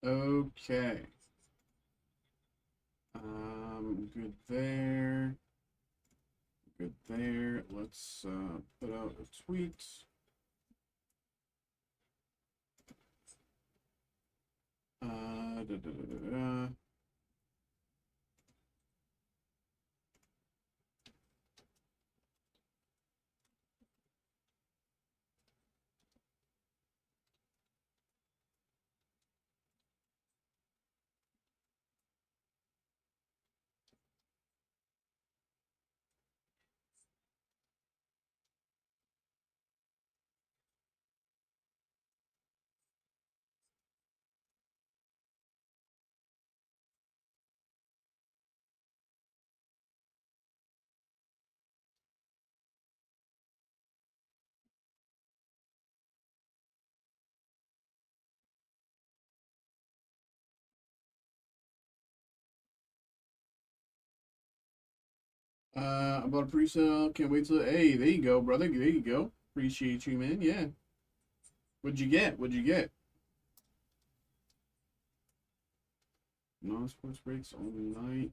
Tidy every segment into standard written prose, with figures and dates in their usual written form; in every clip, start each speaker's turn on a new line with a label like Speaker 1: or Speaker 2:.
Speaker 1: Okay. Good there. Good there. Let's put out a tweet. Da, da, da, da, da. About a pre-sale. Can't wait till. Hey, there you go, brother. There you go. Appreciate you, man. Yeah. What'd you get? What'd you get? Non-sports breaks only night.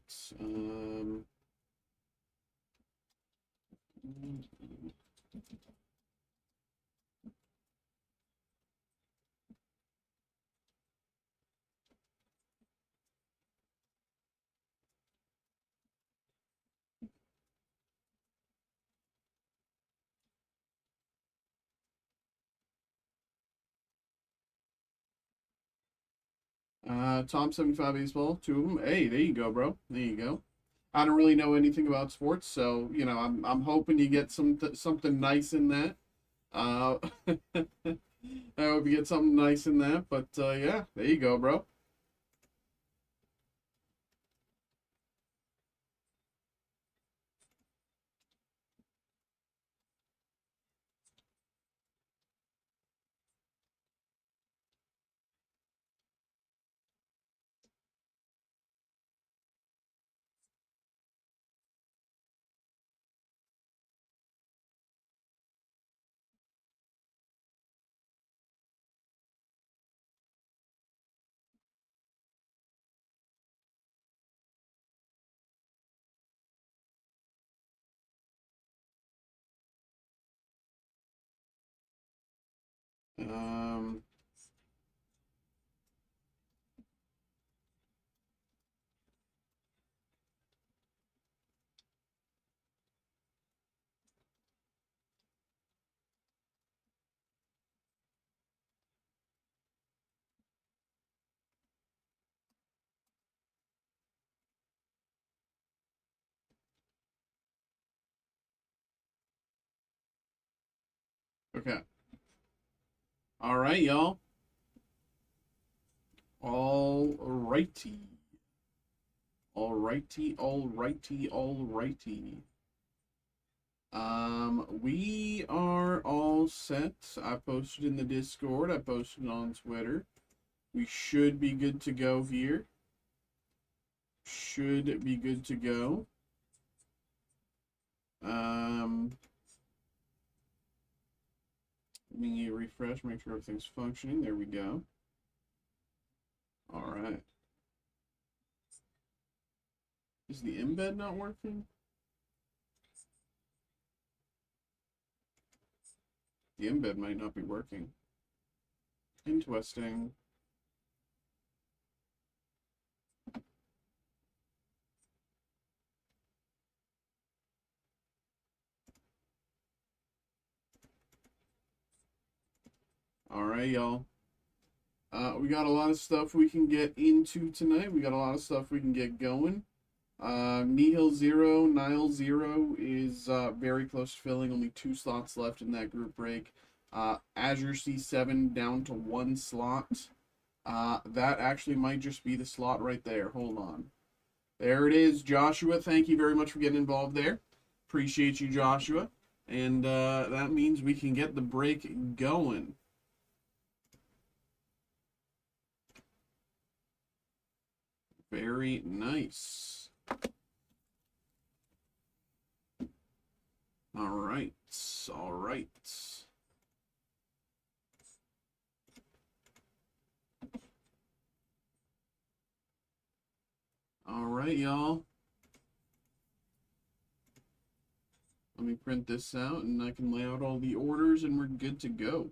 Speaker 1: Tom 75 baseball, two of them. Hey, there you go, bro. There you go. I don't really know anything about sports, so you know, I'm hoping you get something nice in that. Uh, I hope you get something nice in that. But yeah, there you go, bro. Um, okay. All right, y'all. All righty. All righty. All righty. All righty. We are all set. I posted in the Discord. I posted on Twitter. We should be good to go here. Should be good to go. Let me refresh, make sure everything's functioning. There we go. All right. Is the embed not working? The embed might not be working. Interesting. All right, y'all. We got a lot of stuff we can get into tonight. We got a lot of stuff we can get going. Nihil Zero, Nile Zero is very close to filling. Only 2 slots left in that group break. Azure C7 down to 1 slot. That actually might just be the slot right there. Hold on. There it is, Joshua. Thank you very much for getting involved there. Appreciate you, Joshua. And that means we can get the break going. Very nice. All right. All right. right, y'all. Let me print this out and I can lay out all the orders and we're good to go.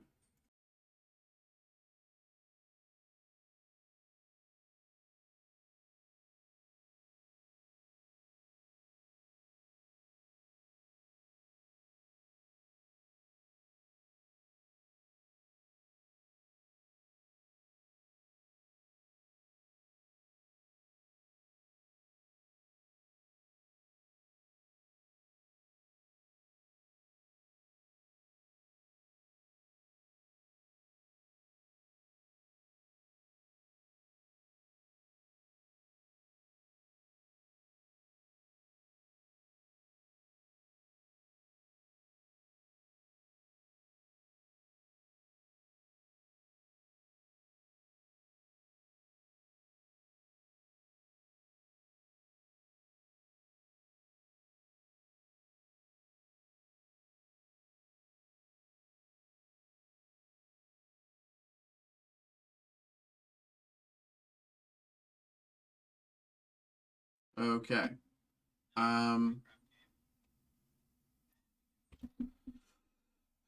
Speaker 1: Okay.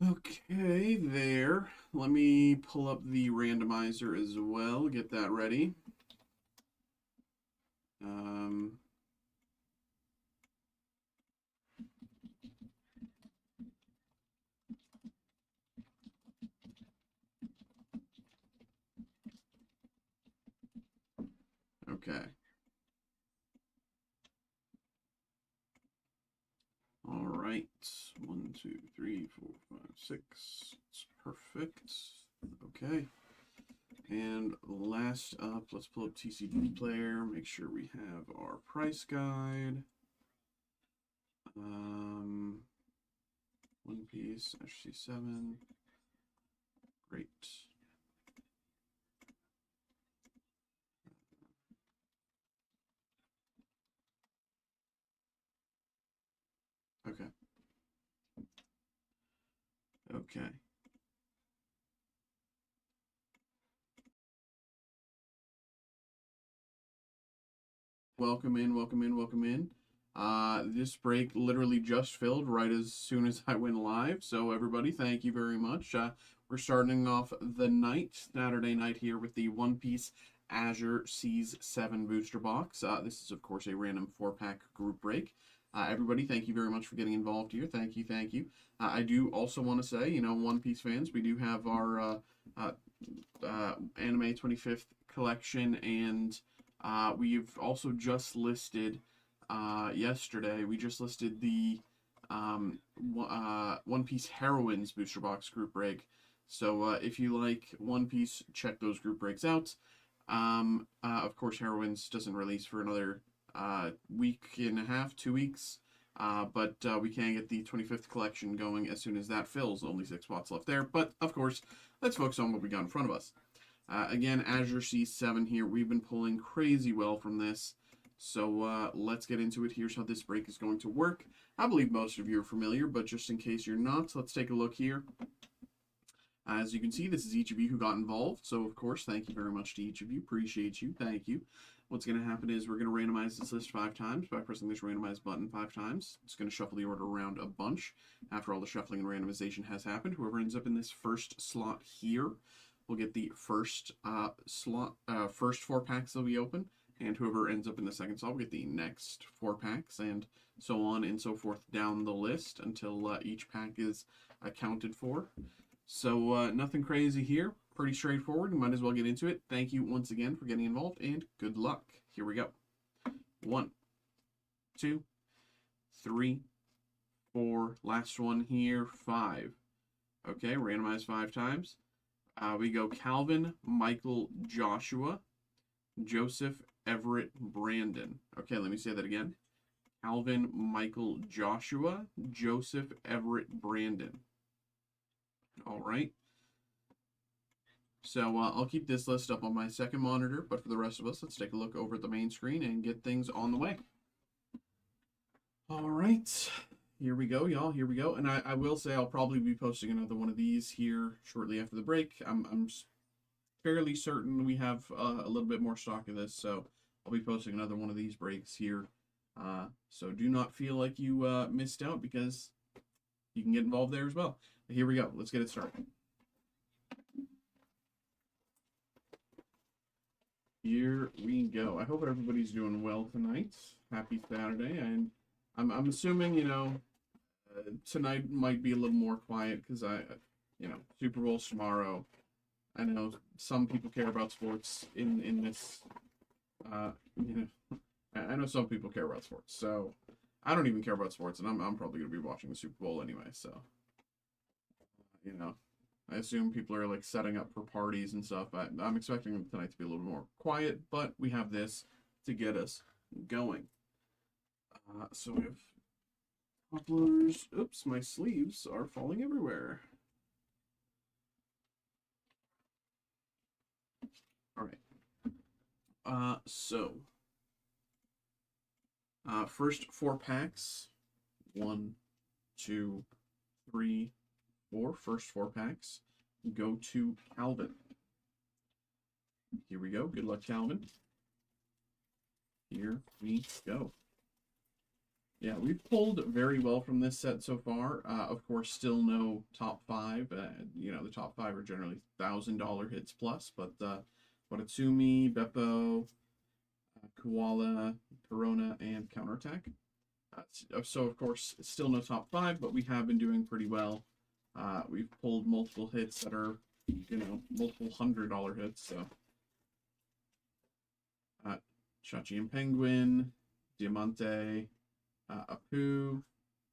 Speaker 1: Okay, there. Let me pull up the randomizer as well, get that ready. Okay. All right. 1, 2, 3, 4, 5, 6. It's perfect. Okay. And last up, let's pull up TCG Player. Make sure we have our price guide. One Piece, HC7. Great. Okay. Okay. Welcome in, welcome in, welcome in. This break literally just filled right as soon as I went live. So everybody, thank you very much. We're starting off the night, Saturday night here with the One Piece Azure Seas 7 booster box. This is, of course, a random 4-pack group break. Everybody, thank you very much for getting involved here. Thank you, thank you. I do also want to say, you know, One Piece fans, we do have our Anime 25th collection, and we've also just listed, yesterday, we just listed the One Piece Heroines booster box group break. So if you like One Piece, check those group breaks out. Of course, Heroines doesn't release for another week and a half, 2 weeks. But we can get the 25th collection going as soon as that fills. Only 6 spots left there. But, of course, let's focus on what we got in front of us. Again, Azure C7 here. We've been pulling crazy well from this. So let's get into it. Here's how this break is going to work. I believe most of you are familiar, but just in case you're not, let's take a look here. As you can see, this is each of you who got involved. So, of course, thank you very much to each of you. Appreciate you. Thank you. What's going to happen is we're going to randomize this list 5 times by pressing this randomize button 5 times. It's going to shuffle the order around a bunch. After all the shuffling and randomization has happened, whoever ends up in this first slot here will get the first first 4 packs that we open, and whoever ends up in the second slot will get the next 4 packs, and so on and so forth down the list until each pack is accounted for. So nothing crazy here. Pretty straightforward. You might as well get into it. Thank you once again for getting involved, and good luck. Here we go. 1, 2, 3, 4. Last one here, 5. Okay, randomize 5 times. We go Calvin, Michael, Joshua, Joseph, Everett, Brandon. Okay, let me say that again. Calvin, Michael, Joshua, Joseph, Everett, Brandon. All right. So I'll keep this list up on my second monitor, but for the rest of us, let's take a look over at the main screen and get things on the way. All right. Here we go, y'all. Here we go. And I will say I'll probably be posting another one of these here shortly after the break. I'm fairly certain we have a little bit more stock of this, so I'll be posting another one of these breaks here. So do not feel like you missed out, because you can get involved there as well. Here we go. Let's get it started. Here we go. I hope everybody's doing well tonight. Happy Saturday. And I'm assuming, tonight might be a little more quiet because Super Bowl's tomorrow. I know some people care about sports in this. I know some people care about sports, so I don't even care about sports, and I'm probably gonna be watching the Super Bowl anyway. So, I assume people are like setting up for parties and stuff. I'm expecting tonight to be a little more quiet, but we have this to get us going. So we have poplars. Oops, my sleeves are falling everywhere. All right. First 4 packs. 1, 2, 3, 4. First 4 packs go to Calvin. Here we go. Good luck, Calvin. Here we go. Yeah, we've pulled very well from this set so far. Of course, still no top 5. The top 5 are generally $1,000 hits plus, but Watatsumi, Beppo, Koala, Corona, and Counterattack. So, of course, still no top 5, but we have been doing pretty well. We've pulled multiple hits that are, multiple $100 hits. So, Chachi and Penguin, Diamante, Apu,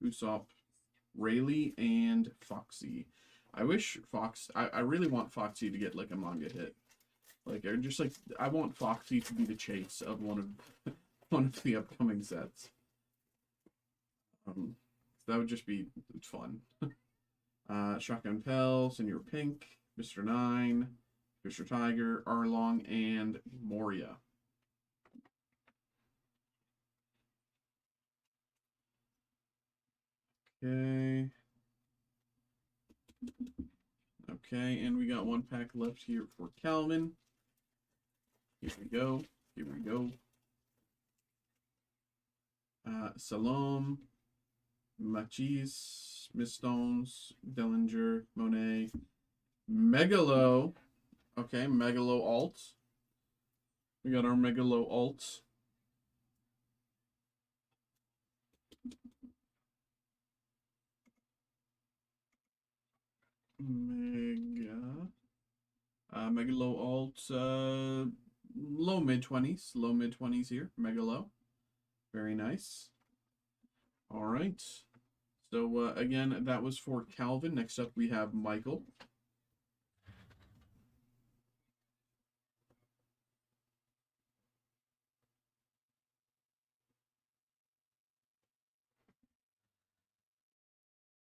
Speaker 1: Usopp, Rayleigh, and Foxy. I wish I really want Foxy to get like a manga hit. I want Foxy to be the chase of one of the upcoming sets. That would just be fun. Shotgun Pell, Senior Pink, Mr. 9, Fisher Tiger, Arlong, and Moria. Okay. Okay, and we got 1 pack left here for Calvin. Here we go. Here we go. Salome, Machis, Misstones, Dellinger, Monet, Megalo. Okay, Megalo alt. We got our Megalo alt. Megalo alt, low mid-20s. Low mid-20s here. Megalo. Very nice. All right. So, again, that was for Calvin. Next up, we have Michael.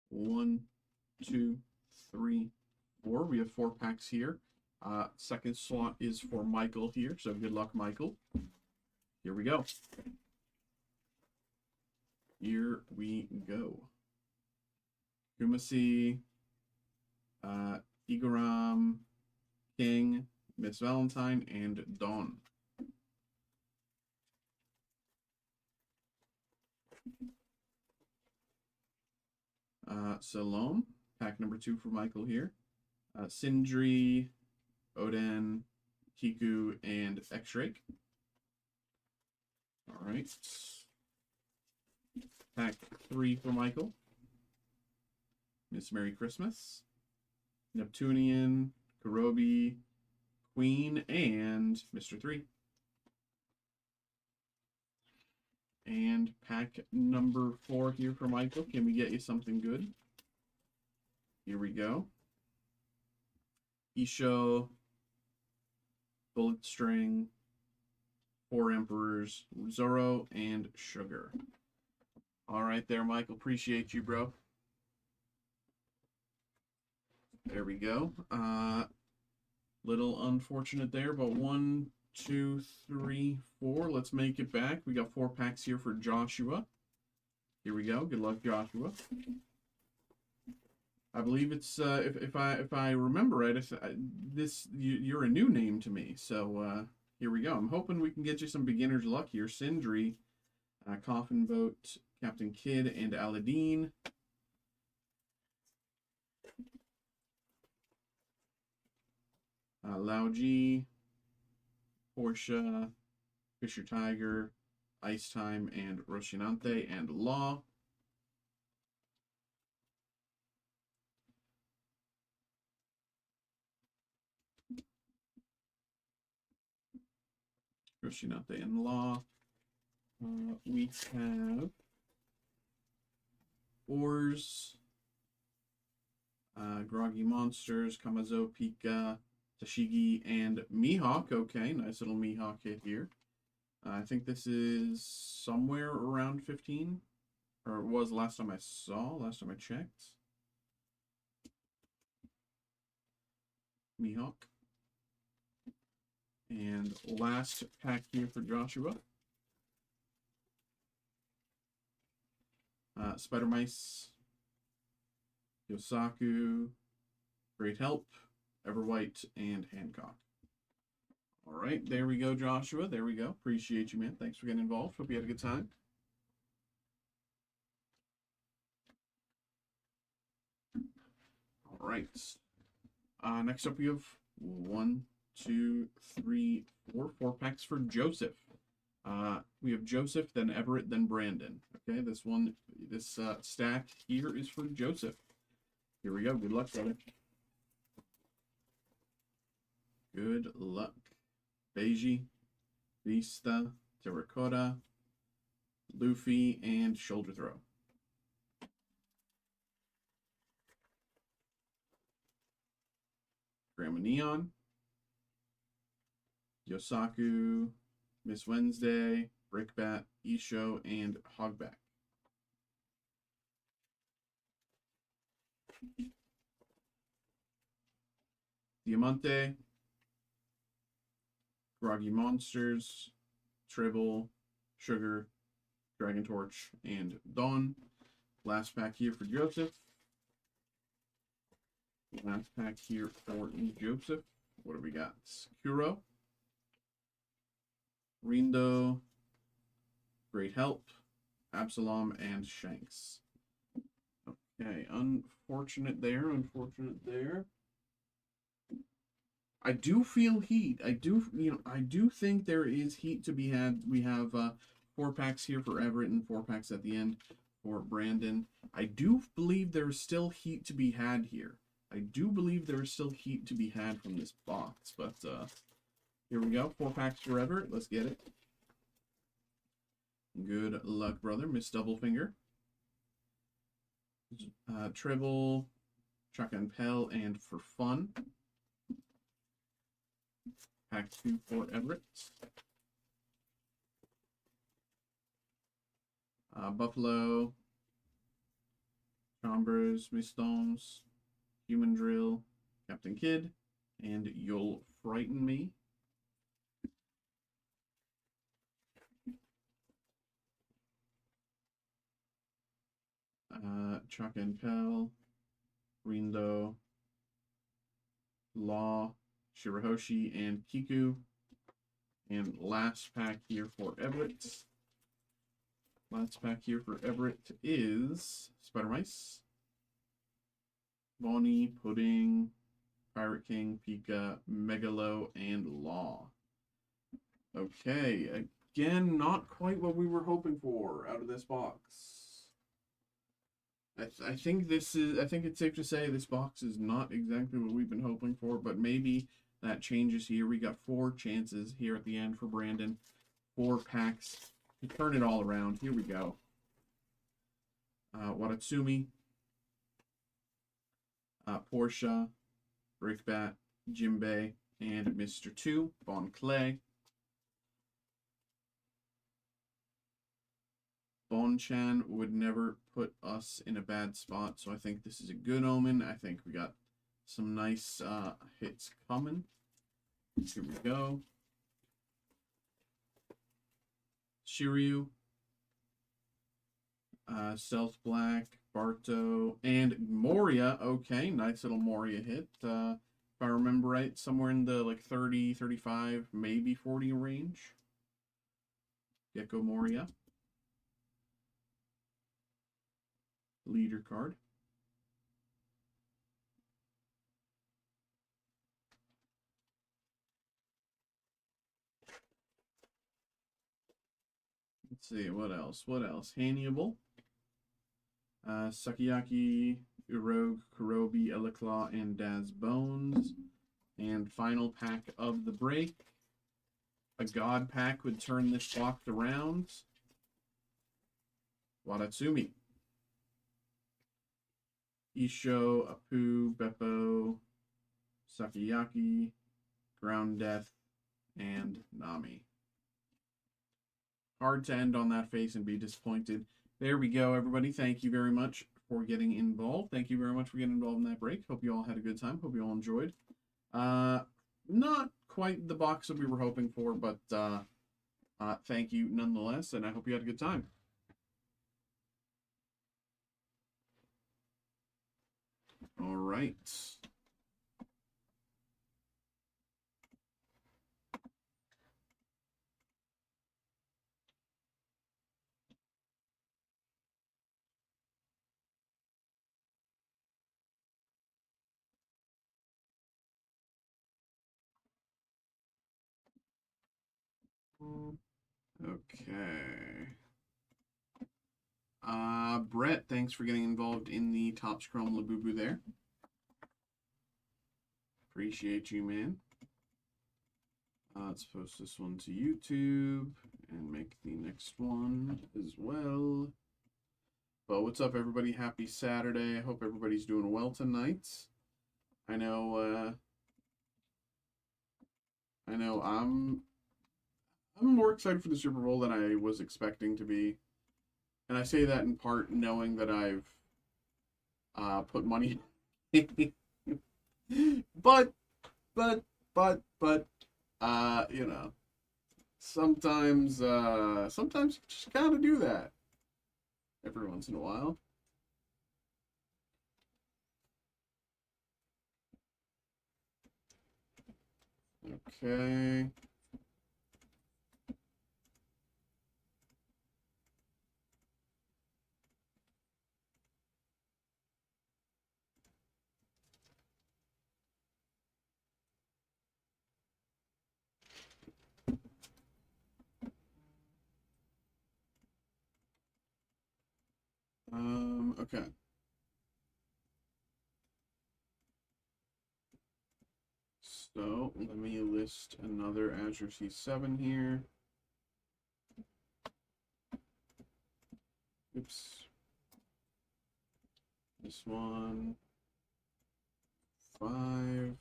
Speaker 1: One, 2, 3, 4. We have 4 packs here. Second slot is for Michael here. So, good luck, Michael. Here we go. Here we go. Kumasi, Igaram, King, Miss Valentine, and Dawn. Salome, pack number 2 for Michael here. Sindri, Oden, Kiku, and X-Rake. All right. Pack 3 for Michael. Miss Merry Christmas, Neptunian, Kurobi, Queen, and Mr. 3. And pack number 4 here for Michael. Can we get you something good? Here we go. Isho, Bullet String, 4 Emperors, Zoro, and Sugar. All right there, Michael. Appreciate you, bro. There we go. Little unfortunate there, but 1, 2, 3, 4. Let's make it back. We got 4 packs here for Joshua. Here we go. Good luck, Joshua. I believe it's if I remember right, you're a new name to me. So Here we go. I'm hoping we can get you some beginner's luck here. Sindri, Coffin Boat, Captain Kidd, and Aladdin. Lao G, Portia, Fisher Tiger, Ice Time, and Rocinante, and Law. Rocinante and Law. We have Oars, Groggy Monsters, Kamazo, Pika, Tashigi, and Mihawk. Okay, nice little Mihawk hit here. I think this is somewhere around 15, or it was last time I checked. Mihawk. And last pack here for Joshua. Spider Mice, Yosaku, Great Help, Everwhite, and Hancock. All right, there we go, Joshua. There we go. Appreciate you, man. Thanks for getting involved. Hope you had a good time. All right. Next up, we have 1, 2, 3, 4 packs for Joseph. We have Joseph, then Everett, then Brandon. Okay, this stack here is for Joseph. Here we go. Good luck, brother. Good luck. Beiji, Vista, Terracotta, Luffy, and Shoulder Throw. Grandma Neon, Yosaku, Miss Wednesday, Brickbat, Isho, and Hogback. Diamante, Groggy Monsters, Tribble, Sugar, Dragon Torch, and Dawn. Last pack here for Joseph. Last pack here for Joseph. What do we got? Kuro, Rindo, Great Help, Absalom, and Shanks. Okay, unfortunate there. I do feel heat. I do think there is heat to be had. We have 4 packs here for Everett and 4 packs at the end for Brandon. I do believe there's still heat to be had here. I do believe there is still heat to be had from this box, but here we go. 4 packs for Everett. Let's get it. Good luck, brother. Miss Doublefinger. Tribble, Chuck and Pell, and For Fun. Pack 2 for Everett. Buffalo, Chambers, Miss Stones, Human Drill, Captain Kidd, and You'll Frighten Me. Chuck and Pell, Rindo, Law, Shirahoshi, and Kiku. And last pack here for Everett. Last pack here for Everett is Spider Mice, Bonnie, Pudding, Pirate King, Pika, Megalo, and Law. Okay, again, not quite what we were hoping for out of this box. I think it's safe to say this box is not exactly what we've been hoping for, but maybe that changes here. We got 4 chances here at the end for Brandon. 4 packs to turn it all around. Here we go. Watatsumi, Portia, Brickbat, Jimbei, and Mr. 2, Bon Clay. Bon-chan would never put us in a bad spot, so I think this is a good omen. I think we got some nice hits coming. Here we go. Shiryu, Stealth Black, Barto, and Moria. Okay, nice little Moria hit. If I remember right, somewhere in the like 30, 35, maybe 40 range. Gecko Moria. Leader card. Let's see, what else? What else? Hannibal. Sukiyaki, Uroge, Kurobi, Eleclaw, and Daz Bones. And final pack of the break. A God pack would turn this box around. Wadatsumi. Isho, Apu, Beppo, Sukiyaki, Ground Death, and Nami. Hard to end on that face and be disappointed. There we go, everybody. Thank you very much for getting involved. Thank you very much for getting involved in that break. Hope you all had a good time. Hope you all enjoyed. Not quite the box that we were hoping for, but thank you nonetheless, and I hope you had a good time. All right. Okay. Brett, thanks for getting involved in the Topps Chrome Labubu there. Appreciate you, man. Let's post this one to YouTube and make the next one as well. But what's up, everybody? Happy Saturday. I hope everybody's doing well tonight. I know I'm more excited for the Super Bowl than I was expecting to be. And I say that in part knowing that I've put money but you know, sometimes you just gotta do that every once in a while. Okay. Okay. So let me list another Azure C7 here. Oops. This one. 5.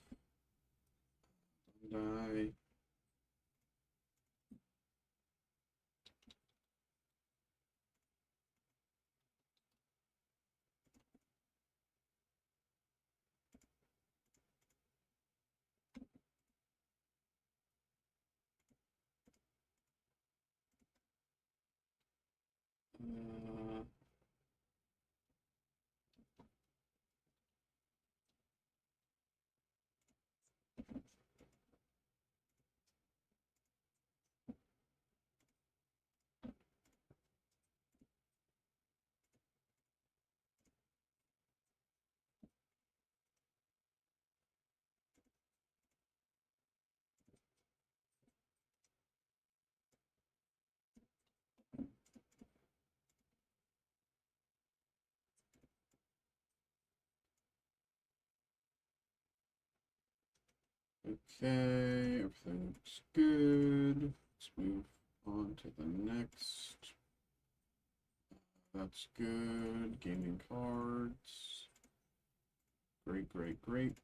Speaker 1: Die. Okay, everything looks good. Let's move on to the next. That's good. Gaming cards. Great, great, great.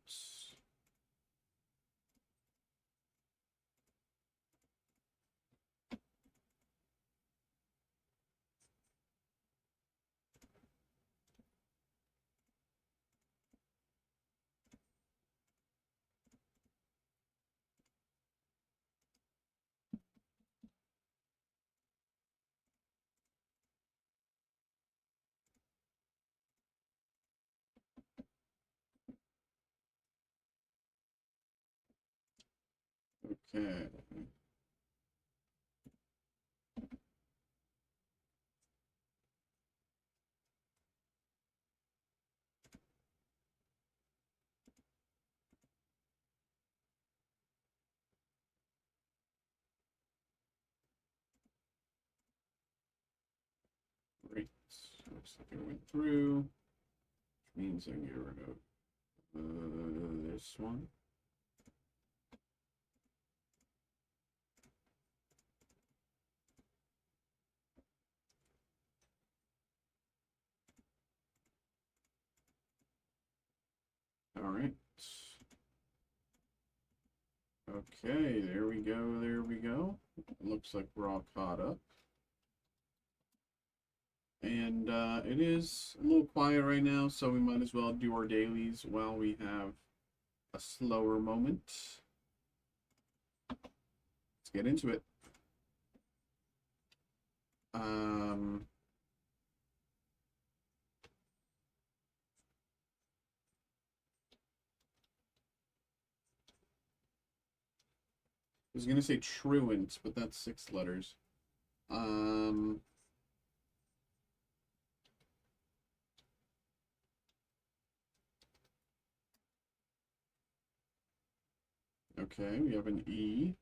Speaker 1: Okay. Great. Looks like it went through. Which means I can get rid of this one. All right. Okay, there we go, there we go. Looks like we're all caught up. And it is a little quiet right now, so we might as well do our dailies while we have a slower moment. Let's get into it. I was gonna say truant, but that's 6 letters. Okay, we have an E.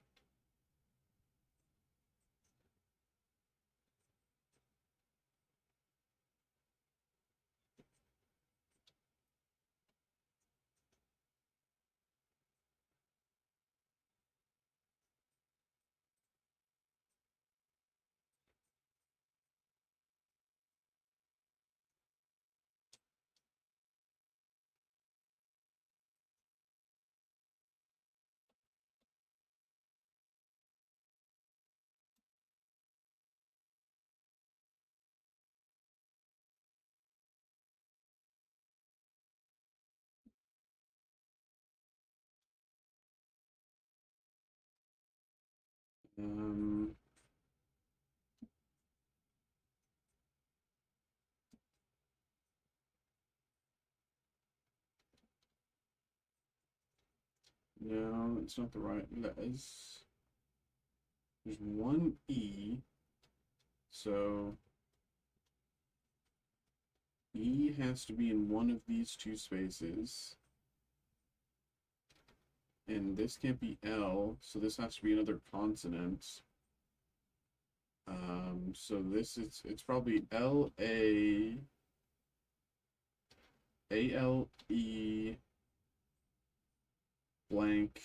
Speaker 1: Um, no, it's not the right. There's one E, so E has to be in one of these 2 spaces. And this can't be L, so this has to be another consonant. So this is, it's probably A-L-E blank.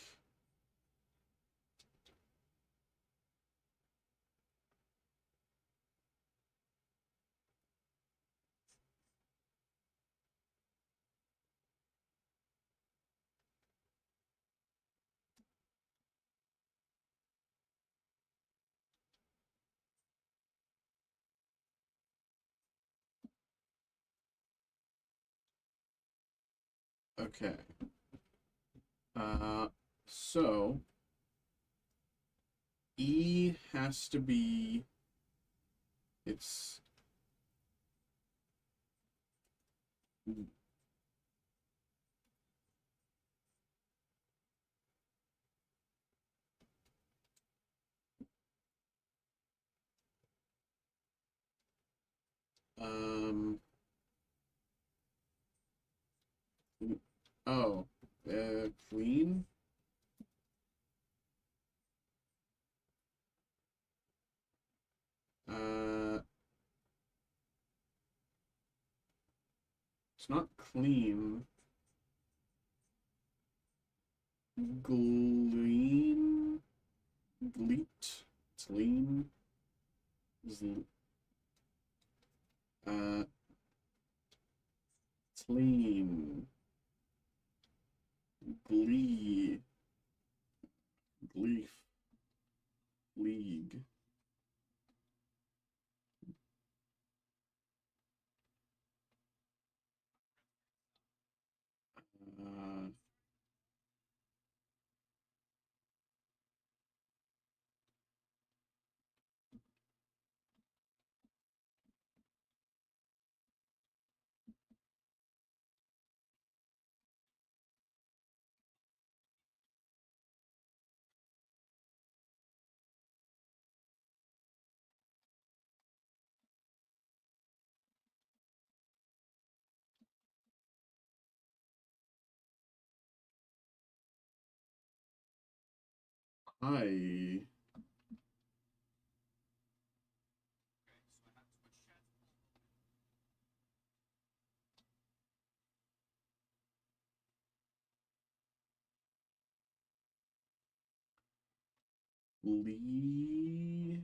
Speaker 1: Okay. So E has to be, it's, um, oh, clean? Uh, it's not clean. Glean? Gleet? Clean? Uh, clean. Glee. Gleef. League. Uh, Hi. Lee.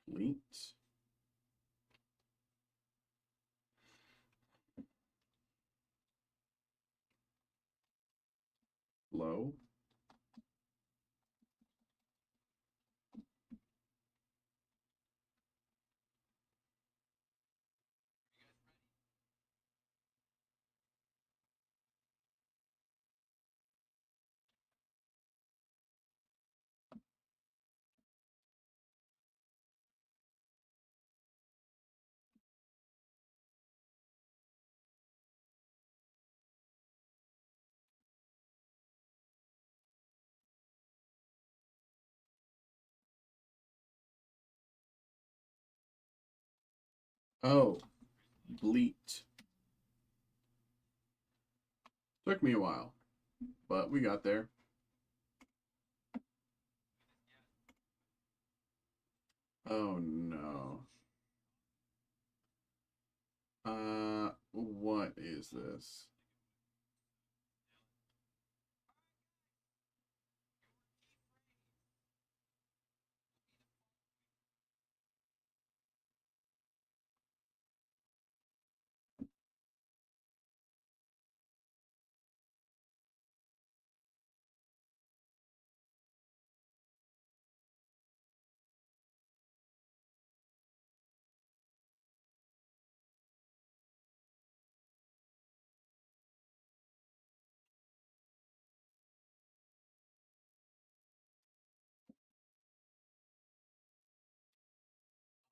Speaker 1: Fleet. Low. Oh, Bleat. Took me a while, but we got there. Oh no. What is this?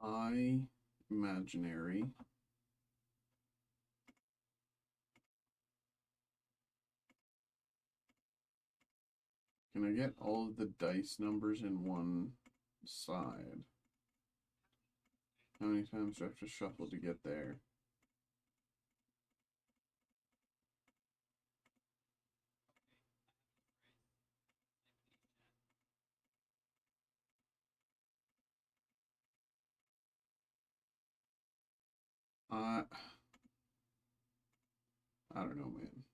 Speaker 1: I imaginary. Can I get all of the dice numbers in one side? How many times do I have to shuffle to get there? I don't know, man.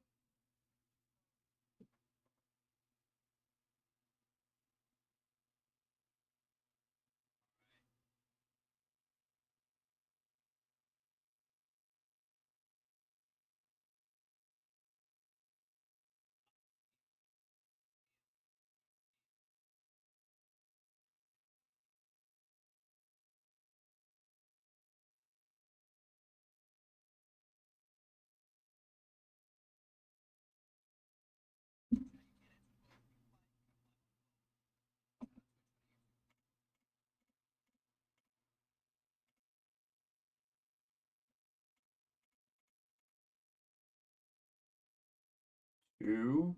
Speaker 1: Two.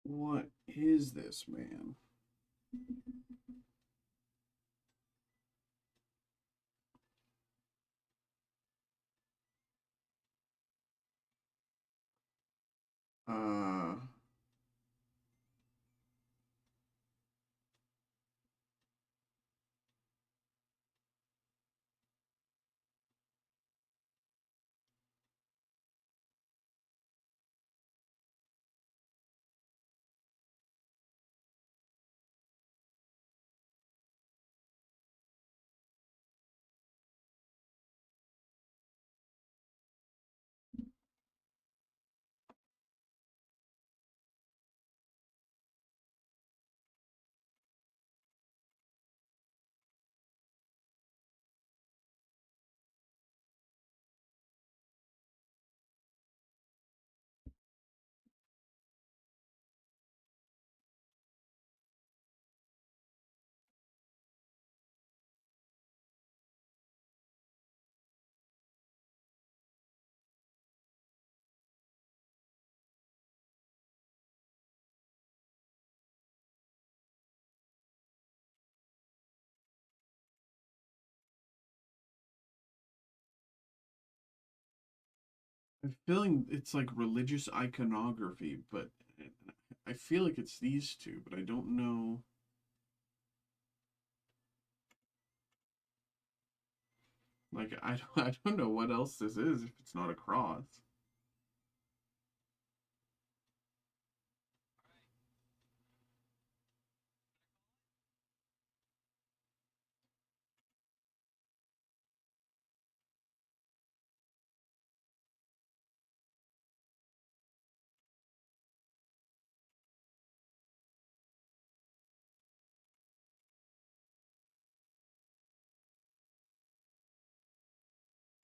Speaker 1: What is this, man? Uh, I'm feeling it's like religious iconography, but I feel like it's these two, but I don't know. Like I don't know what else this is if it's not a cross.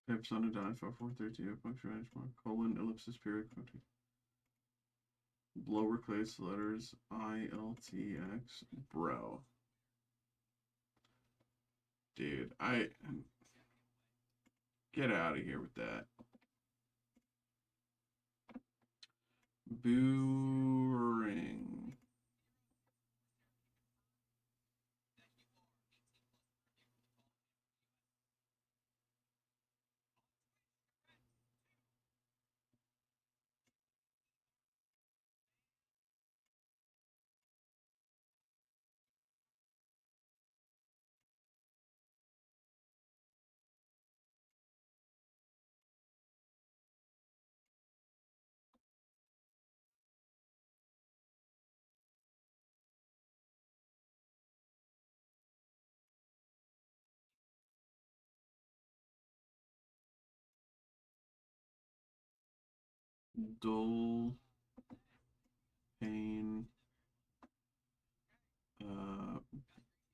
Speaker 1: Pips on a die, 4 4 punctuation mark, colon, ellipsis, period, quotation. Lowercase letters, ILTX, bro. Dude, I get out of here with that. Boring. Dull, pain, uh,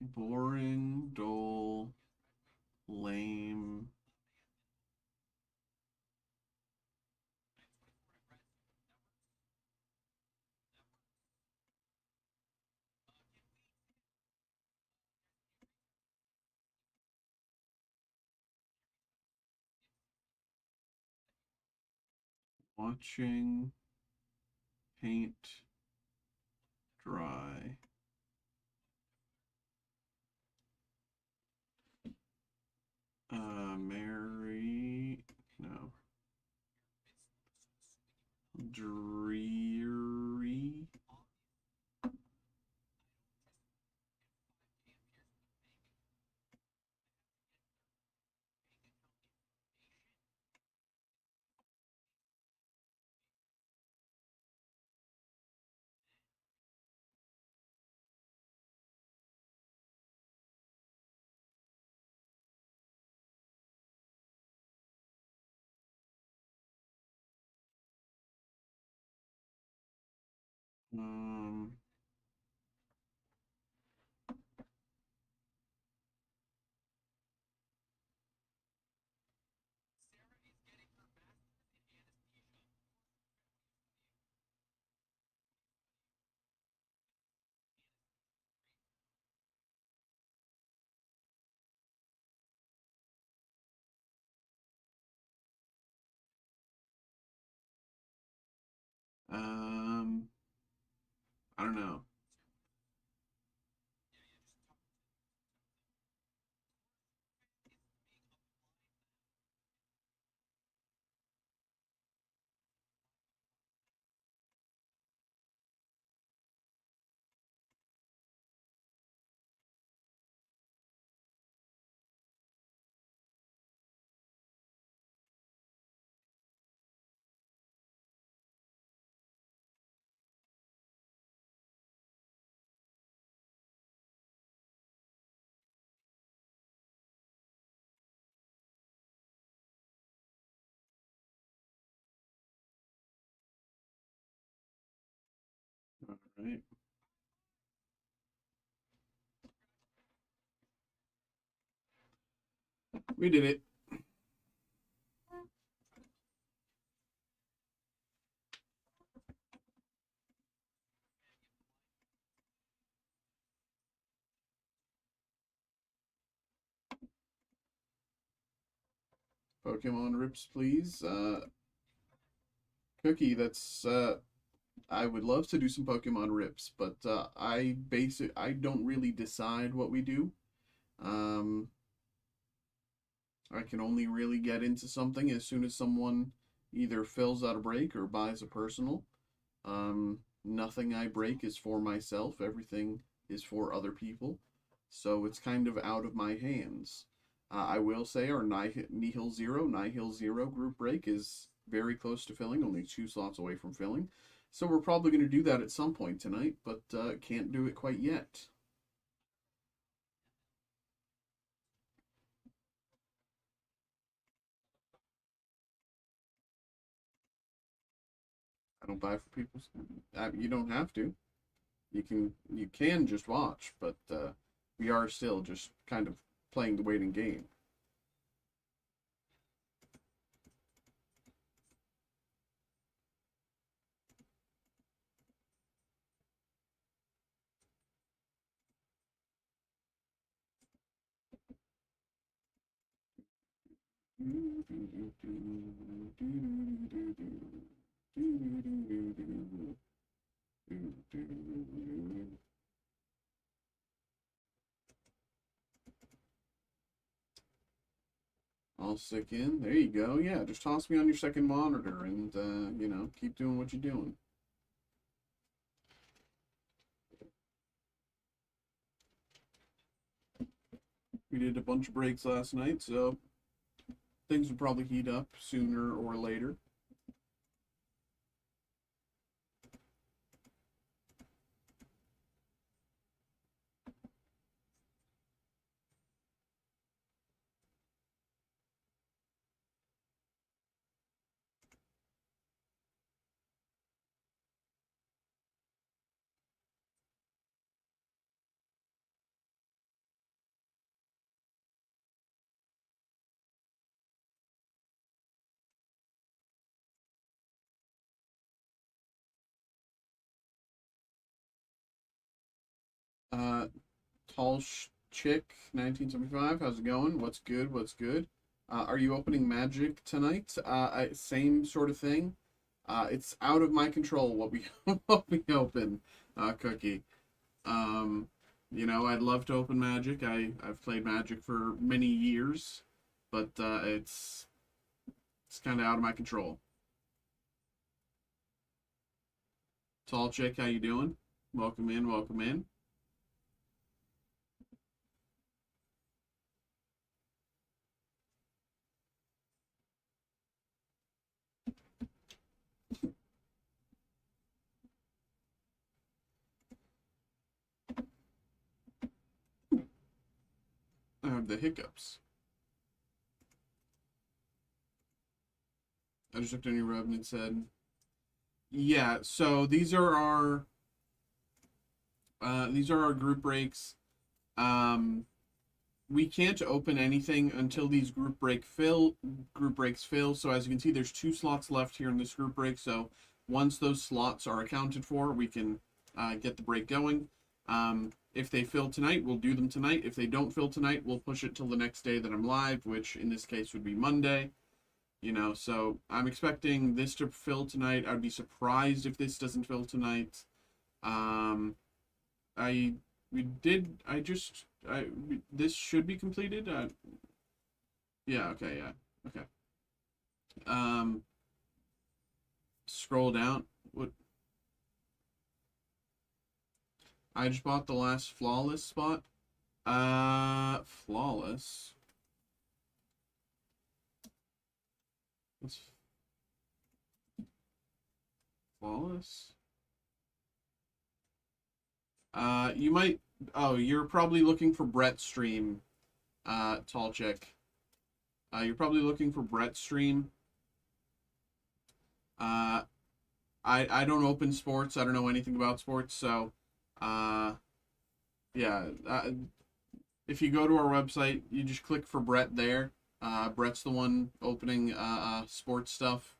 Speaker 1: boring, dull, lame. Watching paint dry. Mary, no. Dreary. Um, um, I don't know. All right. We did it. Pokemon rips, please. Cookie, that's I would love to do some Pokemon rips, but I don't really decide what we do. Um, I can only really get into something as soon as someone either fills out a break or buys a personal. Nothing I break is for myself. Everything is for other people. So it's kind of out of my hands. I will say our Nihil Zero group break is very close to filling, only 2 slots away from filling. So we're probably going to do that at some point tonight, but can't do it quite yet. I don't buy for people's. You don't have to. You can just watch, but we are still just kind of playing the waiting game. I'll stick in. There you go. Yeah, just toss me on your second monitor and, keep doing what you're doing. We did a bunch of breaks last night, so things will probably heat up sooner or later. Uh, Tall Chick 1975, how's it going? What's good? What's good? Are you opening Magic tonight? Same sort of thing. It's out of my control what we what we open, Cookie. Um, I'd love to open Magic. I've played Magic for many years, but it's kind of out of my control. Tall Chick, how you doing? Welcome in, welcome in. I have the hiccups. I just looked on your rub and said, yeah. So these are our group breaks. Um, we can't open anything until these group breaks fill. So as you can see, there's 2 slots left here in this group break. So once those slots are accounted for, we can get the break going. If they fill tonight, we'll do them tonight. If they don't fill tonight, we'll push it till the next day that I'm live, which in this case would be Monday. So I'm expecting this to fill tonight. I'd be surprised if this doesn't fill tonight. Um, I we did. This should be completed. Yeah. Okay. Yeah. Okay. Um, Scroll down. What? I just bought the last flawless spot. Flawless. What's flawless? You might. Oh, you're probably looking for Brett's stream. Tall Chick. You're probably looking for Brett's stream. Uh, I don't open sports. I don't know anything about sports, so yeah. If you go to our website, you just click for Brett there. Brett's the one opening sports stuff.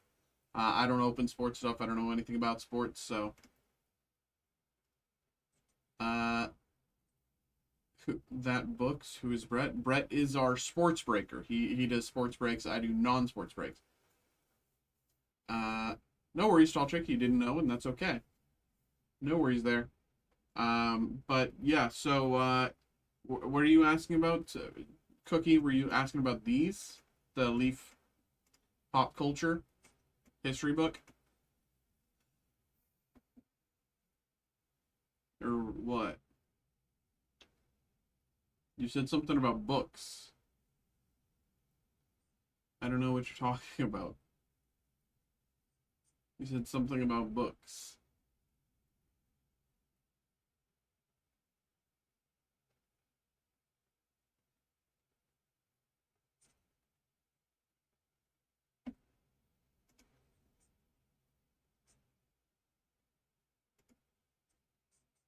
Speaker 1: I don't open sports stuff. I don't know anything about sports, so that books. Who is Brett? Brett is our sports breaker. He does sports breaks. I do non-sports breaks. No worries, Tall Chick. You didn't know, and that's okay. No worries there. But yeah. So what are you asking about, Cookie? Were you asking about these, the Leaf pop culture? History book? Or what? You said something about books. I don't know what you're talking about. You said something about books.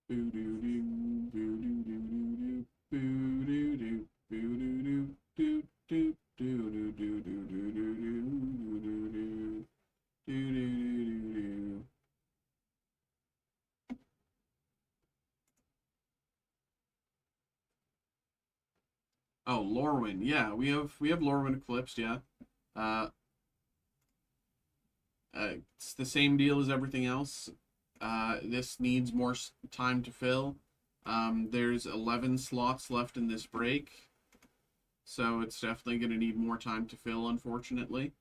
Speaker 1: Boo doo doo, boo doo doo doo doo, boo doo doo, boo doo doo, doo doo doo doo doo doo doo doo doo doo doo doo. Oh, Lorwyn. Yeah, we have Lorwyn Eclipsed, yeah. Uh, it's the same deal as everything else. This needs more time to fill. There's 11 slots left in this break, so it's definitely going to need more time to fill, unfortunately.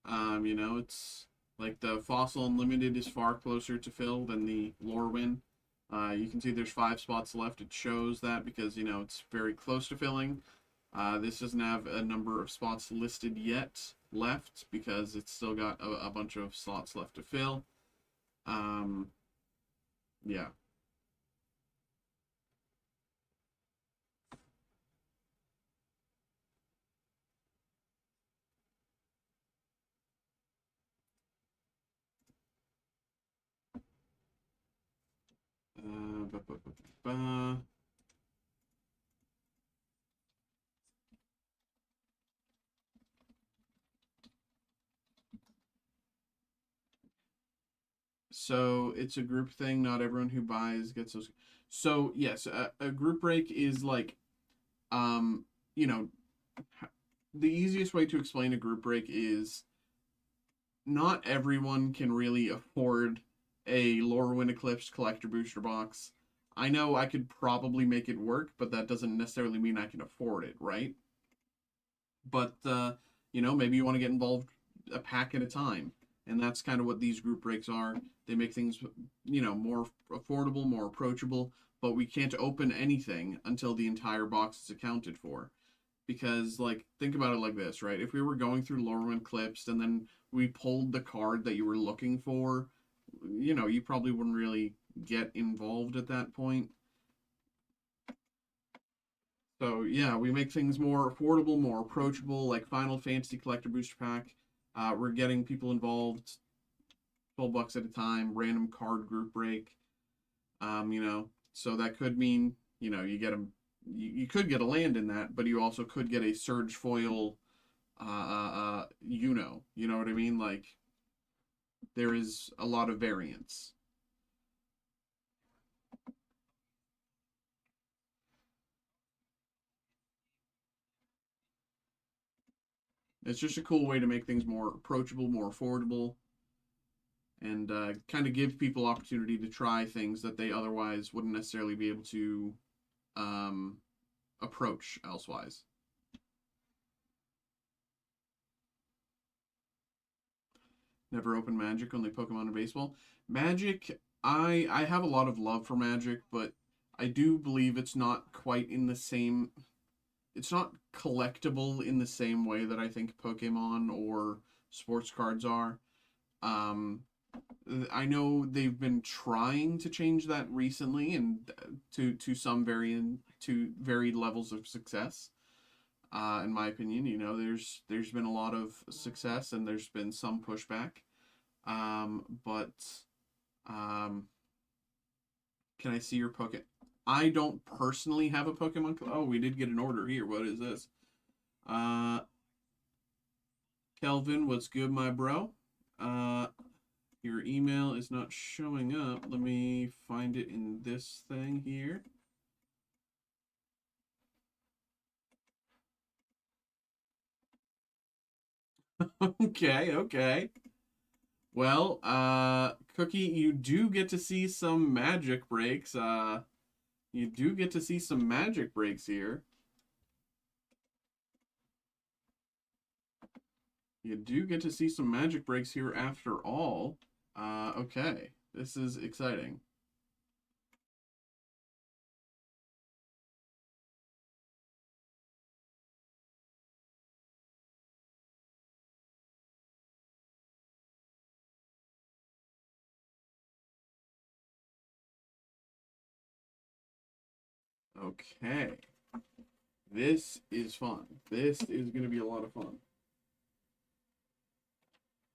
Speaker 1: It's like the Fossil Unlimited is far closer to fill than the Lorwyn. You can see there's 5 spots left. It shows that because, it's very close to filling. This doesn't have a number of spots listed yet left because it's still got a bunch of slots left to fill. Yeah. Ba, ba, ba, ba. So it's a group thing. Not everyone who buys gets those. So yes, a group break is like, um, you know, the easiest way to explain a group break is not everyone can really afford a Lorwyn Eclipse collector booster box. I know I could probably make it work, but that doesn't necessarily mean I can afford it, right? But maybe you want to get involved a pack at a time, and that's kind of what these group breaks are. They make things, more affordable, more approachable, but we can't open anything until the entire box is accounted for. Because, like, think about it like this, right? If we were going through Lorwyn Clips and then we pulled the card that you were looking for, you probably wouldn't really get involved at that point. So yeah, we make things more affordable, more approachable, like Final Fantasy Collector Booster Pack. We're getting people involved, $12 at a time, random card group break. So that could mean you get them. You could get a land in that, but you also could get a Surge Foil. You know what I mean? Like there is a lot of variance. It's just a cool way to make things more approachable, more affordable, and kind of give people opportunity to try things that they otherwise wouldn't necessarily be able to um, approach elsewise. Never opened Magic, only Pokemon and baseball. Magic, I have a lot of love for Magic, but I do believe it's not quite in the same. It's not collectible in the same way that I think Pokemon or sports cards are. Um, I know they've been trying to change that recently, and to varied levels of success. In my opinion, there's been a lot of success and there's been some pushback. But um, can I see your Poke? I don't personally have a Pokemon. Oh, we did get an order here. What is this? Uh, Kelvin, what's good, my bro? Your email is not showing up. Let me find it in this thing here. Okay. Well, Cookie, you do get to see some magic breaks. You do get to see some magic breaks here. You do get to see some magic breaks here after all. Okay. This is exciting. Okay. This is fun. This is going to be a lot of fun.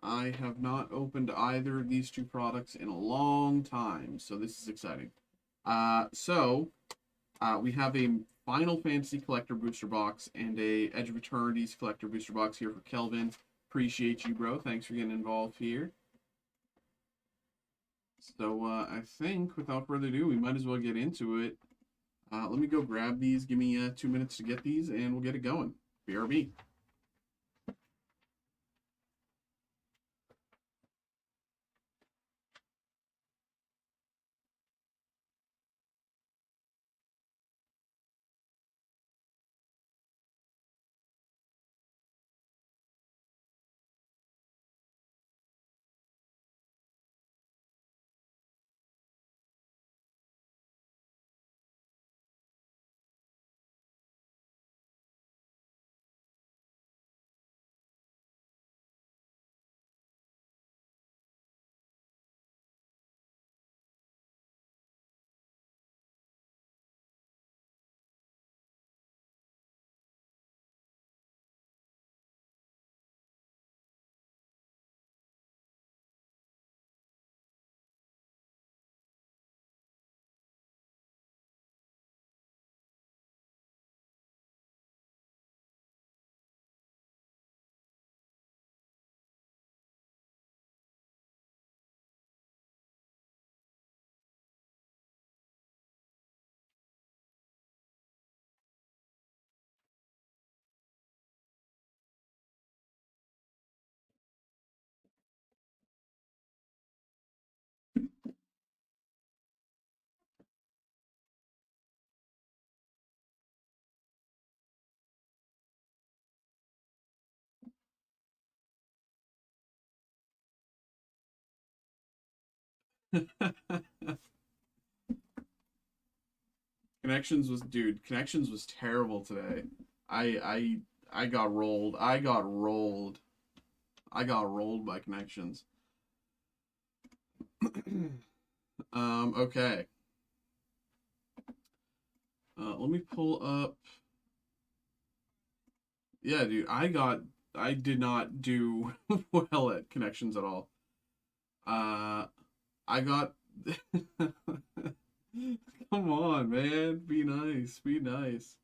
Speaker 1: I have not opened either of these two products in a long time, so this is exciting. We have a Final Fantasy Collector Booster Box and a Edge of Eternity's Collector Booster Box here for Kelvin. Appreciate you, bro. Thanks for getting involved here. So, I think, without further ado, we might as well get into it. Let me go grab these. Give me 2 minutes to get these, and we'll get it going. BRB. Connections was terrible today. I got rolled. I got rolled. I got rolled by Connections. Okay. Let me pull up. Yeah, dude, I did not do well at Connections at all. I got Come on, man. Be nice. Be nice.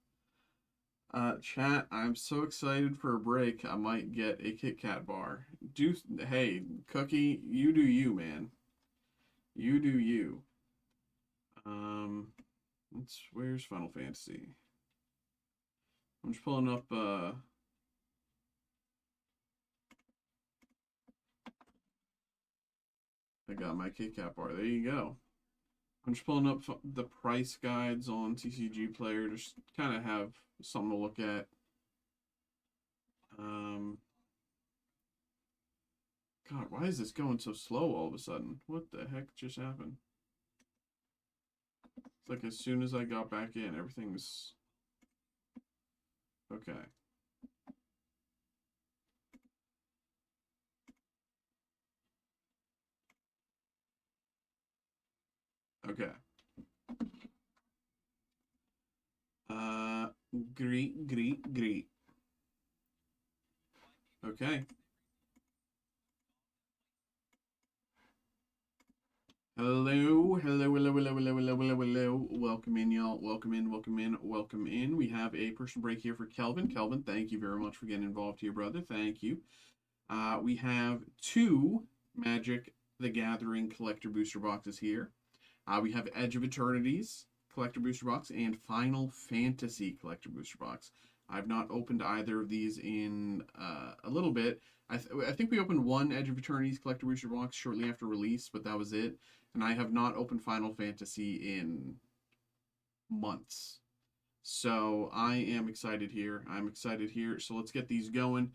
Speaker 1: Chat, I'm so excited for a break. I might get a Kit Kat bar. Hey, Cookie, you do you, man. You do you. Um, where's Final Fantasy? I'm just pulling up. I got my Kit Kat bar. There you go. I'm just pulling up the price guides on TCG Player. Just kind of have something to look at. God, why is this going so slow all of a sudden? What the heck just happened? It's like as soon as I got back in, everything's okay. Okay. Great. Okay. Hello. Welcome in, y'all. Welcome in. We have a personal break here for Kelvin. Kelvin, thank you very much for getting involved here, brother. Thank you. We have two Magic the Gathering collector booster boxes here. We have Edge of Eternity's collector booster box and Final Fantasy collector booster box. I've not opened either of these in a little bit. I think we opened one Edge of Eternity's collector booster box shortly after release, but that was it. And I have not opened Final Fantasy in months. So I am excited here. I'm excited here. So let's get these going.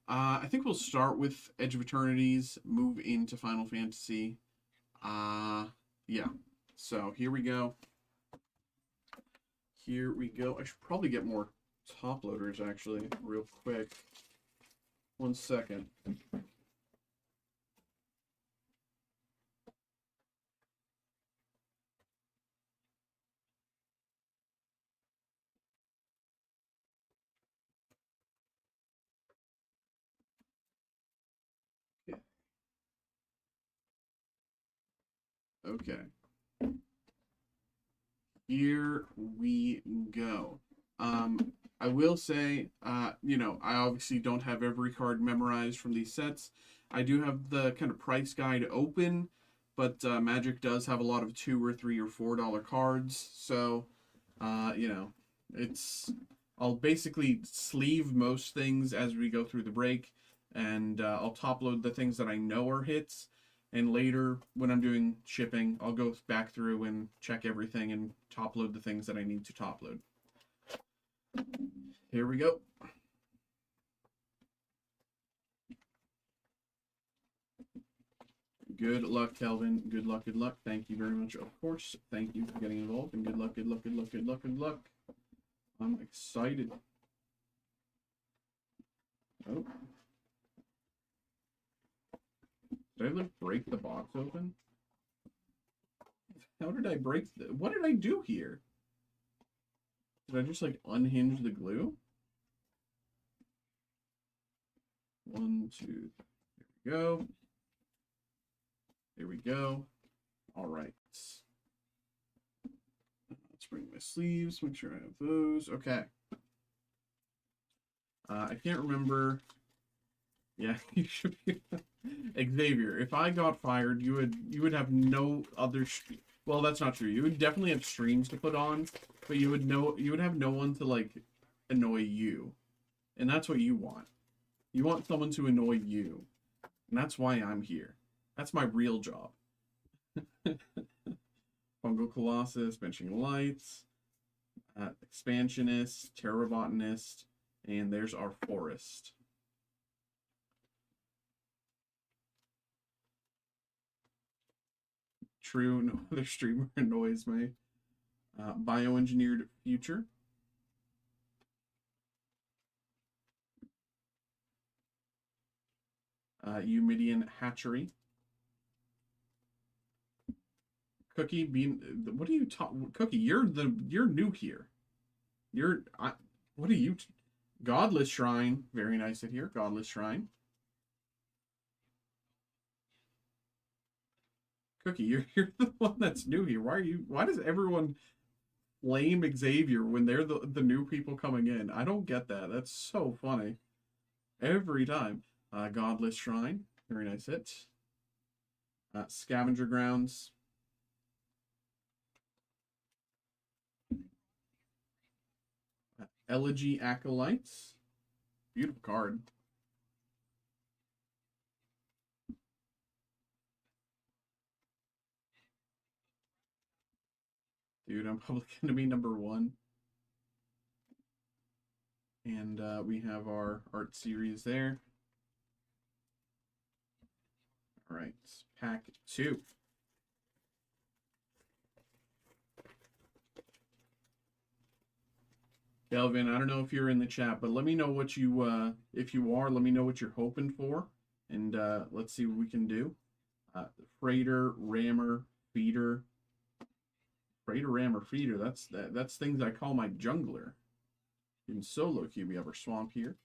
Speaker 1: I think we'll start with Edge of Eternities, move into Final Fantasy. Yeah. So here we go. Here we go. I should probably get more top loaders actually, real quick. 1 second. Yeah. Okay. Here we go. I will say, you know, I obviously don't have every card memorized from these sets. I do have the kind of price guide open, but Magic does have a lot of $2 or $3 or $4 cards. So, you know, it's I'll basically sleeve most things as we go through the break, and I'll top load the things that I know are hits. And later, when I'm doing shipping, I'll go back through and check everything and top load the things that I need to top load. Here we go. Good luck, Kelvin. Good luck, good luck. Thank you very much, of course. Thank you for getting involved, and good luck, good luck, good luck, good luck, good luck. I'm excited. Oh. Did I, like, break the box open? How did I break what did I do here? Did I just, like, unhinge the glue? 1, 2, there we go. There we go. All right. Let's bring my sleeves, make sure I have those. Okay. I can't remember. Yeah, you should be. Xavier, if I got fired, you would have no other. Well, that's not true. You would definitely have streams to put on, but you would have no one to, like, annoy you, and that's what you want. You want someone to annoy you, and that's why I'm here. That's my real job. Fungal Colossus, Benching Lights, Expansionist, Terrorbotanist, and there's our Forest. True, no other streamer annoys me. Bioengineered Future. Eumidian Hatchery. Cookie being, what are you talking? Cookie, you're new here. What are you? Godless Shrine, very nice to hear. Godless Shrine. Cookie, you're the one that's new here. Why does everyone blame Xavier when they're the new people coming in? I don't get that. That's so funny. Every time. Godless Shrine, very nice hit. Scavenger Grounds. Elegy Acolytes. Beautiful card. Dude, I'm probably going to be #1. And we have our art series there. All right, pack 2. Kelvin, I don't know if you're in the chat, but let me know what you, if you are, let me know what you're hoping for, and let's see what we can do. Freighter, Rammer, Feeder. Freighter, Rammer, Feeder. That's things I call my jungler. In solo queue, we have our Swamp here.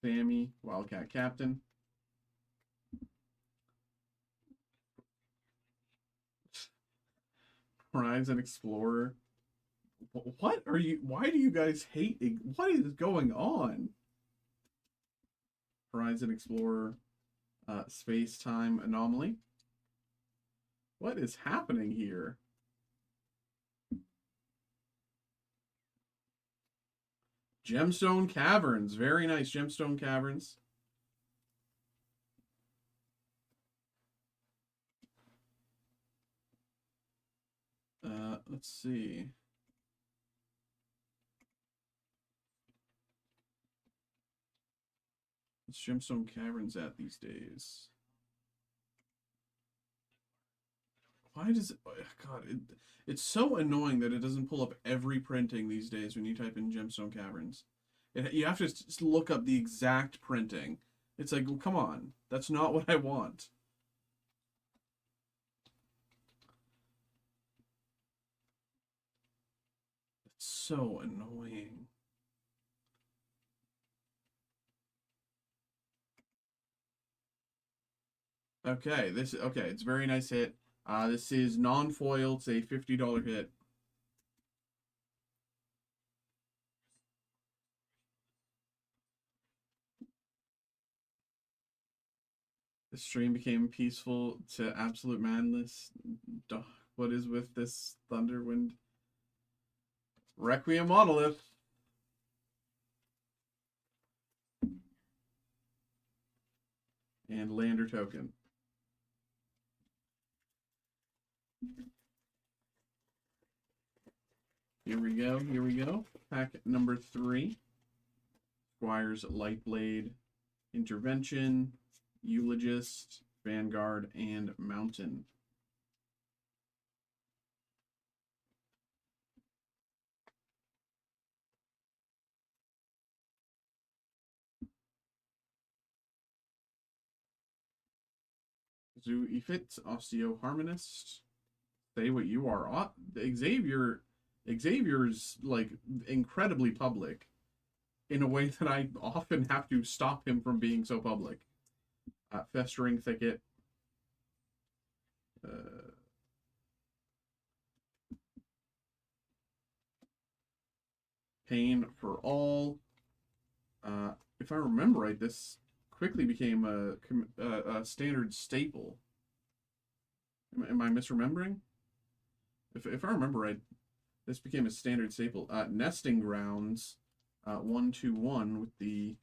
Speaker 1: Sammy, Wildcat Captain. Horizon Explorer. What are you? Why do you guys hate? What is going on? Horizon Explorer, Space Time Anomaly. What is happening here? Gemstone Caverns. Very nice. Gemstone Caverns. Let's see. What's Gemstone Caverns at these days? Why does it... Oh, God, it's so annoying that it doesn't pull up every printing these days when you type in Gemstone Caverns. You have to just look up the exact printing. It's like, well, come on. That's not what I want. It's so annoying. Okay, it's a very nice hit. This is non-foil. It's a $50 hit. The stream became peaceful to absolute madness. Duh, what is with this Thunderwind? Requiem Monolith. And Lander Token. Here we go. Here we go. Pack number 3. Squire's Lightblade, Intervention, Eulogist, Vanguard, and Mountain. Zoo Ifit, Osteo Harmonist. Say what you are. Xavier's like incredibly public in a way that I often have to stop him from being so public. Festering Thicket. Pain for All. If I remember right, this quickly became a standard staple. Am I misremembering? If I remember right, this became a standard staple. Nesting Grounds, 1/2/1 with the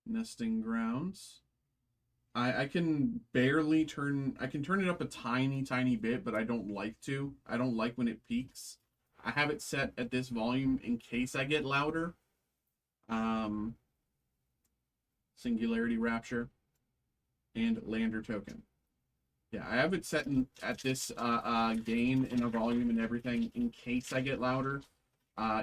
Speaker 1: Nesting Grounds. I can barely turn... I can turn it up a tiny bit, but I don't like to. I don't like when it peaks. I have it set at this volume in case I get louder. Singularity Rapture. And Lander Token. Yeah, I have it set at this gain in a volume and everything in case I get louder.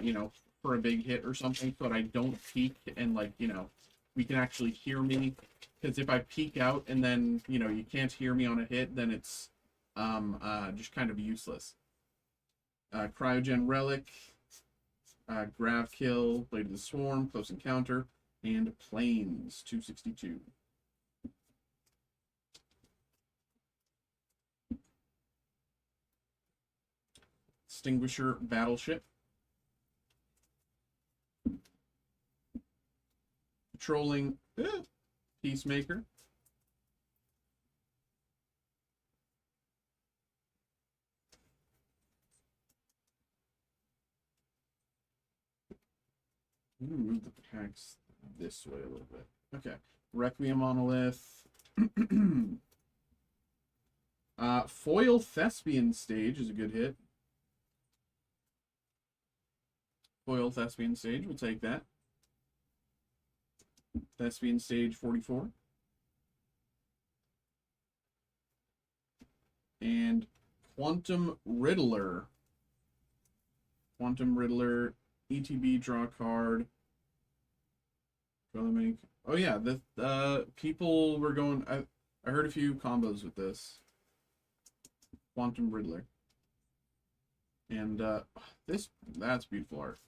Speaker 1: You know, for a big hit or something, so that I don't peak and, like, you know, we can actually hear me. Because if I peek out and then, you know, you can't hear me on a hit, then it's just kind of useless. Cryogen Relic, Grav Kill, Blade of the Swarm, Close Encounter, and Plains, 262. Extinguisher Battleship. Patrolling Peacemaker. I'm going to move the packs this way a little bit. Okay. Requiem Monolith. Foil Thespian Stage is a good hit. Foil Thespian Stage, we'll take that. Thespian Stage 44. And Quantum Riddler. Quantum Riddler, ETB, draw a card. Oh yeah, the people were going... I heard a few combos with this. Quantum Riddler. And that's beautiful art.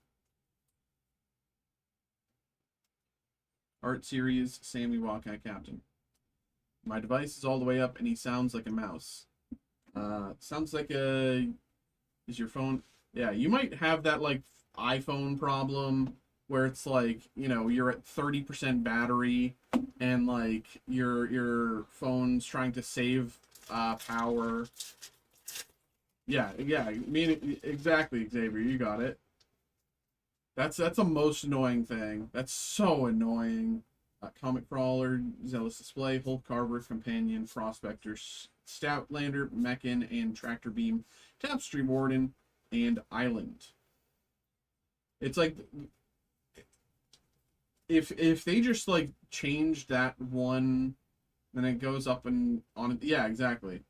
Speaker 1: Art series, Sammy Wildcat Captain. My device is all the way up and he sounds like a mouse. Sounds like a... Is your phone... Yeah, you might have that, like, iPhone problem where it's like, you know, you're at 30% battery and, like, your phone's trying to save power. Yeah, I mean, exactly, Xavier, you got it. That's a most annoying thing. That's so annoying. Comet Crawler, Zealous Display, Hulk Carver, Companion, Prospector, Stoutlander, Mechan, and Tractor Beam, Tapestry Warden, and Island. It's like, if they just like change that one, then it goes up and on. Yeah, exactly.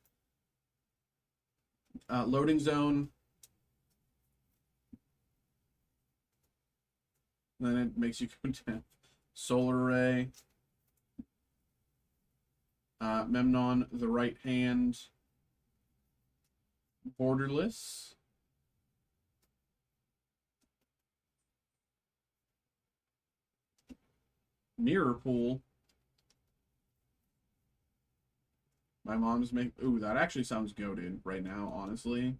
Speaker 1: Loading Zone. Then it makes you go down. Solar Ray. Memnon, the right hand. Borderless. Mirror Pool. My mom's making... Ooh, that actually sounds goated right now, honestly.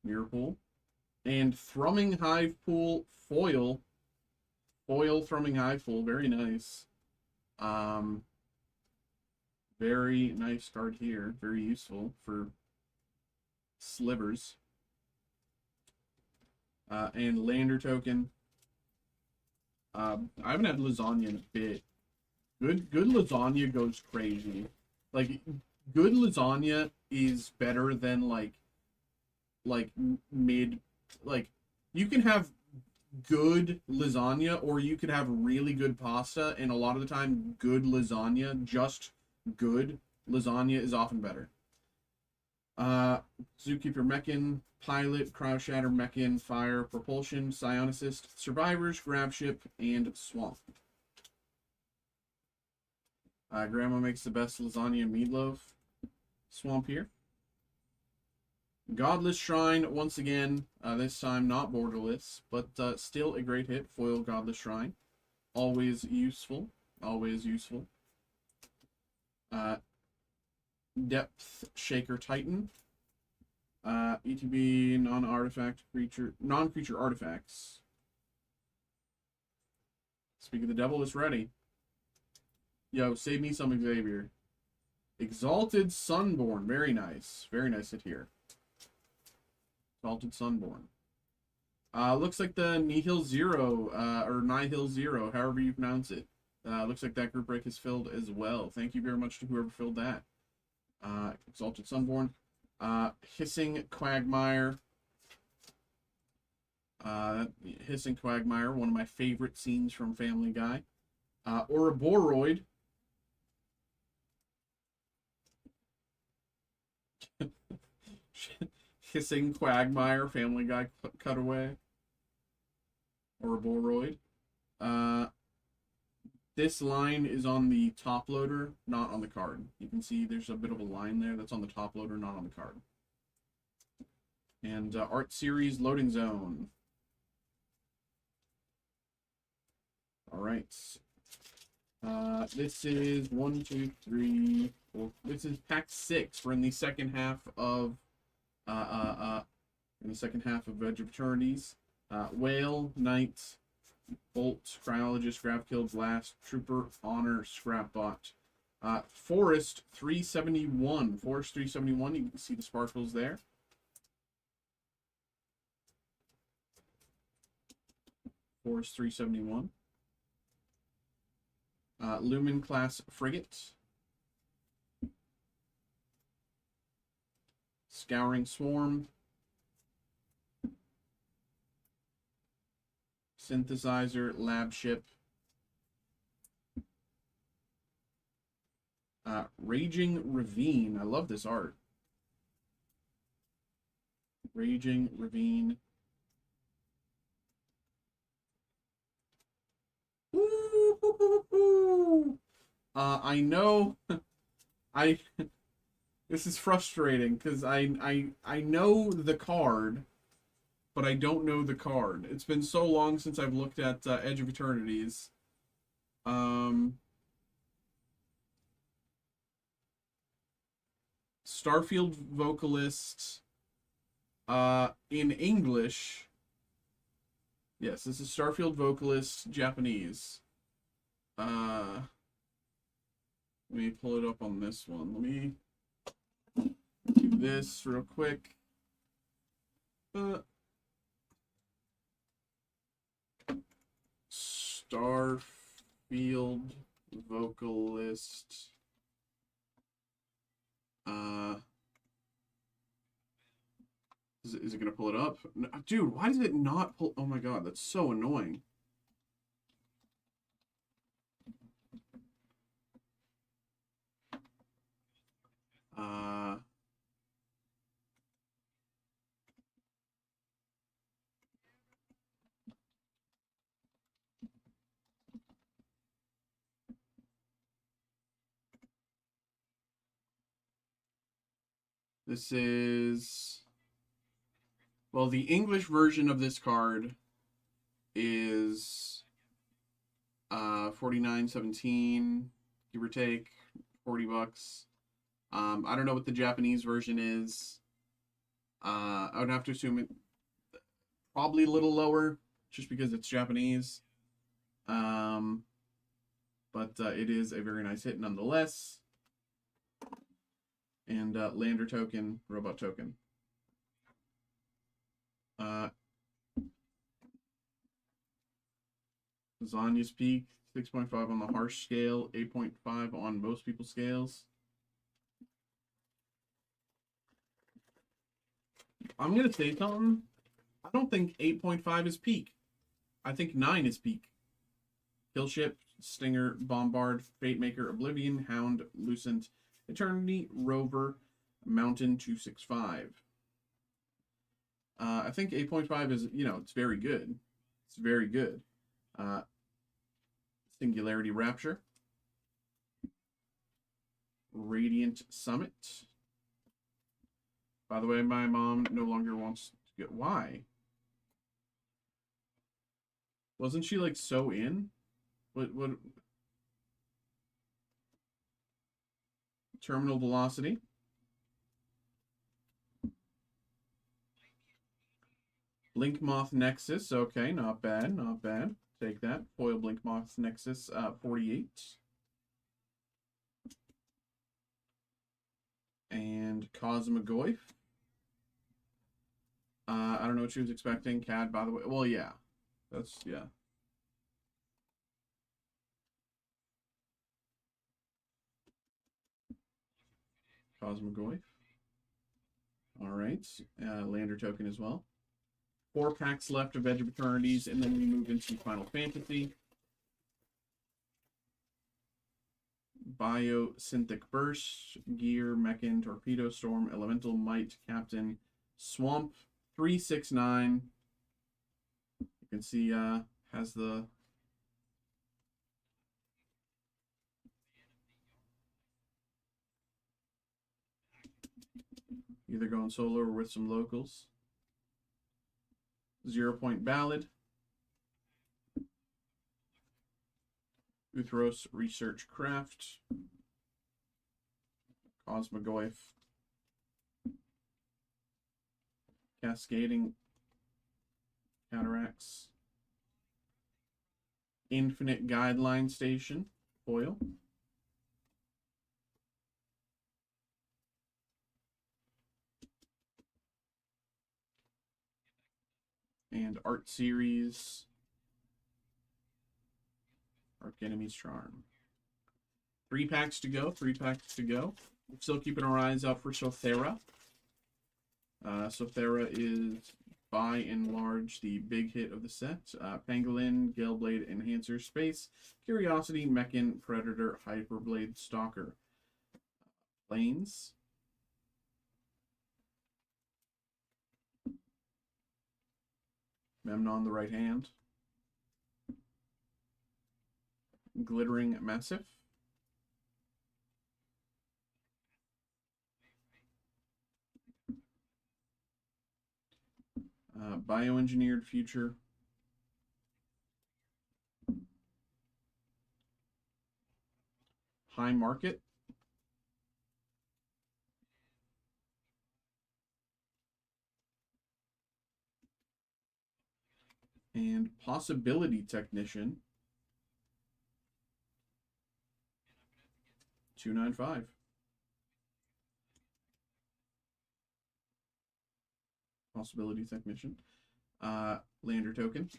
Speaker 1: Mirror Pool. And Thrumming Hive Pool Foil. Foil Thrumming Hive Pool. Very nice. Very nice card here. Very useful for slivers. And Lander Token. I haven't had lasagna in a bit. Good lasagna goes crazy. Like, good lasagna is better than like mid. Like, you can have good lasagna or you could have really good pasta, and a lot of the time good lasagna, just good lasagna, is often better. Zookeeper Mechan, Pilot, Cryo Shatter, Mechan, Fire, Propulsion, Psionicist, Survivors, Grab Ship, and Swamp. Grandma makes the best lasagna and meatloaf. Swamp here. Godless Shrine, once again, this time not borderless, but still a great hit. Foil Godless Shrine. Always useful. Always useful. Depth Shaker Titan. ETB non-creature artifacts. Speak of the Devil is ready. Yo, save me some Xavier. Exalted Sunborn. Very nice. Very nice hit here. Exalted Sunborn. Looks like the Nihil Zero, or Nihil Zero, however you pronounce it. Looks like that group break is filled as well. Thank you very much to whoever filled that. Exalted Sunborn. Hissing Quagmire. Hissing Quagmire, one of my favorite scenes from Family Guy. Ouroboros. Hissing Quagmire, Family Guy cutaway. Ouroboros. This line is on the top loader, not on the card. You can see there's a bit of a line there that's on the top loader, not on the card. And Art Series Loading Zone. All right. This is 1, 2, 3, 4. This is pack 6. We're in the second half of Edge of Eternities. Whale, Knight, Bolt, Cryologist, Grab Kill, Blast, Trooper, Honor, Scrapbot. Forest 371. Forest 371, you can see the sparkles there. Forest 371. Lumen class frigate. Scouring Swarm. Synthesizer, Lab Ship. Raging Ravine. I love this art. Raging Ravine. I know this is frustrating because I know the card, but I don't know the card. It's been so long since I've looked at Edge of Eternities. Starfield Vocalist in English. Yes, this is Starfield Vocalist Japanese. Let me pull it up on this one. Let me do this real quick. Starfield Vocalist. Is it going to pull it up? No, dude, why does it not pull? Oh my god, that's so annoying. This is... Well, the English version of this card is 49.17, give or take, $40. I don't know what the Japanese version is. I would have to assume it probably a little lower, just because it's Japanese. But it is a very nice hit nonetheless. And lander token, robot token. Zanya's peak, 6.5 on the harsh scale, 8.5 on most people's scales. I'm going to say something. I don't think 8.5 is peak. I think 9 is peak. Killship, Stinger, Bombard, Fatemaker, Oblivion, Hound, Lucent, Eternity, Rover, Mountain 265. I think 8.5 is, it's very good. It's very good. Singularity Rapture. Radiant Summit. By the way, my mom no longer wants to get... Why? Wasn't she, like, so in? What... Terminal Velocity. Blink Moth Nexus. Okay, not bad, not bad. Take that. Foil Blink Moth Nexus, 48. And Cosmogoyf. I don't know what she was expecting. CAD, by the way. Well, yeah. That's, yeah. Cosmogoyf. Alright. Lander token as well. 4 packs left of Edge of Eternities, and then we move into Final Fantasy. Biosynthetic Burst, Gear, Mechan, Torpedo Storm, Elemental Might, Captain, Swamp, 369. You can see has the either going solo or with some locals. 0 Point Ballad. Uthros Research Craft. Cosmogoyf. Cascading Cataracts. Infinite Guideline Station. Foil. And Art Series. Arc Enemy's Charm. 3 packs to go. 3 packs to go. We're still keeping our eyes out for Sothera. Sothera is, by and large, the big hit of the set. Pangolin, Galeblade, Enhancer, Space, Curiosity, Mechan, Predator, Hyperblade, Stalker. Planes. Memnon the right hand. Glittering Massif. Bioengineered Future. High Market. And Possibility Technician. 295. Possibility Technician. Lander token.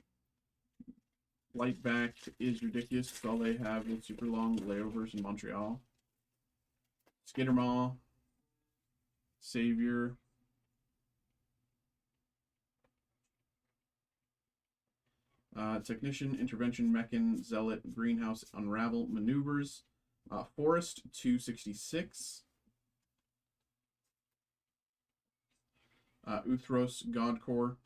Speaker 1: flight back is ridiculous because all they have is super long layovers in Montreal. Skittermaw, Savior, Technician, Intervention, Mechan, Zealot, Greenhouse, Unravel, Maneuvers, Forest, 266. Uthros, Godcore.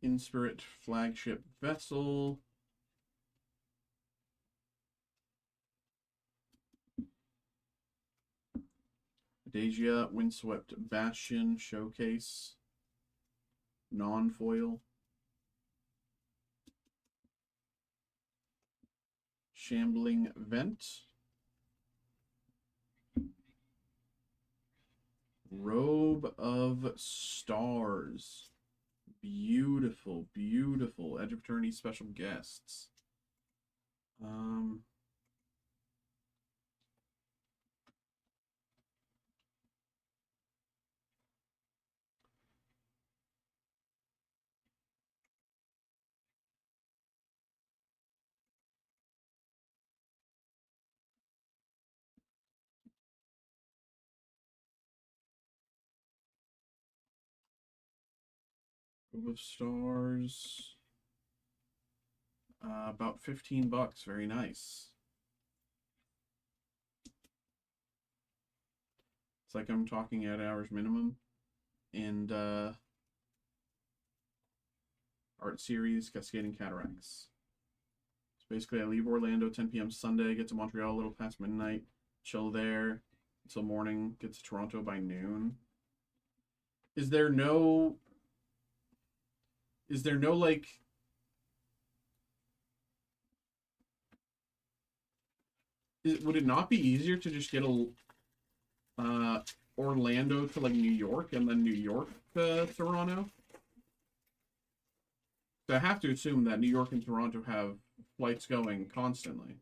Speaker 1: Inspirit, Flagship Vessel. Deja, Windswept Bastion, Showcase, Non-Foil, Shambling Vent, Robe of Stars, beautiful, beautiful, Edge of Eternity special guests. Robe of Stars, about $15, very nice. It's like I'm talking at hours minimum. And art series, Cascading Cataracts. So basically I leave Orlando 10 p.m. Sunday, get to Montreal a little past midnight, chill there until morning, get to Toronto by noon. Is there no like would it not be easier to just get a Orlando to like New York and then New York to Toronto? So I have to assume that New York and Toronto have flights going constantly.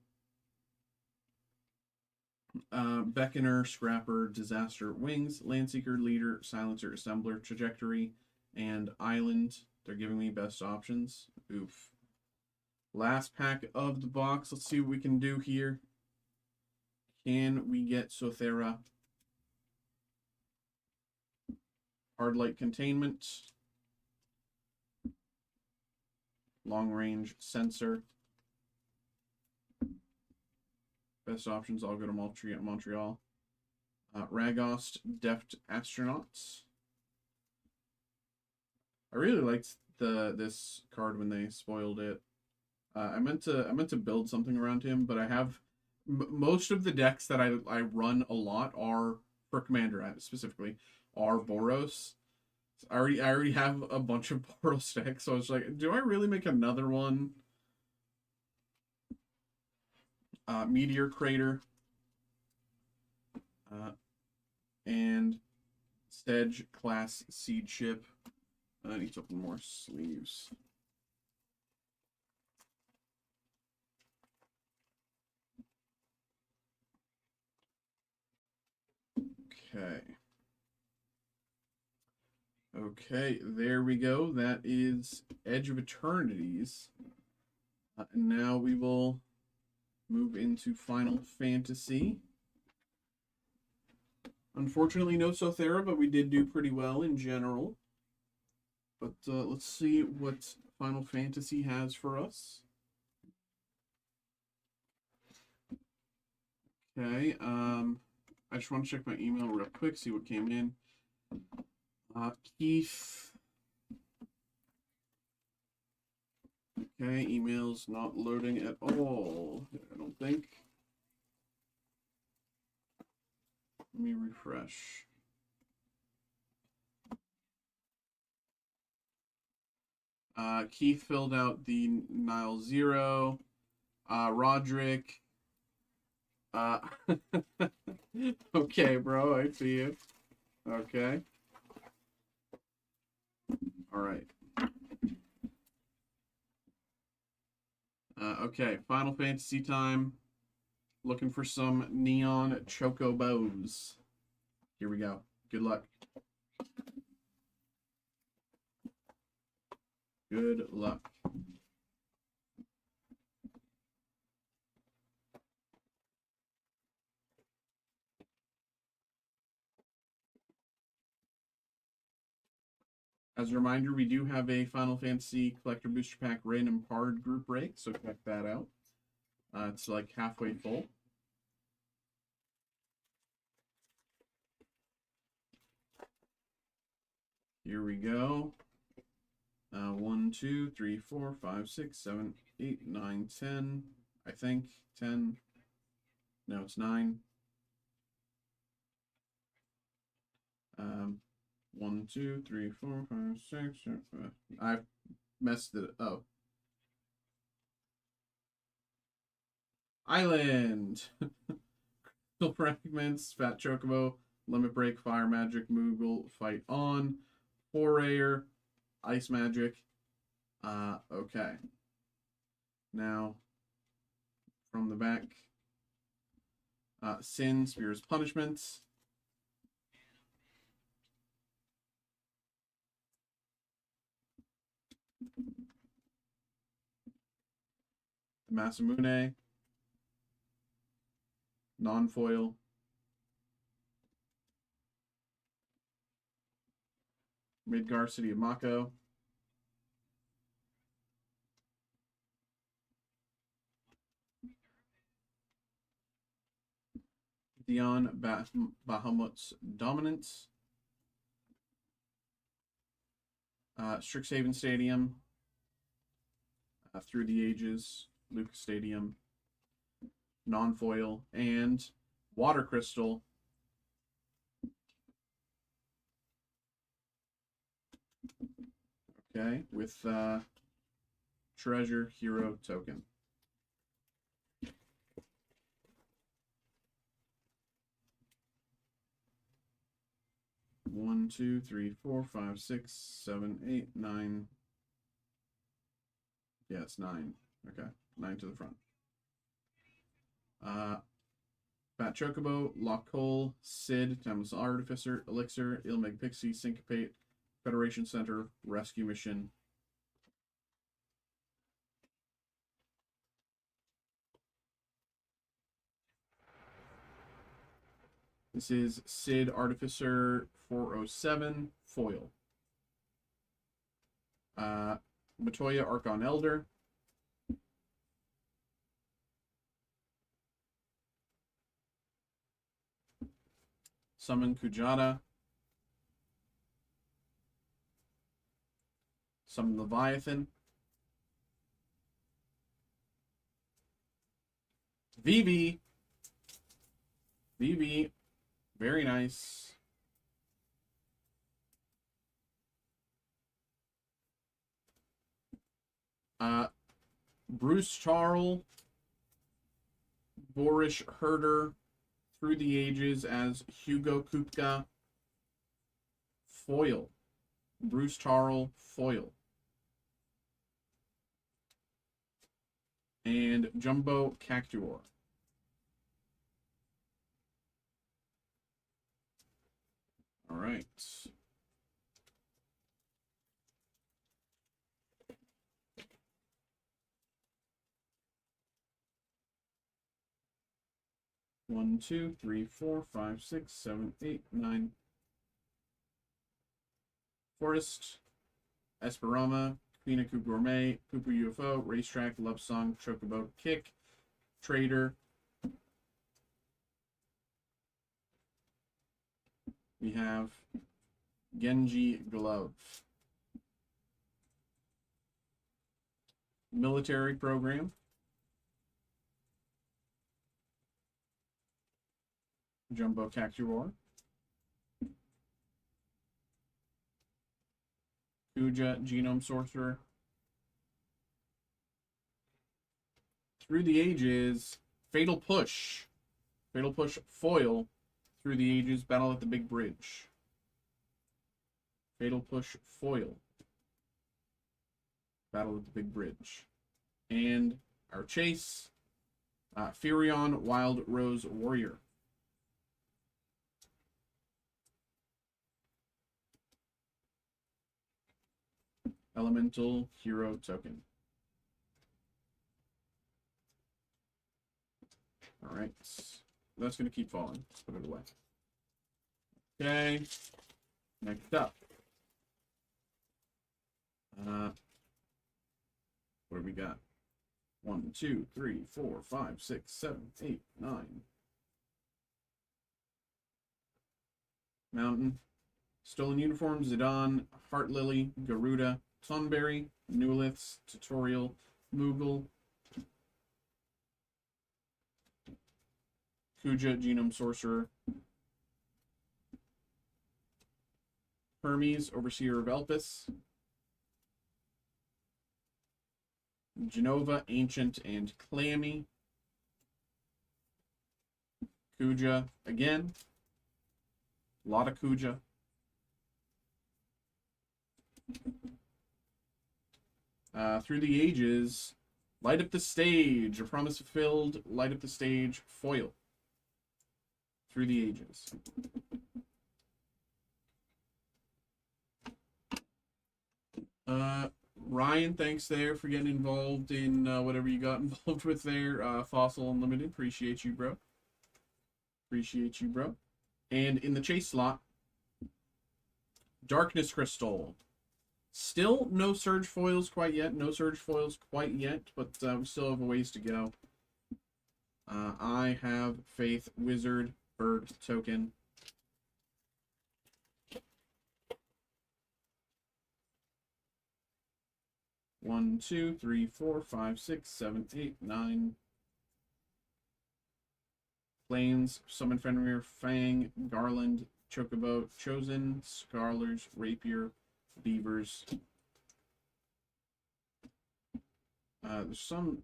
Speaker 1: Beckoner, Scrapper, Disaster, Wings, Landseeker, Leader, Silencer, Assembler, Trajectory, and Island. They're giving me best options. Oof. Last pack of the box. Let's see what we can do here. Can we get Sothera? Hard Light Containment. Long Range Sensor. Best options, I'll go to Montreal. Ragost, Deft Astronauts. I really liked this card when they spoiled it. I meant to build something around him, but I have most of the decks that I run a lot are for Commander specifically are Boros. I already have a bunch of Boros decks, so I was like, do I really make another one? Meteor Crater, and Sedge Class Seed Ship. I need to open more sleeves. Okay. Okay, there we go. That is Edge of Eternities. And now we will move into Final Fantasy. Unfortunately, no Sothera, but we did do pretty well in general. But let's see what Final Fantasy has for us. Okay, I just want to check my email real quick, see what came in. Keith. Okay, email's not loading at all, I don't think. Let me refresh. Keith filled out the Nile 0. Roderick. Okay, bro, I see you. Okay. All right. Okay, Final Fantasy time. Looking for some neon chocobos. Here we go. Good luck. Good luck. As a reminder, we do have a Final Fantasy Collector Booster Pack random card group break, so check that out. It's like halfway full. Here we go. 1, 2, 3, 4, 5, 6, 7, 8, 9, 10. I think 10. No, it's 9. 1, 2, 3, 4, 5, 6, 7, 8. I messed it up. Oh. Island. Crystal Fragments, Fat Chocobo, Limit Break, Fire Magic, Moogle, Fight On, Forayer, Ice Magic. Okay. Now, from the back, Sin, Spear's Punishments. Masamune, non-foil. Midgar, City of Mako. Dion, Bahamut's Dominance. Strixhaven Stadium. Through the Ages, Lucas Stadium. Non-foil. And Water Crystal. Okay, with Treasure Hero Token. One, 2, 3, 4, 5, 6, 7, 8, 9. Yeah, it's 9. Okay, 9 to the front. Fat Chocobo, Lock Hole, Sid, Timeless Artificer, Elixir, Ilmeg Pixie, Syncopate, Federation Center, Rescue Mission. This is Sid Artificer 407, foil. Matoya Archon Elder. Summon Kujata. Summon Leviathan. VB. VB. Very nice. Bruce Charles, Boris Herder, Through the Ages as Hugo Kupka, foil. Bruce Charles, foil. And Jumbo Cactuar. All right. One, 2, 3, 4, 5, 6, 7, 8, 9. Forest, Esperama, Pinaku Gourmet, Pooper UFO, Racetrack, Love Song, Chocobo Kick, Trader. We have Genji Glove. Military Program. Jumbo Cactuar. Kuja Genome Sorcerer. Through the Ages, Fatal Push. Fatal Push foil. Through the Ages, Battle at the Big Bridge. Fatal Push foil. Battle at the Big Bridge. And our chase, Furion, Wild Rose Warrior. Elemental Hero Token. Alright. That's going to keep falling. Let's put it away. Okay. Next up. What do we got? 1, 2, 3, 4, 5, 6, 7, 8, 9. Mountain. Stolen Uniforms, Zidane, Heart Lily, Garuda, Tonberry, Newliths, Tutorial, Moogle, Kuja, Genome Sorcerer, Hermes, Overseer of Elpis, Genova, Ancient and Clammy, Kuja again, a lot of Kuja. Through the Ages, Light Up the Stage, A Promise Fulfilled, Light Up the Stage, Foil. Through the Ages. Ryan, thanks there for getting involved in whatever you got involved with there. Fossil Unlimited, appreciate you, bro. Appreciate you, bro. And in the chase slot, Darkness Crystal. Still no Surge foils quite yet. No Surge foils quite yet, but we still have a ways to go. I have Faith Wizard Bird Token. One, two, three, 4, 5, 6, 7, 8, 9. Plains, Summon Fenrir, Fang, Garland, Chocobo, Chosen, Scarlers, Rapier, Beavers. There's some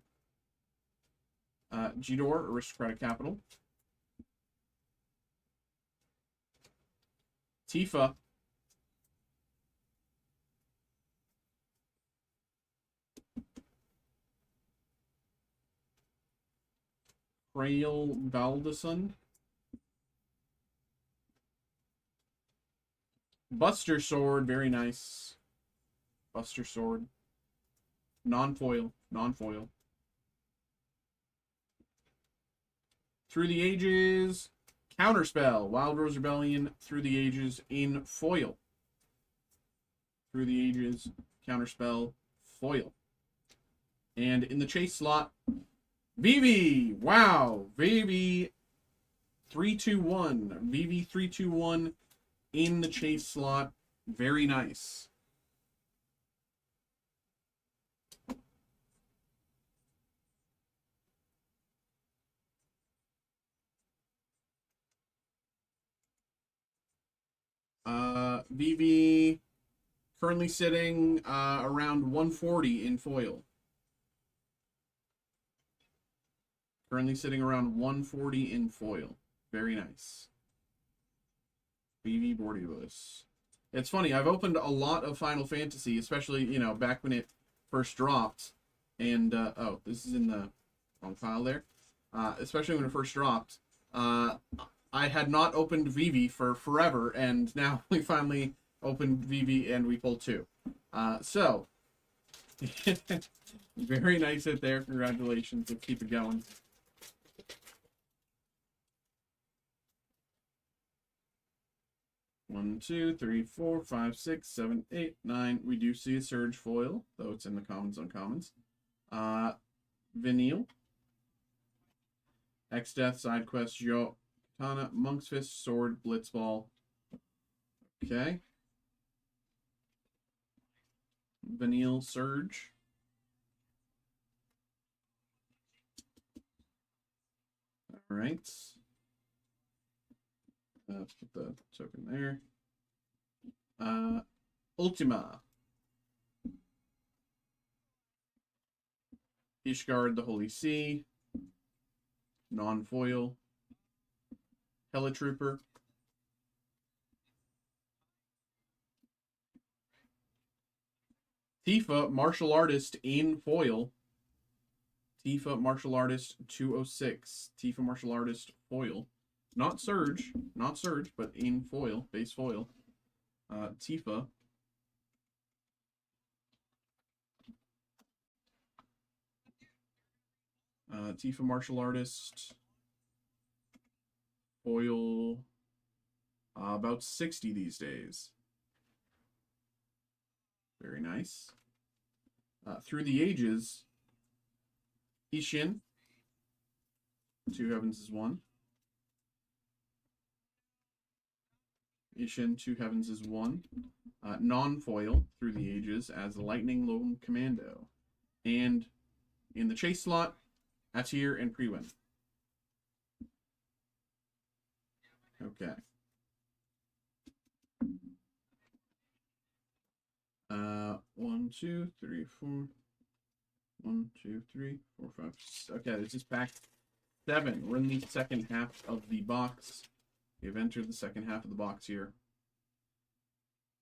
Speaker 1: Gidor, Aristocratic Capital. Tifa. Frail Baldison. Buster Sword, very nice. Buster Sword. Non-foil, non-foil. Through the Ages, Counterspell, Wild Rose Rebellion, Through the Ages in foil. Through the Ages, Counterspell, foil. And in the chase slot, Vivi! Wow! Vivi 321. Vivi 321 in the chase slot. Very nice. Vivi currently sitting around 140 in foil. Currently sitting around 140 in foil. Very nice. BB Bordeaux. It's funny, I've opened a lot of Final Fantasy, especially, you know, back when it first dropped. And, oh, this is in the wrong file there. Especially when it first dropped. I had not opened Vivi for forever, and now we finally opened Vivi and we pulled 2. So, very nice hit there. Congratulations. Let's keep it going. One, 2, 3, 4, 5, 6, 7, 8, 9. We do see a Surge foil, though it's in the commons uncommons. Vinyl. X-Death, Side Quest, Yo, Katana, Monk's Fist, Sword, Blitzball. Okay. Vinyl Surge. All right. Let's put the token there. Ultima. Ishgard, the Holy Sea. Non-foil. Helitrooper. Tifa, Martial Artist in foil. Tifa Martial Artist 206. Tifa Martial Artist foil. Not Surge, but in foil, base foil. Tifa. Tifa Martial Artist foil. About 60 these days. Very nice. Through the Ages, Ishin. 2 Heavens is 1. Ishin, 2 Heavens is 1. Non-foil Through the Ages as Lightning Lone Commando. And in the chase slot, Atir and Prewin. Okay. 1, 2, 3, 4. 1, 2, 3, 4, 5, 6. Okay, this is pack 7. We're in the second half of the box. We've entered the second half of the box here.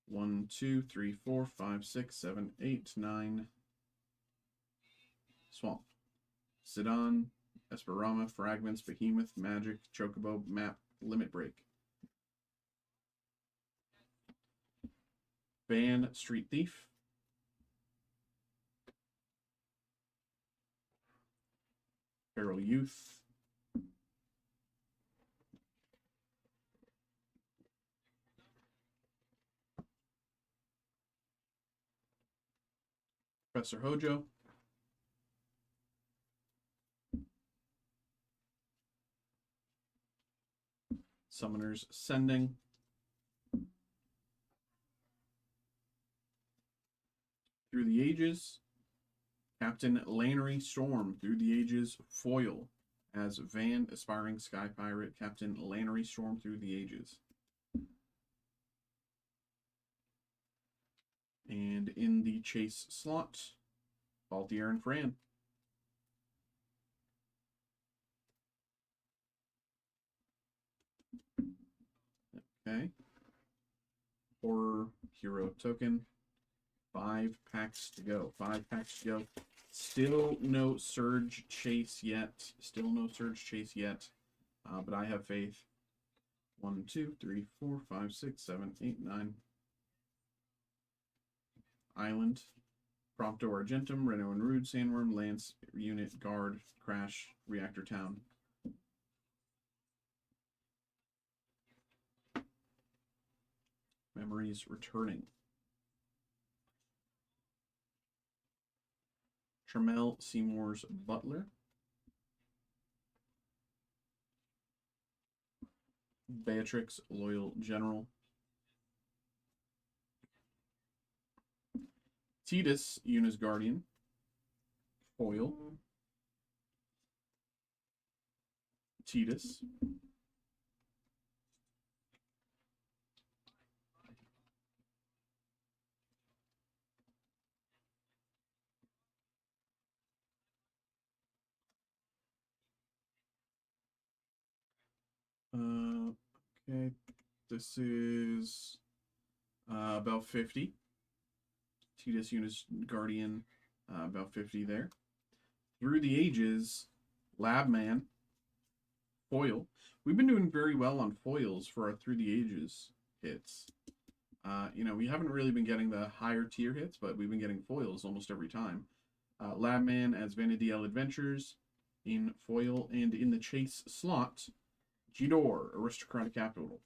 Speaker 1: 1, 2, 3, 4, 5, 6, 7, 8, 9. Swamp. Sidon, Esperama, Fragments, Behemoth, Magic, Chocobo, Map, Limit Break. Ban, Street Thief. Feral Youth. Professor Hojo. Summoner's Sending. Through the Ages. Captain Lannery Storm, Through the Ages foil as Van, Aspiring Sky Pirate. Captain Lannery Storm, Through the Ages. And in the chase slot, Baltier and Fran. Okay. Horror Hero Token. 5 packs to go. 5 packs to go. Still no Surge Chase yet. But I have faith. 1, 2, 3, 4, 5, 6, 7, 8, 9. Island. Prompto Argentum, Reno and Rude, Sandworm, Lance, Unit, Guard, Crash, Reactor Town. Memories Returning. Tremel Seymour's Butler. Beatrix Loyal General. Tidus Yuna's Guardian. Foil. Tidus. Okay, this is about 50. Tidus Yuna's Guardian, about 50 there. Through the Ages, Labman, foil. We've been doing very well on foils for our Through the Ages hits. You know, we haven't really been getting the higher tier hits, but we've been getting foils almost every time. Labman as Vanadil Adventures in foil, and in the chase slot, Jidor, Aristocratic Capital.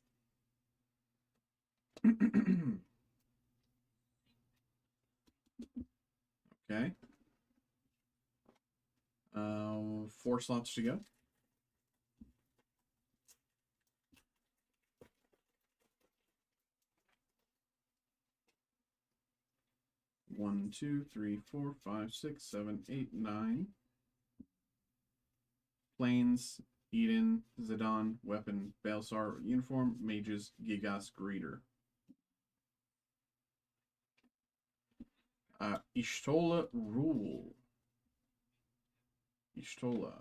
Speaker 1: Okay. 4 slots to go. One, 2, 3, 4, 5, 6, 7, 8, 9. Planes, Eden, Zidane, Weapon, Balsar, Uniform, Mages, Gigas, Greeter. Ishtola Rule. Ishtola.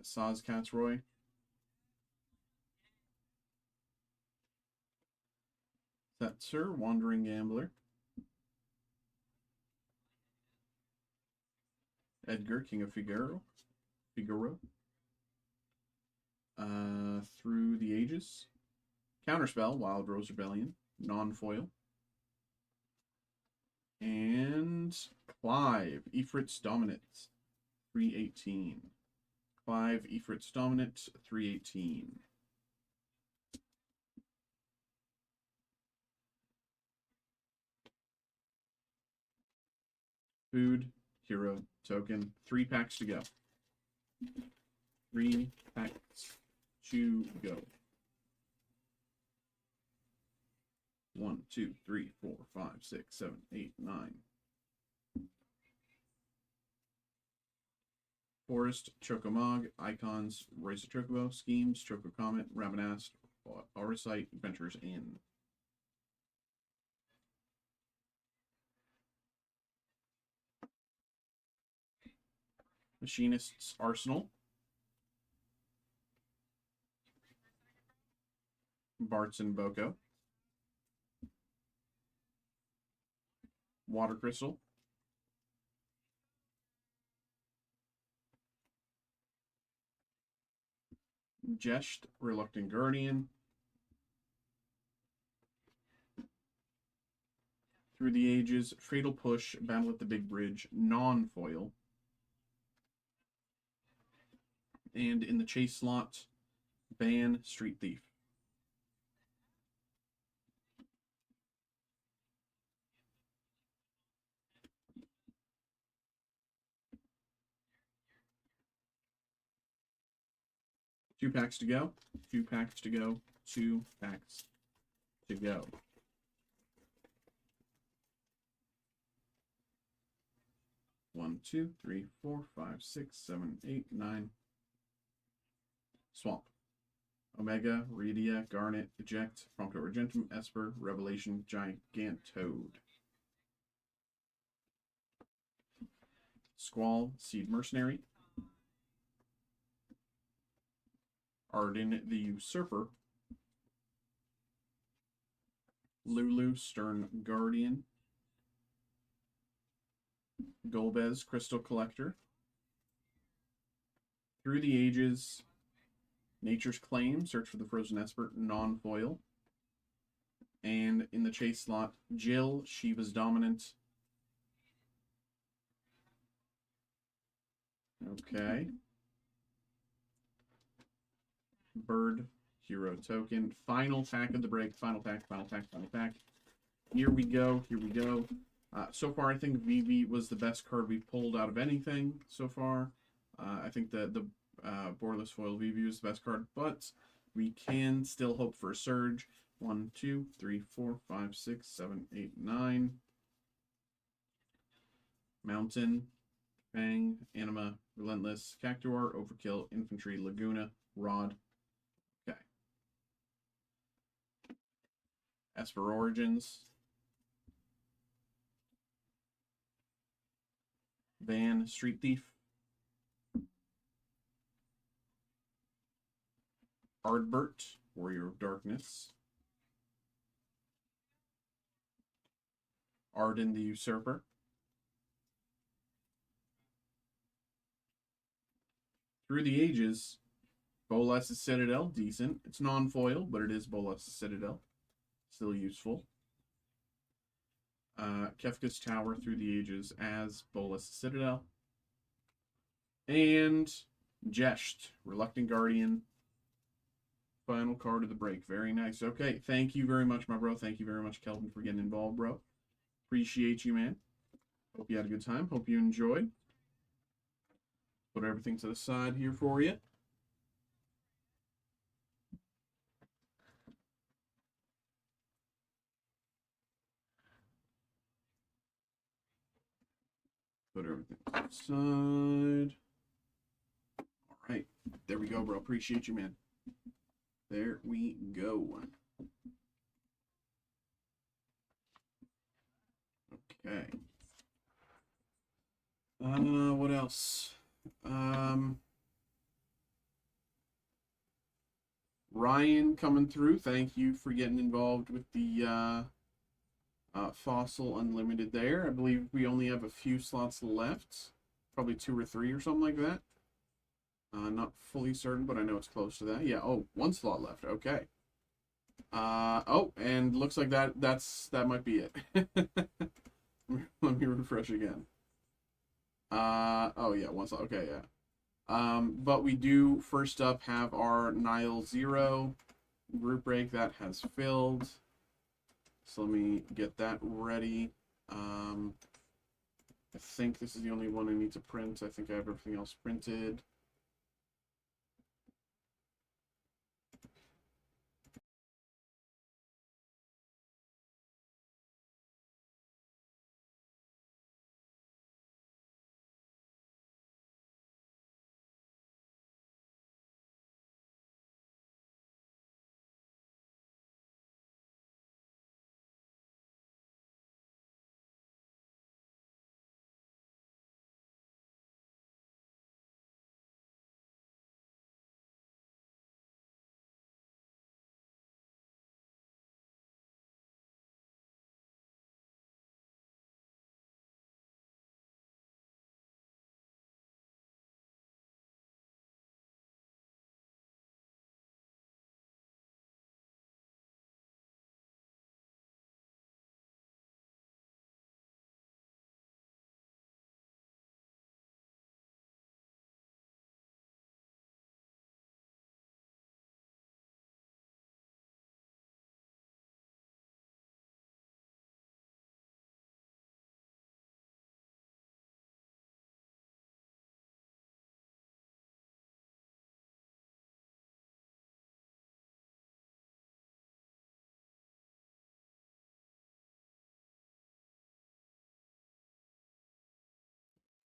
Speaker 1: Saz Catsroy. Setzer, Wandering Gambler. Edgar, King of Figaro. Through the Ages. Counterspell, Wild Rose Rebellion. Non-foil. And Clive, Ifrit's Dominant. 318. Clive, Ifrit's Dominant. 318. Food, Hero, Token. 3 packs to go. 3 packs to go. 1, 2, 3, 4, 5, 6, 7, 8, 9. Forest, Chocomog, Icons, Racer Chocobo, Schemes, Choco Comet, Rabanast, Aurosite, Adventures Inn. Machinist's Arsenal. Bart's and Boko. Water Crystal. Jest, Reluctant Guardian. Through the Ages, Fatal Push, Battle at the Big Bridge, non-foil. And in the chase slot, Ban, Street Thief. Two packs to go. 2 packs to go. 2 packs to go. One, 2, 3, 4, 5, 6, 7, 8, 9. Swamp. Omega, Redia, Garnet, Eject, Prompto Argentum, Esper, Revelation, Gigantoad. Squall, Seed Mercenary. Arden the Usurper. Lulu, Stern Guardian. Golbez, Crystal Collector. Through the Ages, Nature's Claim, Search for the Frozen Esper, non-foil. And in the chase slot, Jill, Shiva's Dominant. Okay. Bird, Hero Token. Final pack of the break. Final pack. Here we go. So far, I think VV was the best card we've pulled out of anything so far. I think the Borderless Foil VV was the best card, but we can still hope for a surge. 1, 2, 3, 4, 5, 6, 7, 8, 9. Mountain, Fang, Anima, Relentless, Cactuar, Overkill, Infantry, Laguna, Rod. Okay. Esper Origins. Van, Street Thief. Ardbert, Warrior of Darkness. Arden the Usurper. Through the Ages, Bolas' Citadel, decent. It's non-foil, but it is Bolas' Citadel. Still useful. Kefka's Tower, Through the Ages as Bolas' Citadel. And Jest, Reluctant Guardian. Final card of the break. Very nice. Okay, thank you very much, my bro. Thank you very much, Kelvin, for getting involved, bro. Appreciate you, man. Hope you had a good time. Hope you enjoyed. Put everything to the side here for you. Put everything to the side. All right. There we go, bro. Appreciate you, man. There we go. Okay. What else? Ryan coming through. Thank you for getting involved with the Fossil Unlimited there. I believe we only have a few slots left. Probably 2 or 3 or something like that. Not fully certain, but I know it's close to that. Yeah, oh, 1 slot left. Okay. Oh, and looks like that might be it. Let me refresh again. Oh yeah, 1 slot. Okay, yeah. But we do first up have our Nile 0 group break that has filled. So let me get that ready. I think this is the only one I need to print. I think I have everything else printed.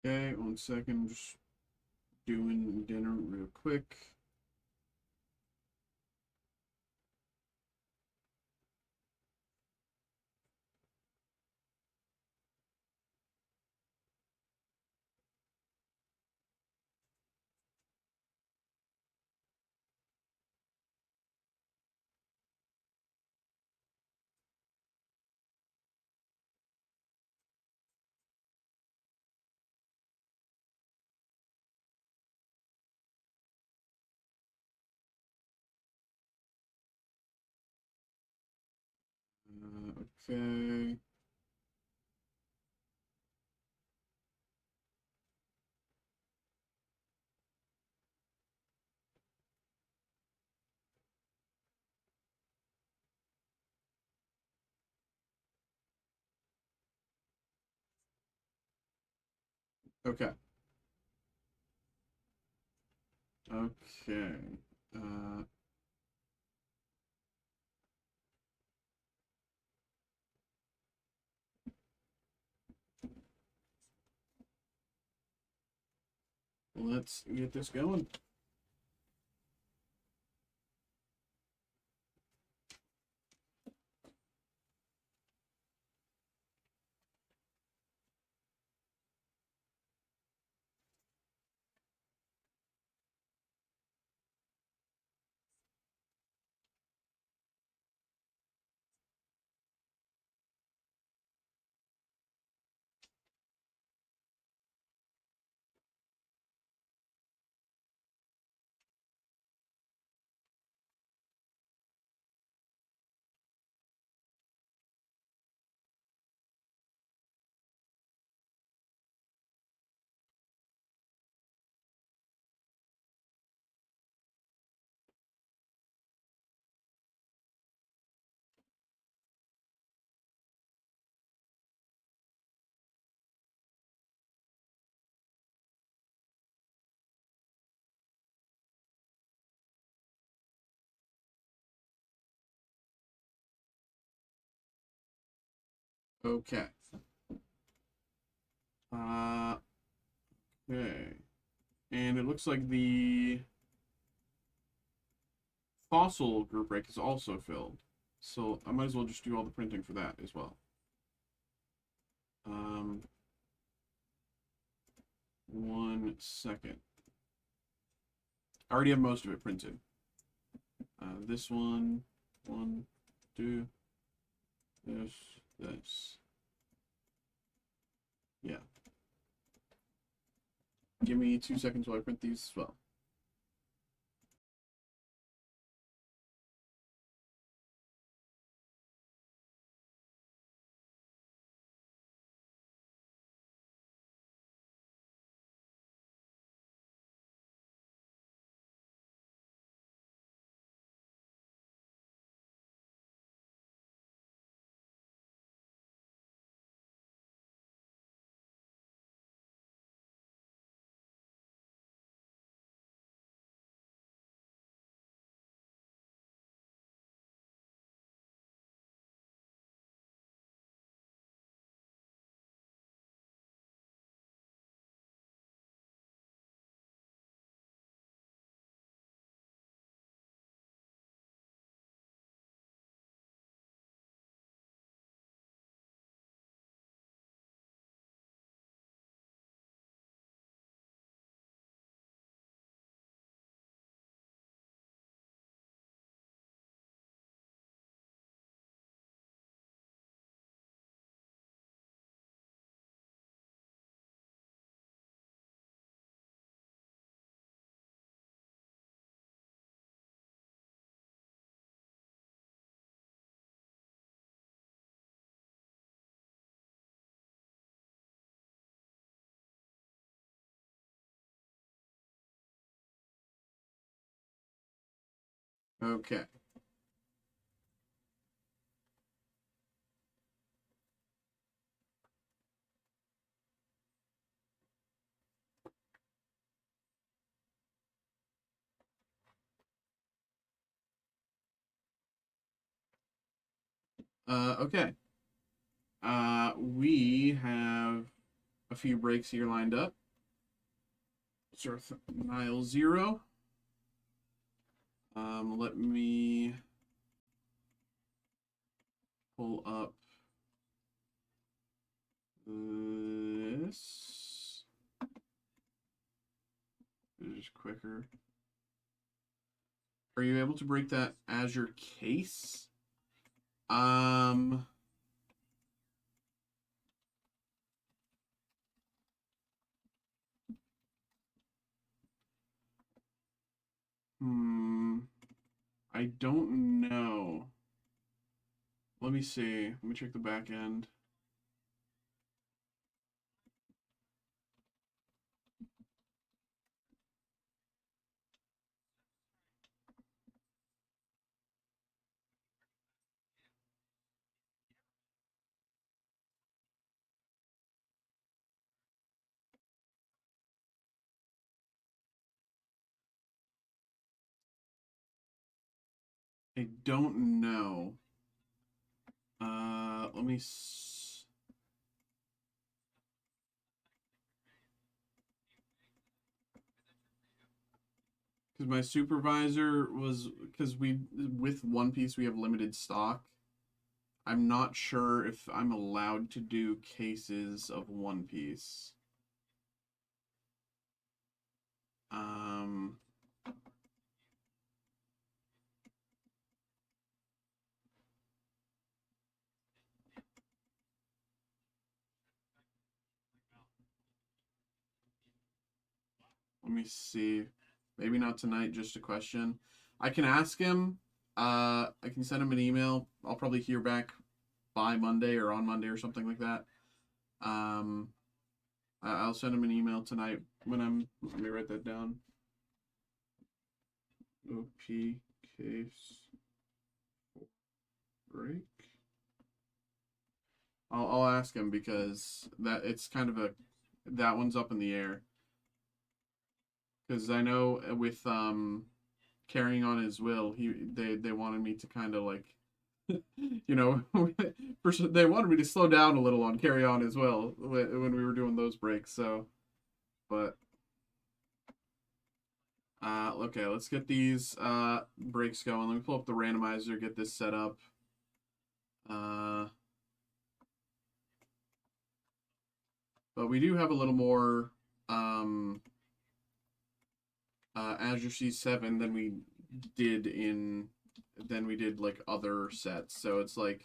Speaker 1: Okay, 1 second. Just doing dinner real quick. Okay. Okay. Okay. Uh, let's get this going. Okay. Uh, okay. And it looks like the fossil group break is also filled. So I might as well just do all the printing for that as well. 1 second. I already have most of it printed. This one, 1, 2, this. Yeah. Give me 2 seconds while I print these as well. Okay. Okay. We have a few breaks here lined up. Start with Nile 0. Let me pull up this. It's just quicker. Are you able to break that as your case? I don't know. Let me see. Let me check the back end. I don't know. Let me. Because my supervisor was because we with One Piece we have limited stock. I'm not sure if I'm allowed to do cases of One Piece. Um. Let me see. Maybe not tonight, just a question. I can ask him. I can send him an email. I'll probably hear back by Monday or on Monday or something like that. I'll send him an email tonight when I'm. Let me write that down. OP case break. I'll ask him because that it's kind of that one's up in the air. Because I know with carrying on his will, they wanted me to kind of like, you know, they wanted me to slow down a little on carry on his will when we were doing those breaks. So, but okay, let's get these breaks going. Let me pull up the randomizer, get this set up. But we do have a little more Azure C7 than we did like other sets. So it's like,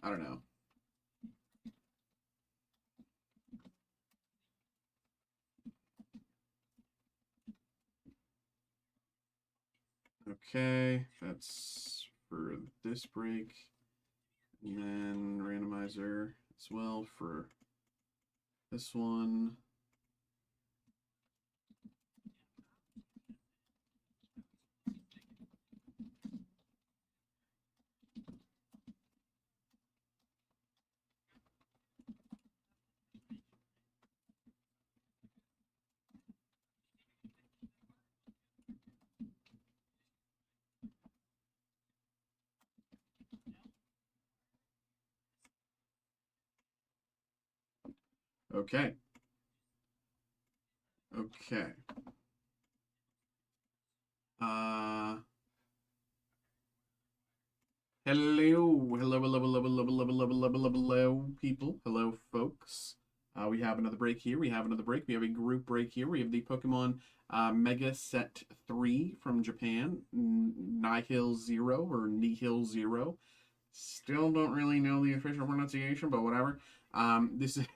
Speaker 1: I don't know. Okay, that's for this break. And then randomizer as well for this one. Okay. Okay. Hello, people. Hello, folks. We have another break here. We have another break. We have a group break here. We have the Pokemon Mega Set 3 from Japan, Nihil Zero or Nihil Zero. Still don't really know the official pronunciation, but whatever. This is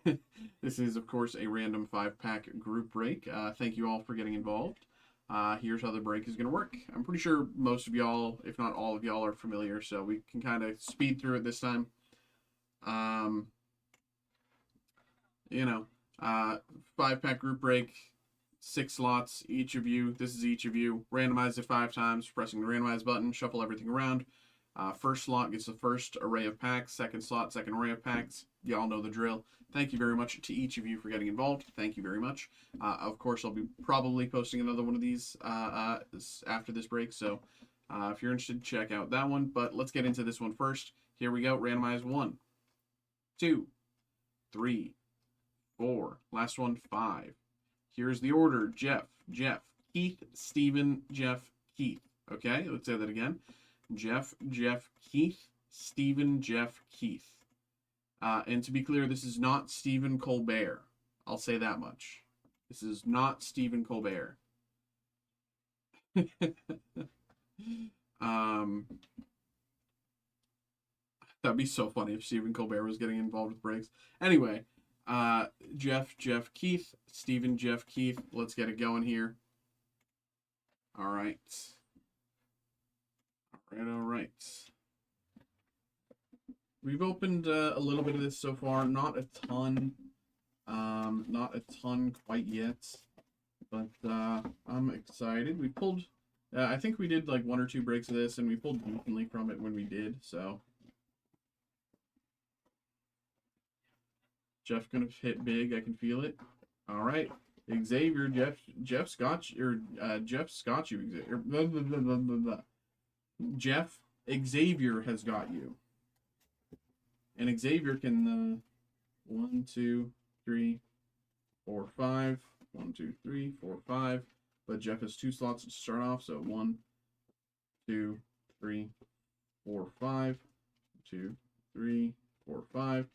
Speaker 1: this is of course a random 5-pack group break. Thank you all for getting involved. Here's how the break is going to work. I'm pretty sure most of y'all, if not all of y'all, are familiar, so we can kind of speed through it this time. You know, 5-pack group break, 6 slots, each of you. This is each of you. Randomize it 5 times, pressing the randomize button, shuffle everything around. First slot gets the first array of packs. Second slot, second array of packs. Y'all know the drill. Thank you very much to each of you for getting involved. Thank you very much. Of course, I'll be probably posting another one of these after this break. So if you're interested, check out that one. But let's get into this one first. Here we go. Randomize 1, 2, 3, 4. Last one, 5. Here's the order. Jeff, Keith, Steven, Jeff, Keith. Okay, let's say that again. Jeff, Keith, Steven, Jeff, Keith. And to be clear, this is not Stephen Colbert. I'll say that much. This is not Stephen Colbert. That'd be so funny if Stephen Colbert was getting involved with breaks. Anyway, Jeff, Keith, Steven, Jeff, Keith. Let's get it going here. All right. All right. We've opened a little bit of this so far, not a ton. Not a ton quite yet, but I'm excited. We pulled, I think we did like 1 or 2 breaks of this, and we pulled decently from it when we did, so. Jeff gonna hit big, I can feel it. All right, Xavier, Jeff's got you, or Jeff's got you, Xavier. Jeff, Xavier has got you. And Xavier can 1, 2, 3, 4, 5. 1, 2, 3, 4, 5. But Jeff has 2 slots to start off, so 1, 2, 3, 4, 5. 2, 3, 4, 5.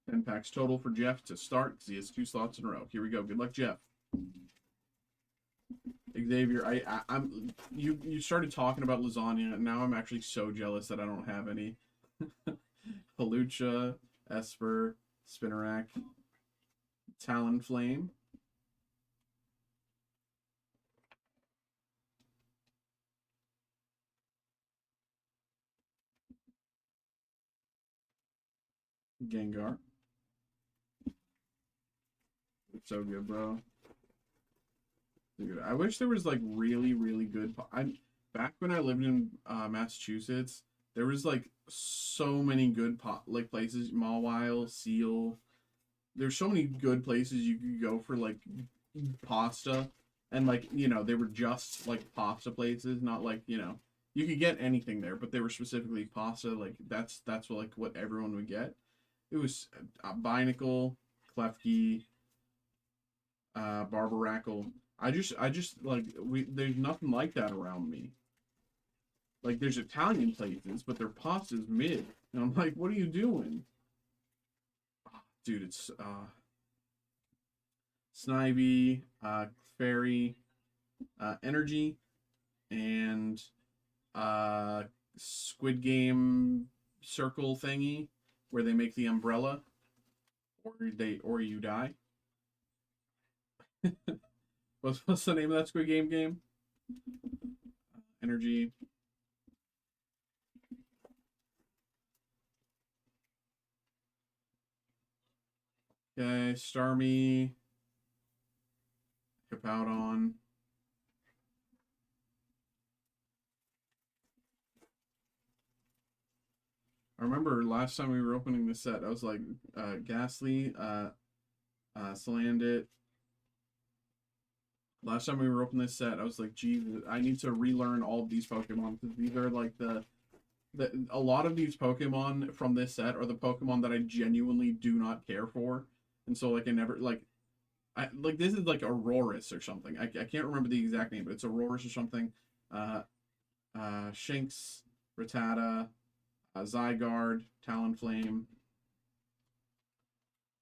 Speaker 1: 10 packs total for Jeff to start because he has 2 slots in a row. Here we go. Good luck, Jeff. Xavier, you started talking about lasagna, and now I'm actually so jealous that I don't have any. Halucha, Esper, Spinarak, Talonflame. Gengar. It's so good, bro. Dude, I wish there was like really, really good. Back when I lived in Massachusetts, there was like so many good places. Mawile, Seal. There's so many good places you could go for like pasta, and like they were just like pasta places, not like you could get anything there, but they were specifically pasta. Like that's what everyone would get. It was Binacle, Klefki, Barbarackle. I just like there's nothing like that around me. Like there's Italian places, but their pasta's mid. And I'm like, what are you doing? Dude, it's Snivy, Fairy, Energy, and Squid Game circle thingy where they make the umbrella, or you die. What's the name of that Squid Game game? Energy. Okay, Starmie. Capoudon. I remember last time we were opening the set, I was like, Ghastly, Salandit. Last time we were opening this set, I was like, geez, I need to relearn all of these Pokemon, because these are like a lot of these Pokemon from this set are the Pokemon that I genuinely do not care for. And so, like, I never, like, this is like Aurorus or something. I can't remember the exact name, but it's Aurorus or something. Shinx, Rattata, Zygarde, Talonflame,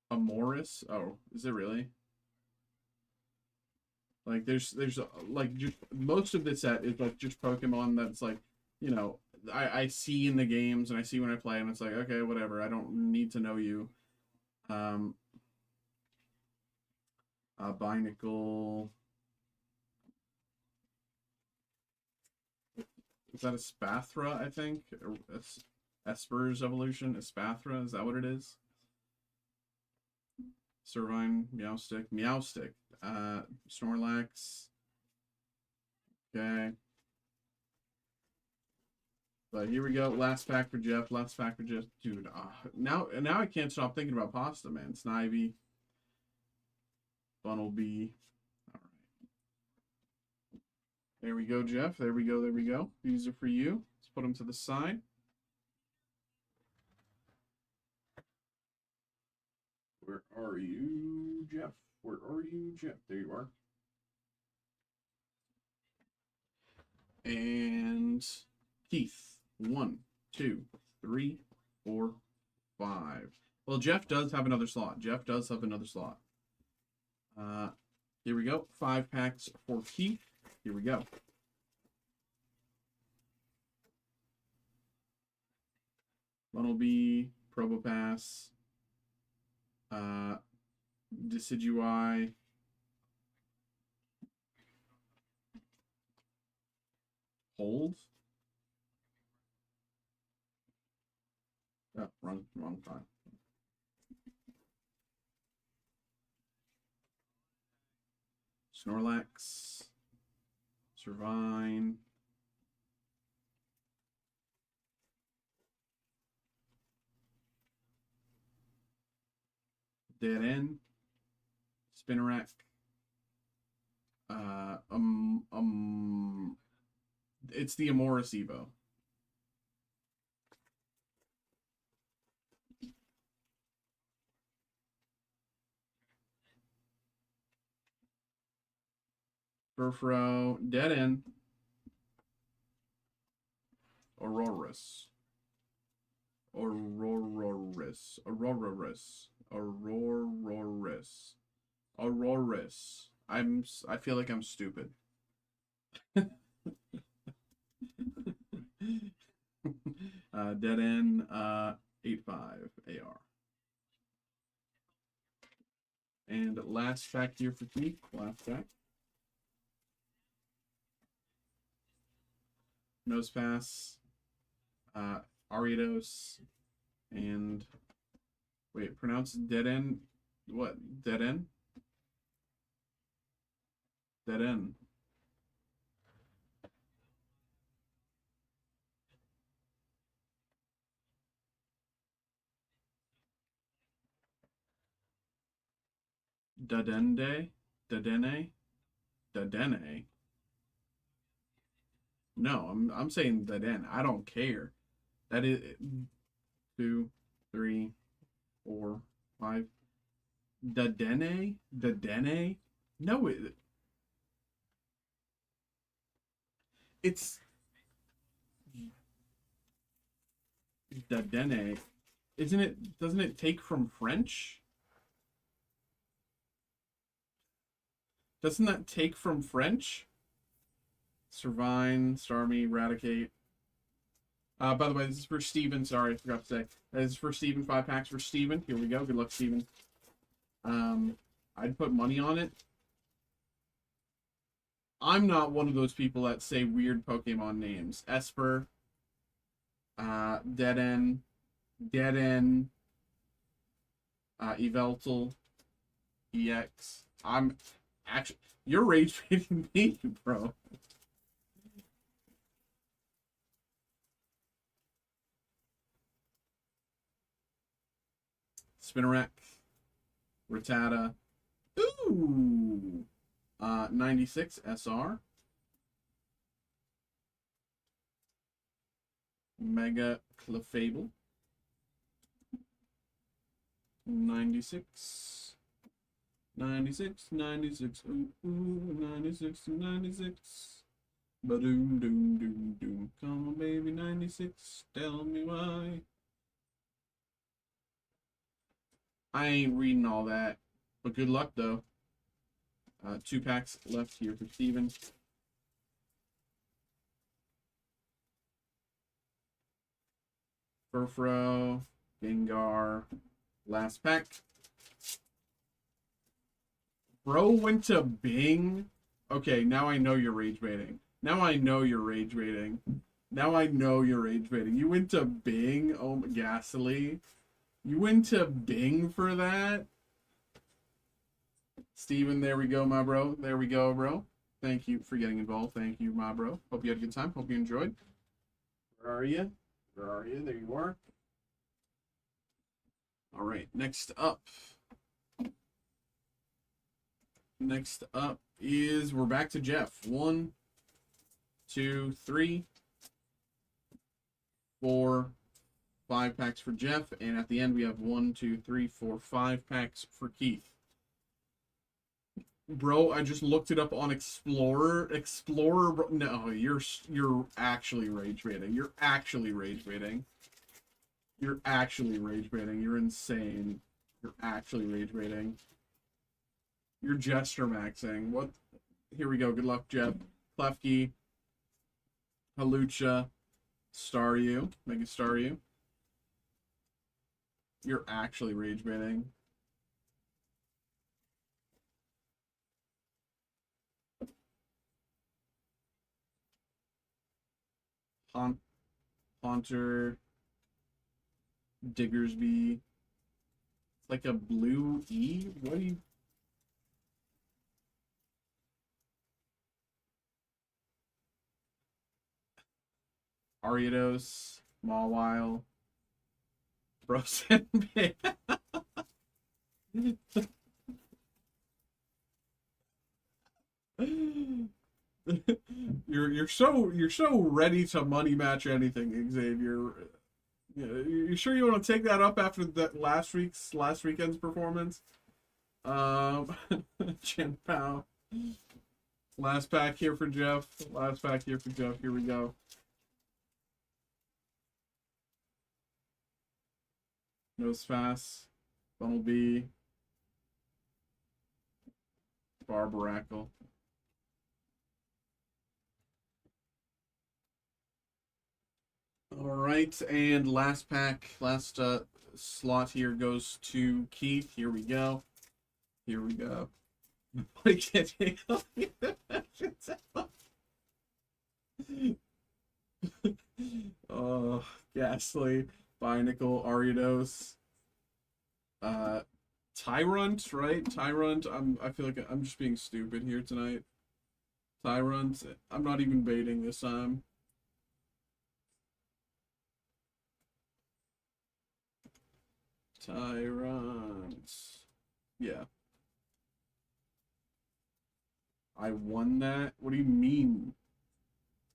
Speaker 1: Amoris. Oh, is it really? Like, there's like, just most of this set is like just Pokemon that's like, you know, I see in the games and I see when I play and it's like, okay, whatever. I don't need to know you. Binacle. Is that a Spathra, I think? Esper's evolution? Espathra? Is that what it is? Servine, Meowstic. Meowstic. Snorlax. Okay. But here we go. Last pack for Jeff. Last pack for Jeff. Dude, now I can't stop thinking about pasta, man. Snivy. Funnelby. All right. There we go, Jeff. There we go. There we go. These are for you. Let's put them to the side. Where are you, Jeff? Where are you, Jeff? There you are. And Keith. 1, 2, 3, 4, 5. Well, Jeff does have another slot. Jeff does have another slot. Here we go. 5 packs for Keith. Here we go. Funnelby, Probopass, Decidueye, Hold. Oh, wrong time. Snorlax, Servine, Dead End, Spinarak, it's the Amoris Evo. Furfro, Dead End, Aurorus, Aurorus, Aurorus, Aurorus, Aurorus. I feel like I'm stupid. Dead End, 8-5 AR. And last pack here for me. Last pack. Nosepass, Ariados, and wait, pronounce Dead End. What? Dead End? Dead End. Dadende? Dadene? Dadene? No, I'm saying Daden. I don't care. That is 2, 3, 4, 5. Dadene? Dadene? No, it's Dadene. Isn't it? Doesn't it take from French? Doesn't that take from French? Servine, Starmie, Eradicate. By the way, this is for Steven. Sorry, I forgot to say. This is for Steven. 5 packs for Steven. Here we go. Good luck, Steven. I'd put money on it. I'm not one of those people that say weird Pokemon names. Esper, Deaden, Yveltal, EX. I'm actually, you're rage baiting me, bro. Spinarak, Rattata. Ooh! 96 SR. Mega Clefable. 96. 96, 96. Ooh, ooh, 96, 96. Ba-doom, doom, doom, doom. Come on, baby, 96. Tell me why. I ain't reading all that. But good luck, though. 2 packs left here for Steven. Furfro, Gengar, last pack. Bro went to Bing. Okay, now I know you're rage baiting. Now I know you're rage baiting. Now I know you're rage baiting. You went to Bing? Oh, Ghastly. You went to Bing for that? Steven, there we go, my bro. There we go, bro. Thank you for getting involved. Thank you, my bro. Hope you had a good time. Hope you enjoyed. Where are you? Where are you? There you are. All right, next up. Next up is, we're back to Jeff. 1, 2, 3, 4, 5 packs for Jeff. And at the end, we have 1, 2, 3, 4, 5 packs for Keith. Bro, I just looked it up on Explorer. Explorer, bro. No, you're actually rage baiting. You're actually rage baiting. You're actually rage baiting. You're insane. You're actually rage baiting. You're gesture maxing. What? Here we go. Good luck, Jeff. Klefki, Halucha, Staryu, Mega Staryu. You're actually rage baiting. Haunter, Diggersby. It's like a blue E? What do you... Ariados, Mawile, Brosenbay. You're so ready to money match anything, Xavier. You sure you want to take that up after that last weekend's performance? Chin Pow. Last pack here for Jeff. Last pack here for Jeff. Here we go. Nosepass, Bumblebee, Barbarackle. All right, and last pack, last slot here goes to Keith. Here we go. Here we go. Oh, Ghastly, Binacle, Ariados, Tyrunt, right? Tyrunt. I feel like I'm just being stupid here tonight. Tyrunt. I'm not even baiting this time. Tyrunt. Yeah. I won that? What do you mean?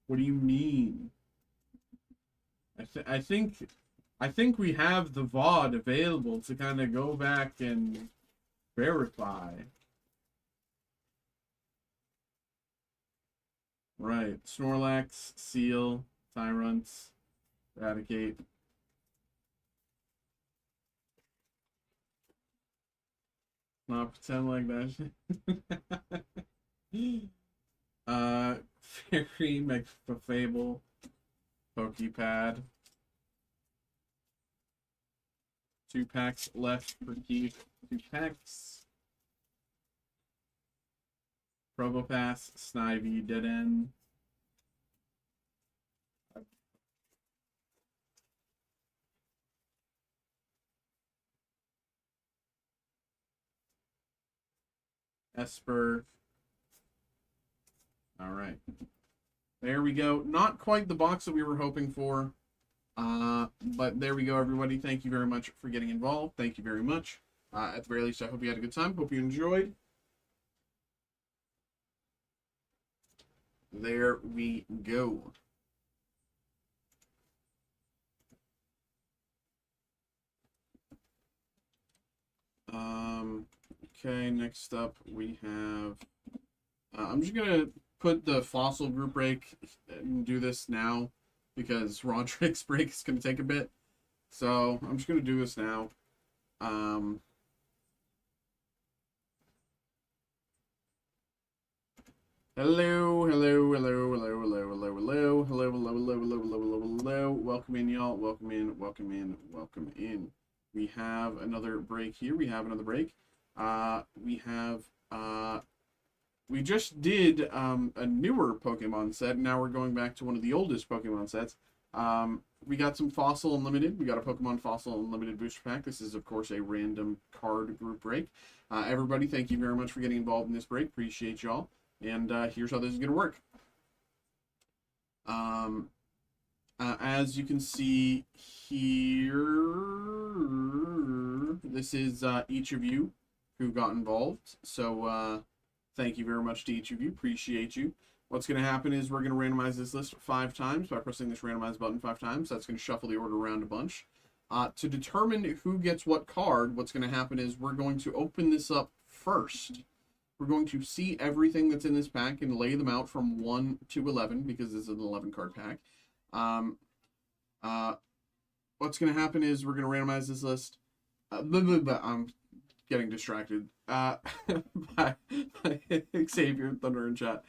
Speaker 1: What do you mean? I think we have the VOD available to kind of go back and verify. Right. Snorlax, Seal, Tyrunt, Eradicate. Not pretend like that. Fairy McFable. Pokepad. 2 packs left for Keith. 2 packs. Probopass, Snivy, Dead End. Esper. All right. There we go. Not quite the box that we were hoping for. But there we go, everybody. Thank you very much for getting involved. Thank you very much. At the very least, I hope you had a good time. Hope you enjoyed. There we go. Okay, next up we have... I'm just going to put the fossil group break and do this now because Roderick's break is going to take a bit. So I'm just going to do this now. Hello, hello, hello, hello, hello, hello, hello, hello, hello, hello, hello, hello, hello. Welcome in, y'all. Welcome in, welcome in, welcome in. We have another break here. We have another break. We just did a newer Pokemon set. Now we're going back to one of the oldest Pokemon sets. We got some Fossil Unlimited. We got a Pokemon Fossil Unlimited booster pack. This is, of course, a random card group break. Everybody, thank you very much for getting involved in this break. Appreciate y'all. And here's how this is going to work. As you can see here, this is each of you who got involved. So thank you very much to each of you. Appreciate you. What's going to happen is we're going to randomize this list 5 times by pressing this randomize button 5 times. That's going to shuffle the order around a bunch. To determine who gets what card, what's going to happen is we're going to open this up first. We're going to see everything that's in this pack and lay them out from 1 to 11 because this is an 11 card pack. What's going to happen is we're going to randomize this list. I'm getting distracted by Xavier, Thunder, and chat.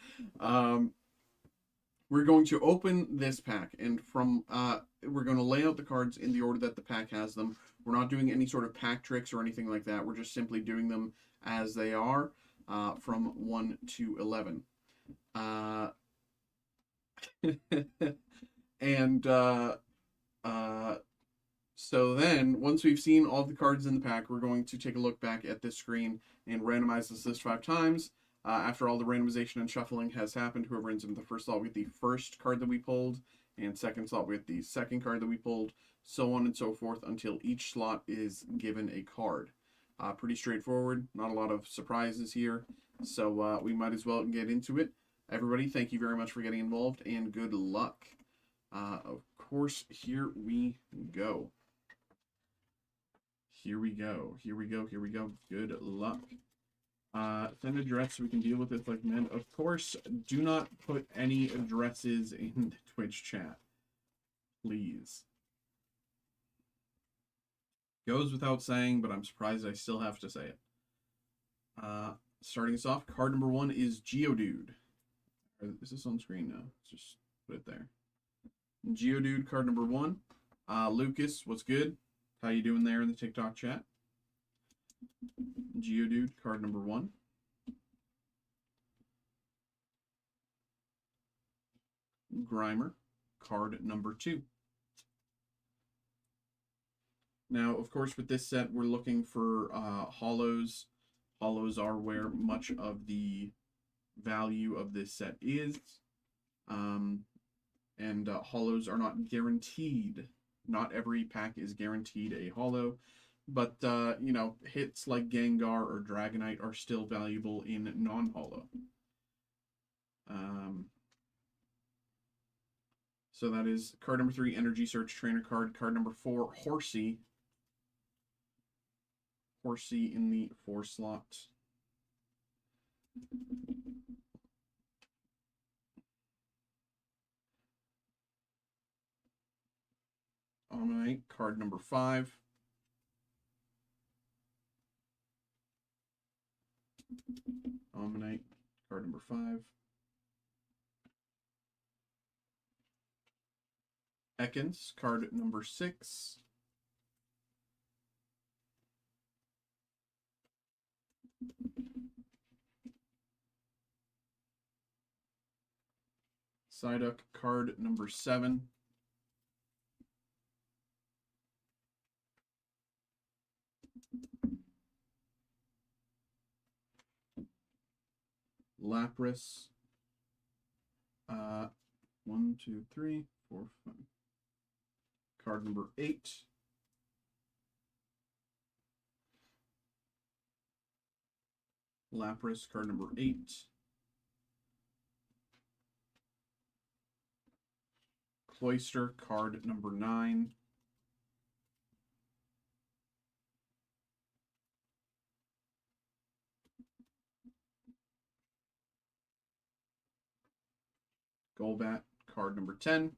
Speaker 1: We're going to open this pack, and from we're going to lay out the cards in the order that the pack has them. We're not doing any sort of pack tricks or anything like that. We're just simply doing them as they are. From 1 to 11. So then, once we've seen all the cards in the pack, we're going to take a look back at this screen and randomize this list 5 times. After all the randomization and shuffling has happened, whoever ends in the first slot with the first card that we pulled, and second slot with the second card that we pulled, so on and so forth until each slot is given a card. Pretty straightforward, not a lot of surprises here, so we might as well get into it. Everybody, thank you very much for getting involved, and good luck. Of course, here we go. Here we go, here we go, here we go. Good luck. Send address so we can deal with this like men. Of course, do not put any addresses in the Twitch chat, please. Goes without saying, but I'm surprised I still have to say it. Starting us off, card number 1 is Geodude. Is this on screen now? Let's just put it there. Geodude, card number 1. Lucas, what's good? How you doing there in the TikTok chat? Geodude, card number 1. Grimer, card number 2. Now, of course, with this set, we're looking for hollows. Hollows are where much of the value of this set is. And hollows are not guaranteed. Not every pack is guaranteed a hollow. But, you know, hits like Gengar or Dragonite are still valuable in non-hollow. So that is card number 3, Energy Search Trainer card. Card number 4, Horsey. Horsey in the 4 slot. Omnite, card number 5. Omnite, card number 5. Ekans, card number 6. Psyduck, card number 7. Lapras. 1, 2, 3, 4, 5. Card number 8. Lapras, card number 8. Cloyster, card number 9. Golbat, card number 10.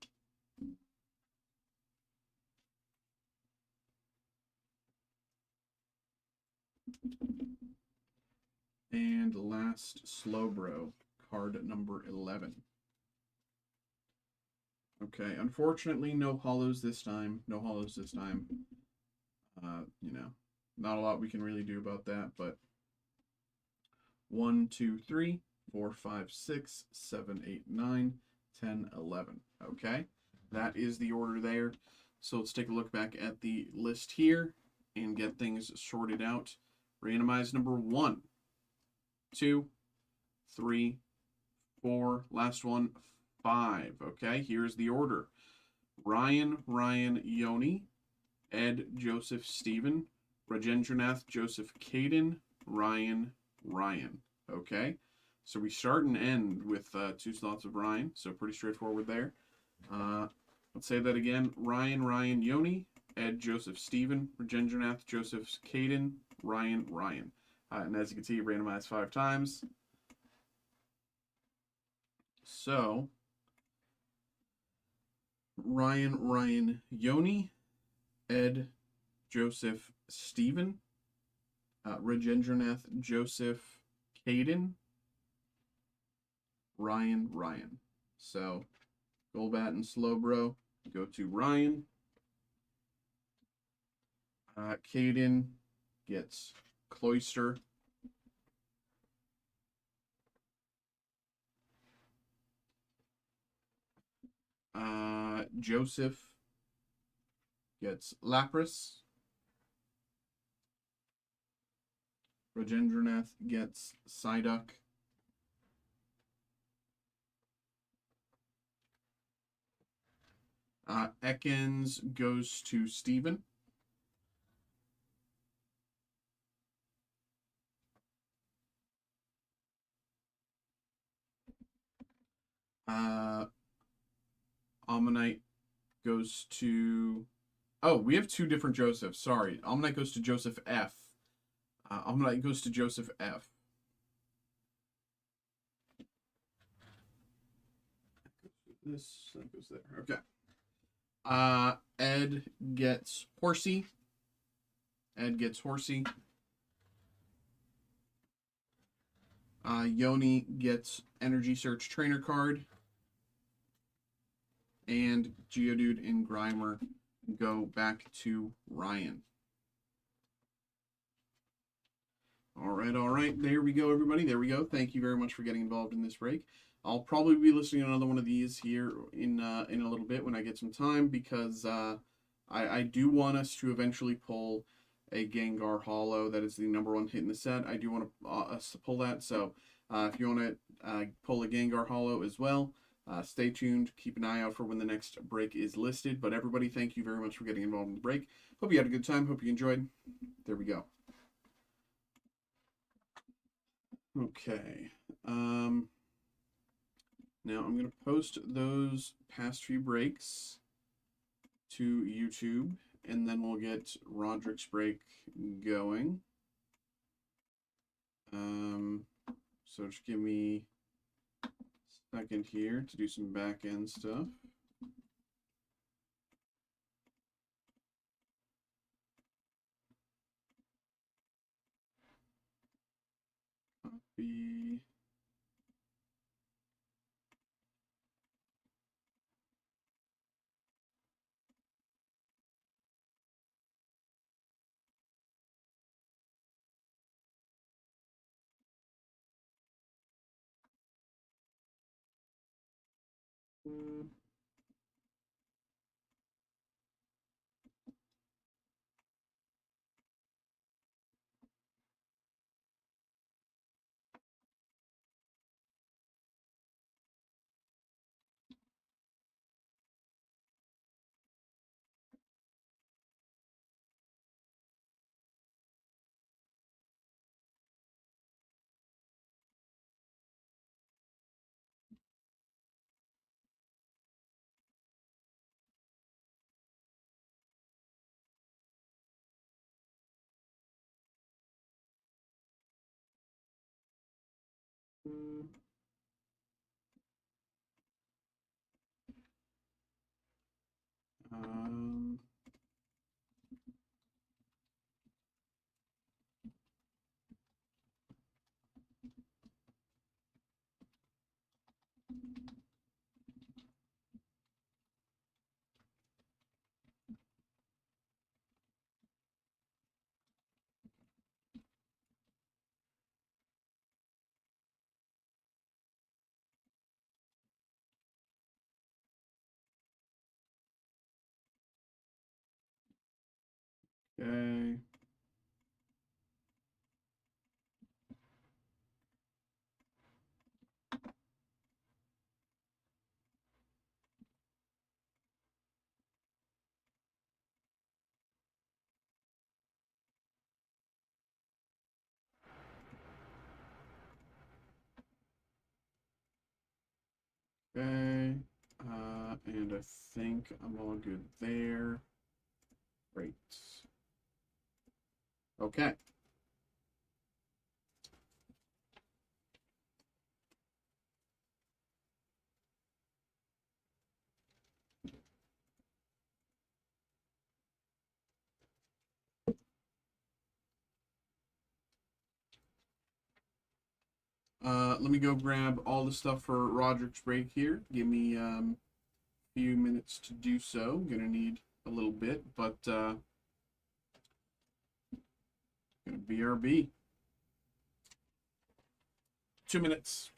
Speaker 1: And last, Slowbro, card number 11. Okay, unfortunately, no hollows this time. No hollows this time. You know, not a lot we can really do about that, but 1, 2, 3, 4, 5, 6, 7, 8, 9, 10, 11. Okay, that is the order there. So let's take a look back at the list here and get things sorted out. Randomize number 1, 2, 3, 4, last one, 5. Okay, here's the order. Ryan, Yoni, Ed, Joseph, Stephen, Rajendranath, Joseph, Caden, Ryan. Okay, so we start and end with 2 slots of Ryan, so pretty straightforward there. Let's say that again. Ryan, Yoni, Ed, Joseph, Stephen, Rajendranath, Joseph, Caden, Ryan. And as you can see, randomized 5 times. So, Ryan, Yoni, Ed, Joseph, Stephen, Rajendranath, Joseph, Caden, Ryan. So, Golbat and Slowbro go to Ryan. Caden gets Cloyster. Joseph gets Lapras. Rajendranath gets Psyduck. Ekans goes to Stephen. Ammonite goes to... Oh, we have 2 different Josephs. Sorry. Ammonite goes to Joseph F. Ammonite goes to Joseph F. This, that goes there. Okay. Ed gets Horsey. Yoni gets Energy Search Trainer card. And Geodude and Grimer go back to Ryan. All right. There we go, everybody. There we go. Thank you very much for getting involved in this break. I'll probably be listening to another one of these here in a little bit when I get some time, because I do want us to eventually pull a Gengar Hollow. That is the #1 hit in the set. I do want us to pull that. So if you want to pull a Gengar Hollow as well, stay tuned. Keep an eye out for when the next break is listed. But everybody, thank you very much for getting involved in the break. Hope you had a good time. Hope you enjoyed. There we go. Okay. Now I'm going to post those past few breaks to YouTube, and then we'll get Roderick's break going. So just give me a second here to do some back end stuff. Copy. Um, okay. Okay. And I think I'm all good there. Great. Okay. Let me go grab all the stuff for Roderick's break here. Give me a few minutes to do so. Gonna need a little bit, but gonna BRB. 2 minutes.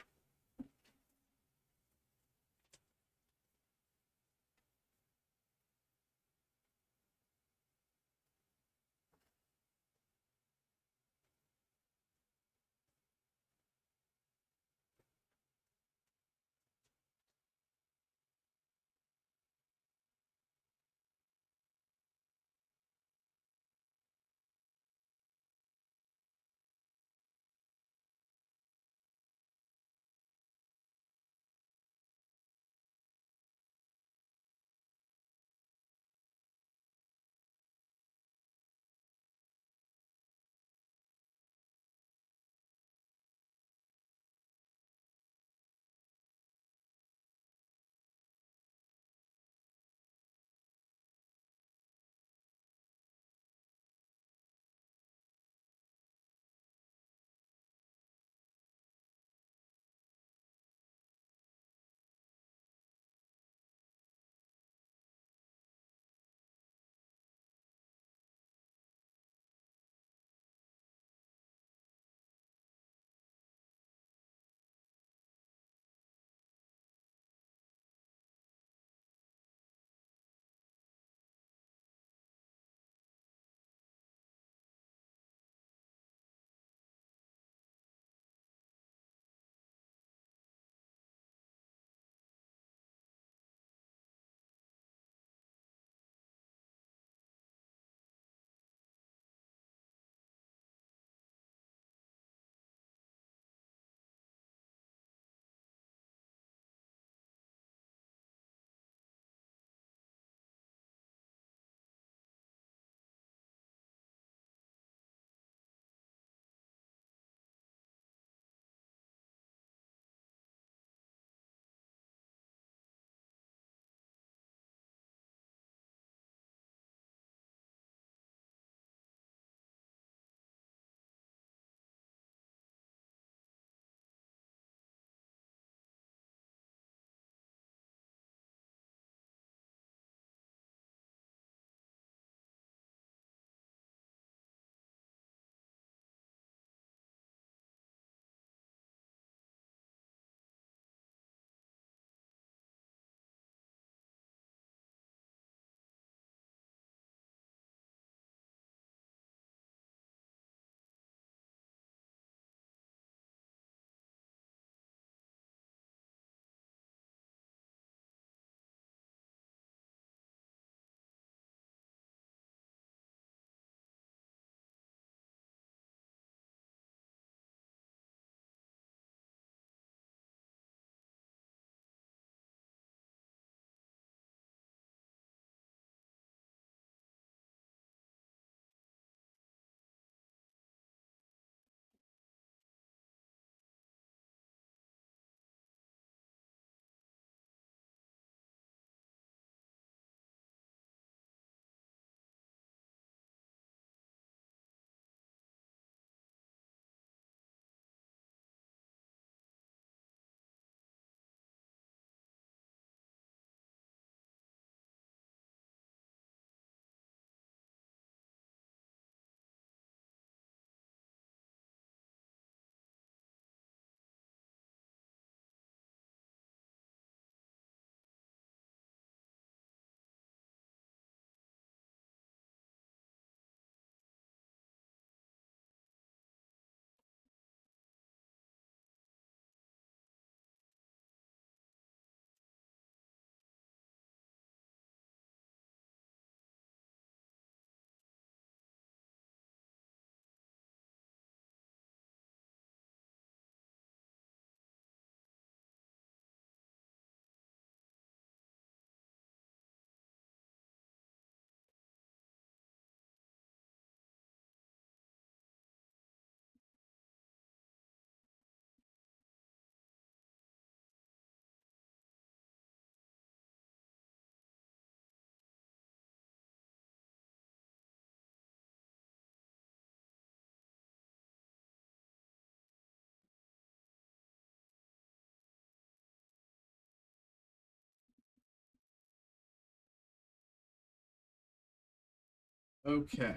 Speaker 1: Okay.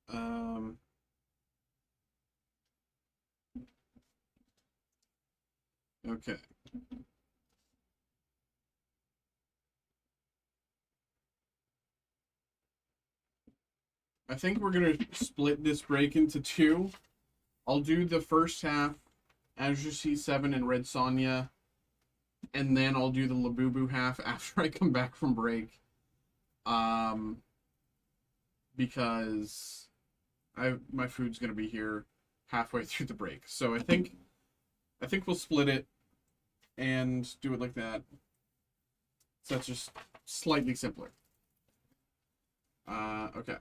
Speaker 1: Um, okay. I think we're gonna split this break into two. I'll do the first half, Azure C7 and Red Sonja, and then I'll do the Labubu half after I come back from break. Um, because my food's gonna be here halfway through the break. So I think we'll split it and do it like that. So that's just slightly simpler. Okay.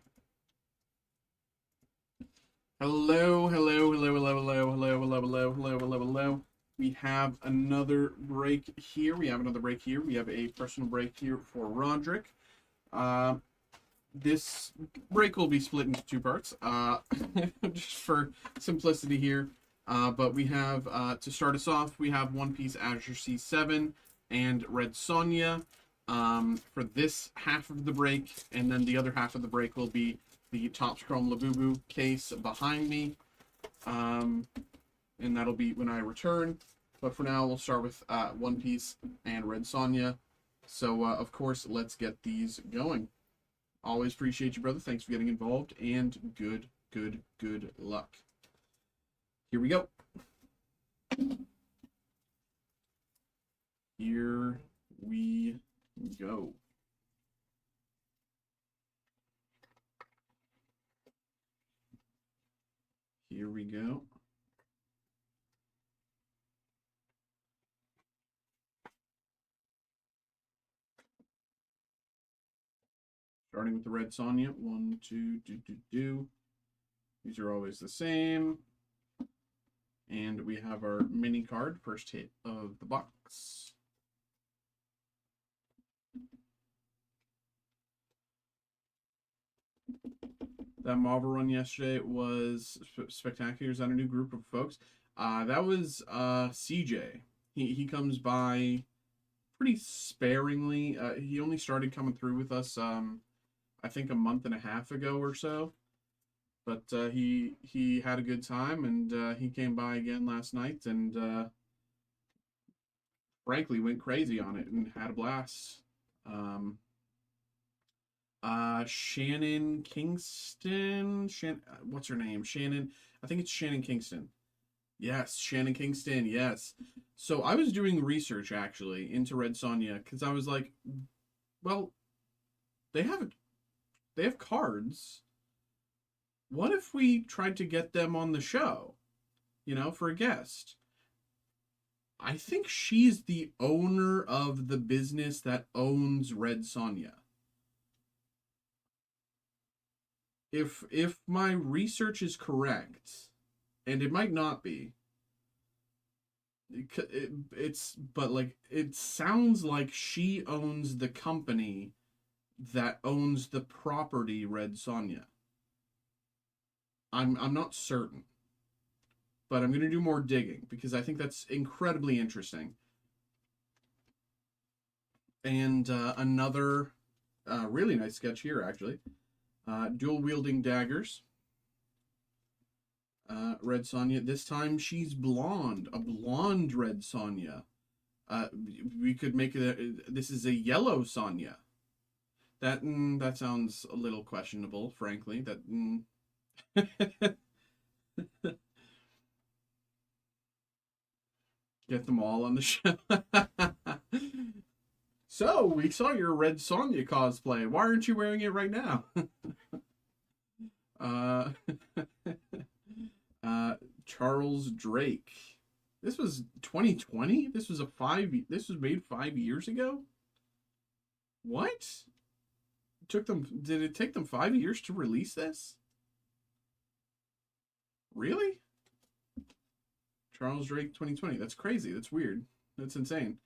Speaker 1: Hello, hello, hello, hello, hello, hello, hello, hello, hello, hello, hello. We have another break here. We have another break here. We have a personal break here for Roderick. This break will be split into two parts, just for simplicity here. But we have, to start us off, we have One Piece Azure C7 and Red Sonja for this half of the break, and then the other half of the break will be the Topps Chrome Labubu case behind me, and that'll be when I return. But for now, we'll start with One Piece and Red Sonja. So, of course, let's get these going. Always appreciate you, brother. Thanks for getting involved, and good luck. Here we go. Here we go. Here we go. Starting with the Red Sonja. 1, 2, do. These are always the same. And we have our mini card, first hit of the box. That Marvel run yesterday was spectacular. Is that a new group of folks? That was CJ. He comes by pretty sparingly. He only started coming through with us, I think a month and a half ago or so. But he had a good time, and he came by again last night, and frankly went crazy on it and had a blast. Shannon Kingston. What's her name? Shannon. I think it's Shannon Kingston. Yes, Shannon Kingston. Yes. So I was doing research actually into Red Sonja because I was like, well, they have cards. What if we tried to get them on the show? For a guest. I think she's the owner of the business that owns Red Sonja. If my research is correct, and it might not be, it sounds like she owns the company that owns the property Red Sonja. I'm not certain, but I'm going to do more digging because I think that's incredibly interesting. And another really nice sketch here, actually. Dual wielding daggers. Red Sonja. This time she's blonde. A blonde Red Sonja. We could make it. This is a yellow Sonja. That sounds a little questionable, frankly. Get them all on the show. So, we saw your Red Sonja cosplay. Why aren't you wearing it right now? Charles Drake. This was 2020? This was made 5 years ago? What? Did it take them 5 years to release this? Really? Charles Drake 2020. That's crazy. That's weird. That's insane.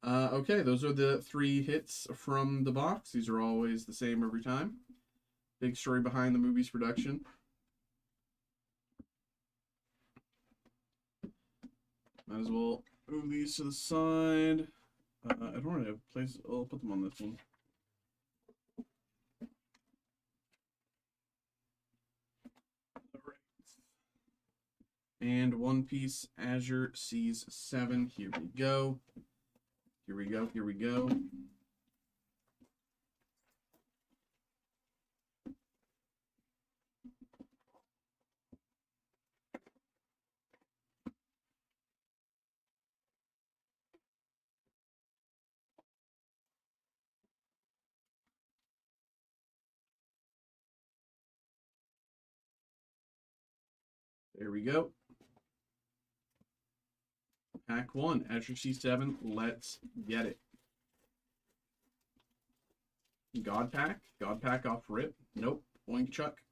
Speaker 1: Okay, those are the 3 hits from the box. These are always the same every time. Big story behind the movie's production. Might as well move these to the side. I don't really have a place. I'll put them on this one. And One Piece Azure Seas 7. Here we go. Here we go. Here we go. There we go. Pack 1, Azure C7, let's get it. God Pack off rip. Nope. Oink Chuck.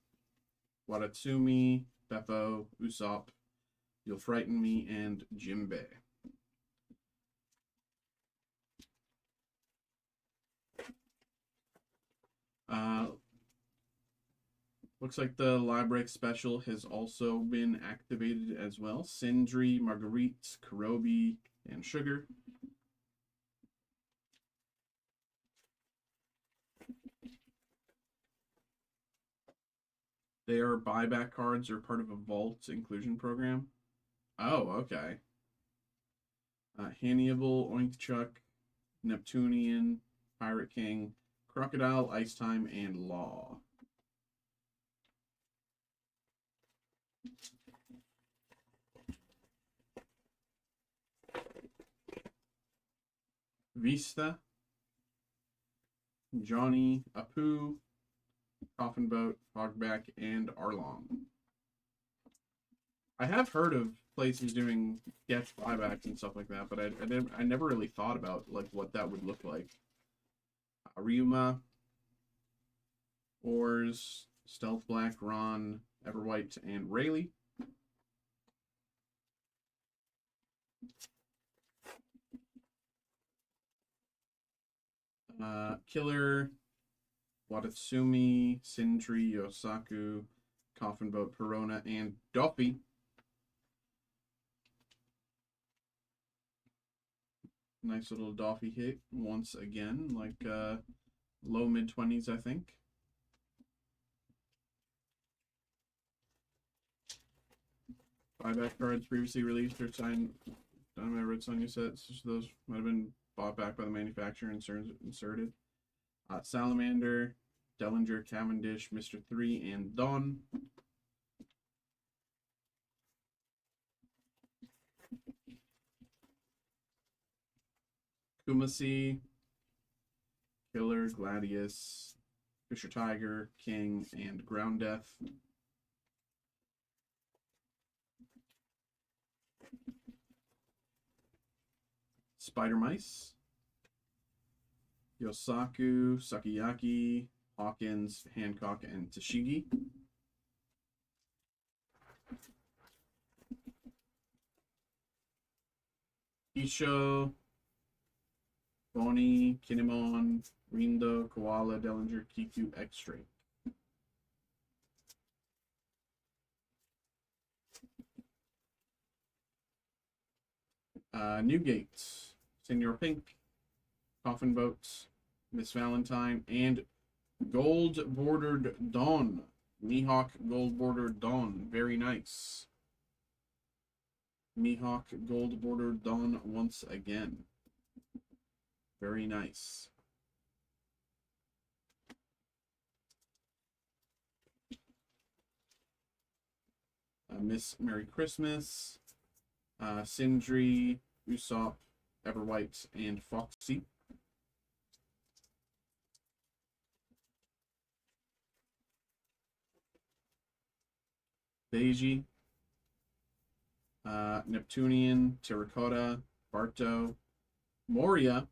Speaker 1: Watatsumi, Beppo, Usopp, You'll Frighten Me, and Jimbei. Looks like the Library special has also been activated as well. Sindri, Marguerite, Kurobi, and Sugar. They are buyback cards or part of a vault inclusion program. Oh, okay. Hannibal, Oink Chuck, Neptunian, Pirate King, Crocodile, Ice Time, and Law. Vista, Johnny, Apu, Coffin Boat, Hogback, and Arlong. I have heard of places doing sketch buybacks and stuff like that, but I never really thought about like what that would look like. Ryuma, Oars, Stealth Black, Ron, Everwhite, and Rayleigh. Killer, Watatsumi, Sindri, Yosaku, Coffin Boat, Perona, and Duffy. Nice little Duffy hit once again, like low mid-20s, I think. Buyback cards previously released or signed on my Red Sonja sets. Those might have been bought back by the manufacturer and inserted. Salamander, Dellinger, Cavendish, Mr. 3, and Dawn. Kumasi, Killer, Gladius, Fisher Tiger, King, and Ground Death. Spider Mice, Yosaku, Sakiyaki, Hawkins, Hancock, and Tashigi. Isho, Boni, Kinemon, Rindo, Koala, Dellinger, Kiku, X-String. Newgate, Senor Pink, Coffin Boats, Miss Valentine, and Gold Bordered Dawn. Mihawk Gold Bordered Dawn. Very nice. Mihawk Gold Bordered Dawn once again. Very nice. Miss Merry Christmas, Sindri, Usopp, Everwhite, and Foxy. Beiji, Neptunian, Terracotta, Barto, Moria.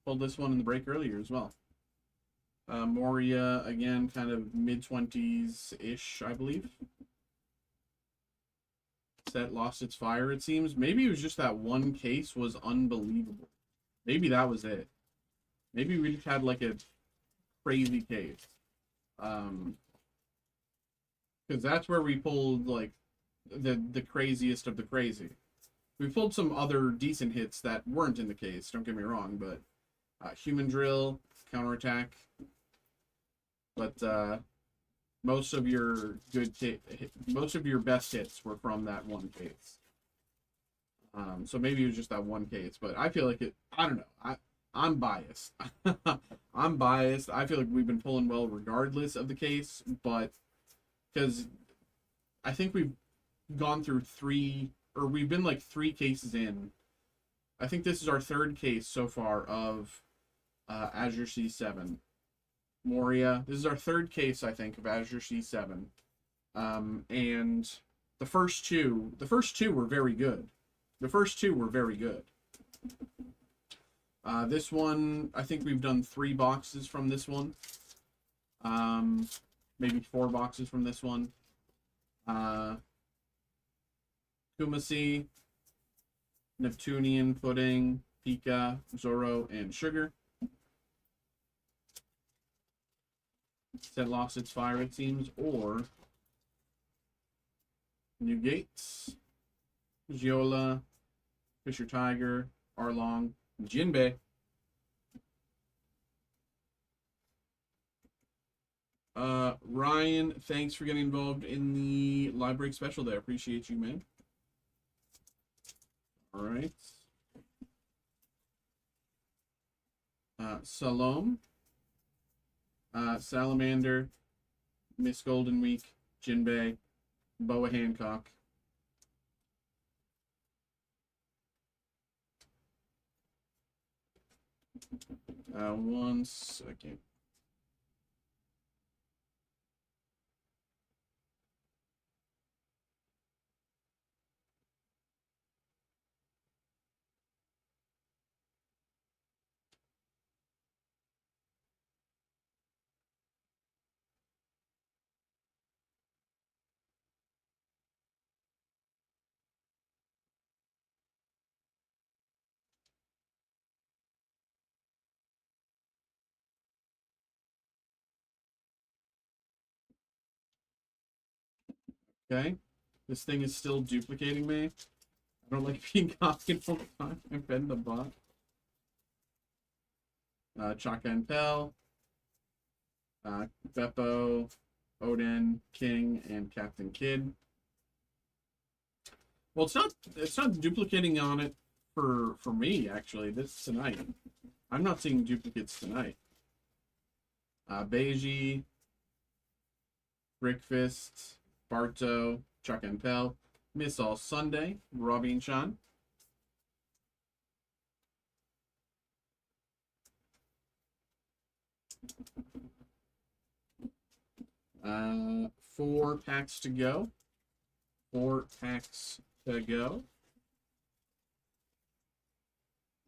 Speaker 1: Pulled this one in the break earlier as well. Moria, again, kind of mid-20s-ish, I believe. Set lost its fire, it seems. Maybe it was just that one case was unbelievable. Maybe that was it. Maybe we just had, like, a crazy case. Because that's where we pulled, like, the craziest of the crazy. We pulled some other decent hits that weren't in the case, don't get me wrong, but Human Drill, Counterattack. But Most of your most of your best hits were from that one case. So maybe it was just that one case, but I feel like it. I don't know. I'm biased. I'm biased. I feel like we've been pulling well regardless of the case, but because I think we've gone through three, or we've been like three cases in. I think this is our third case so far of Azure C7. Moria. This is our third case, I think, of Azure C7. And the first two were very good. The first two were very good. This one, I think we've done 3 boxes from this one. Maybe 4 boxes from this one. Kumasi, Neptunian Pudding, Pika, Zoro, and Sugar. Set lost its fire, it seems, or New Gates, Giola, Fisher Tiger, Arlong, Jinbei. Ryan, thanks for getting involved in the live break special there. Appreciate you, man. All right. Salome, Salamander, Miss Golden Week, Jinbei, Boa Hancock. One second. Okay. This thing is still duplicating me. I don't like being copied all the time. I've been the bot. Chaka and Pell. Beppo, Odin, King, and Captain Kidd. Well, it's not duplicating on it for me, actually, this tonight. I'm not seeing duplicates tonight. Beiji, Brickfist, Barto, Chuck and Pell, Miss All Sunday, Robin Chan. Uh, 4 packs to go. 4 packs to go.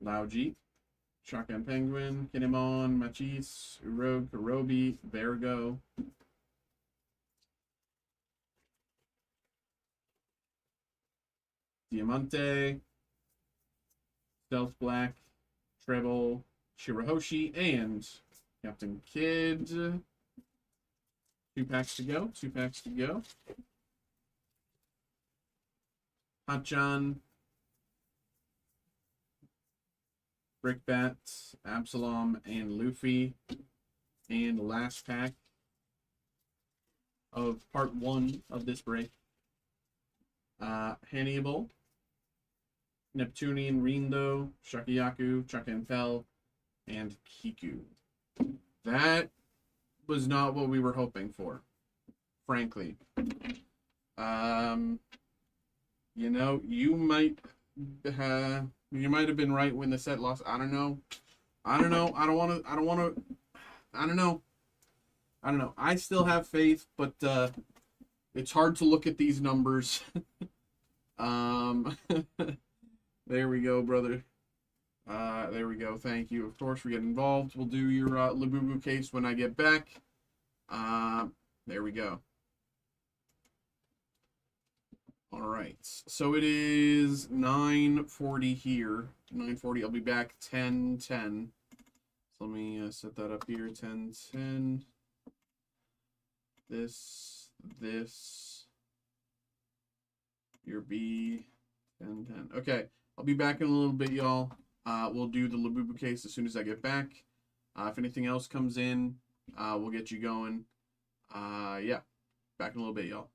Speaker 1: Lauji, Chuck and Penguin, Kinemon, Machis, Urog, Kurobi, Vergo. Diamante, Stealth Black, Treble, Shirahoshi, and Captain Kidd. 2 packs to go. 2 packs to go. Hachan, Brickbat, Absalom, and Luffy. And last pack of part 1 of this break. Hannibal, Neptunian Rindo, Shakiyaku, Chuck and Pell, and Kiku. That was not what we were hoping for, frankly. You know, you might have been right when the set lost. I don't know. I don't know. I still have faith, but it's hard to look at these numbers. There we go, brother. There we go. Thank you, of course, for getting involved. We'll do your Labubu case when I get back. There we go. All right. So it is 9:40 here. 9:40. I'll be back 10:10. So let me set that up here. 10:10. This. Your B. 10:10. Okay. I'll be back in a little bit, y'all. We'll do the Labubu case as soon as I get back. If anything else comes in, we'll get you going. Yeah, back in a little bit, y'all.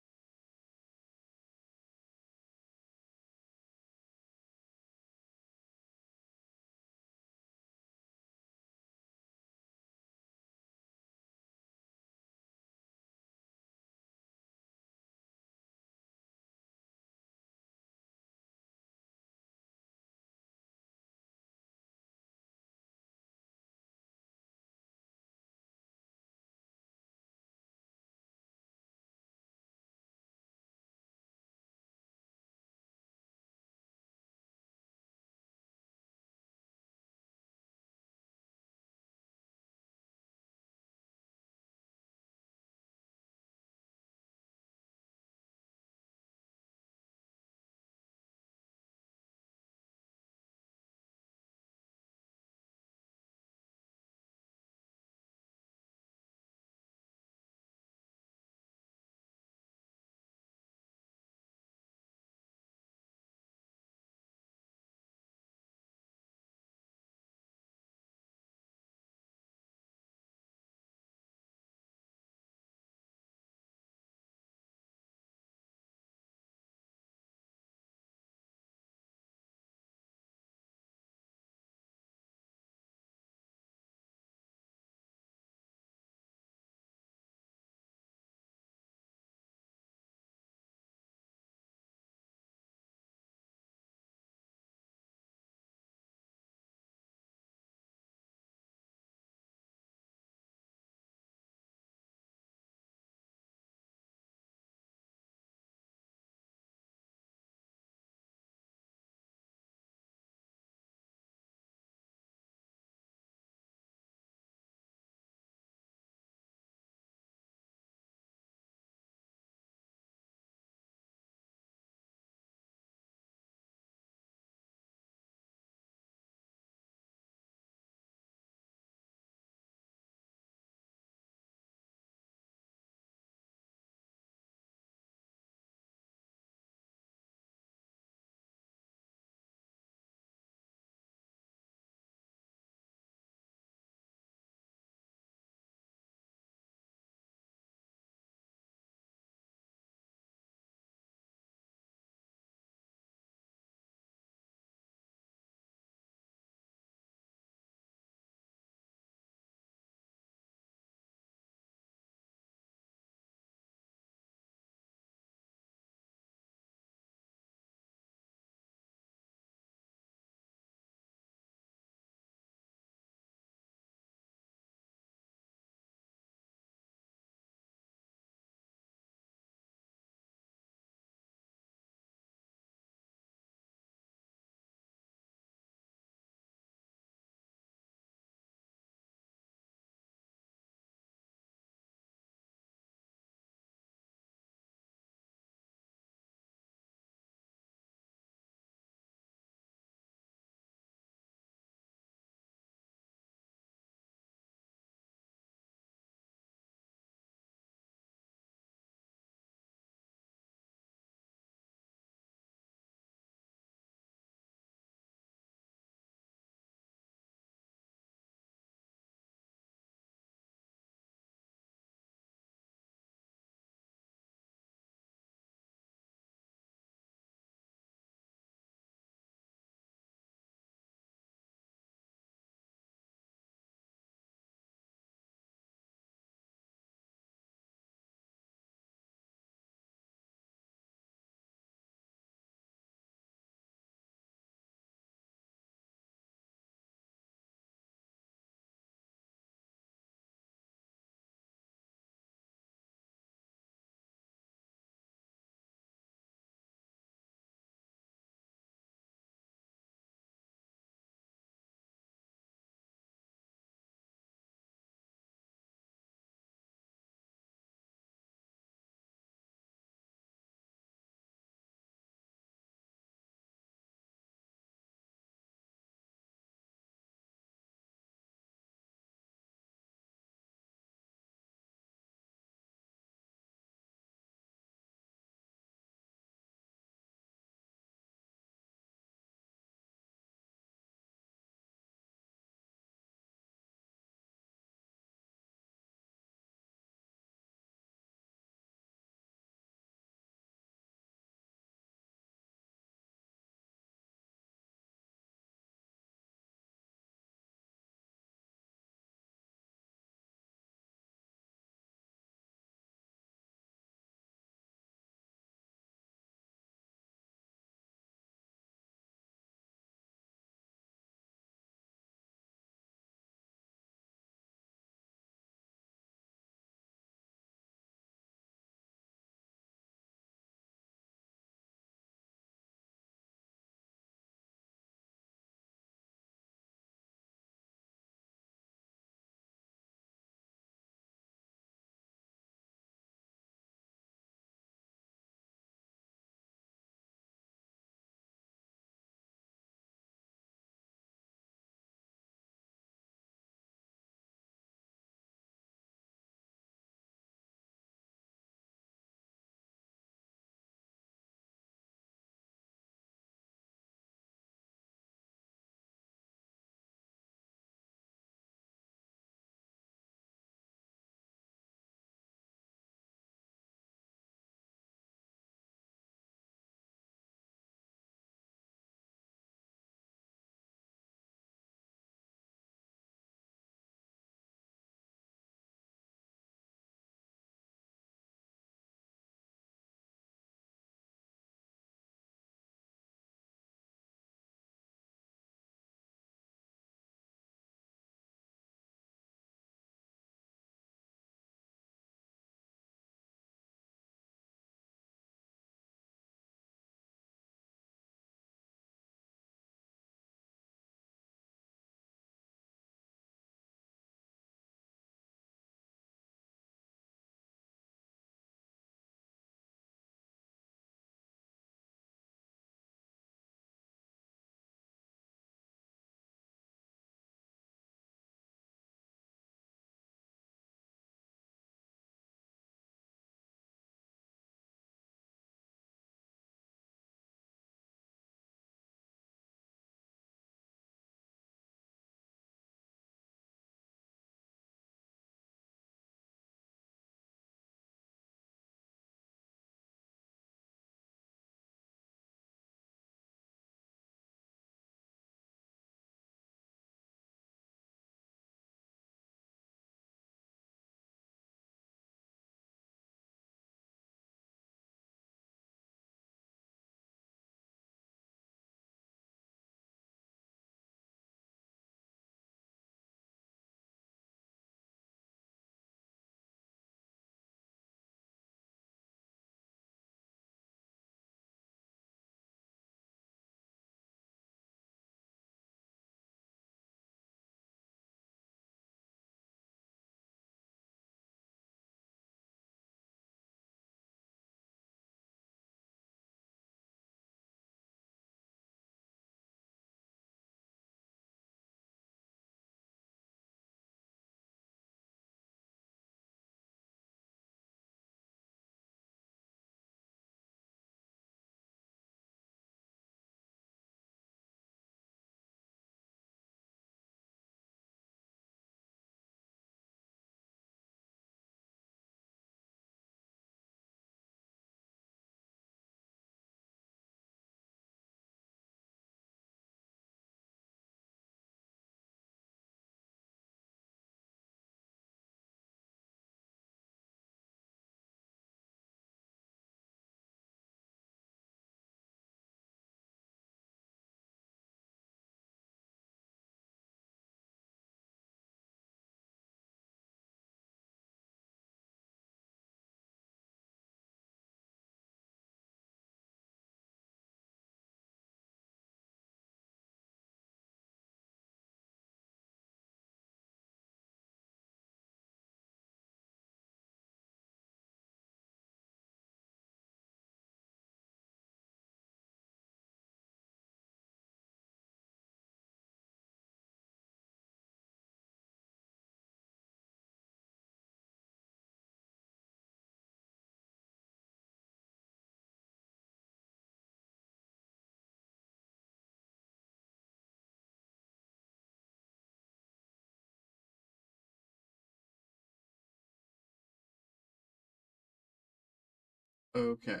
Speaker 1: Okay.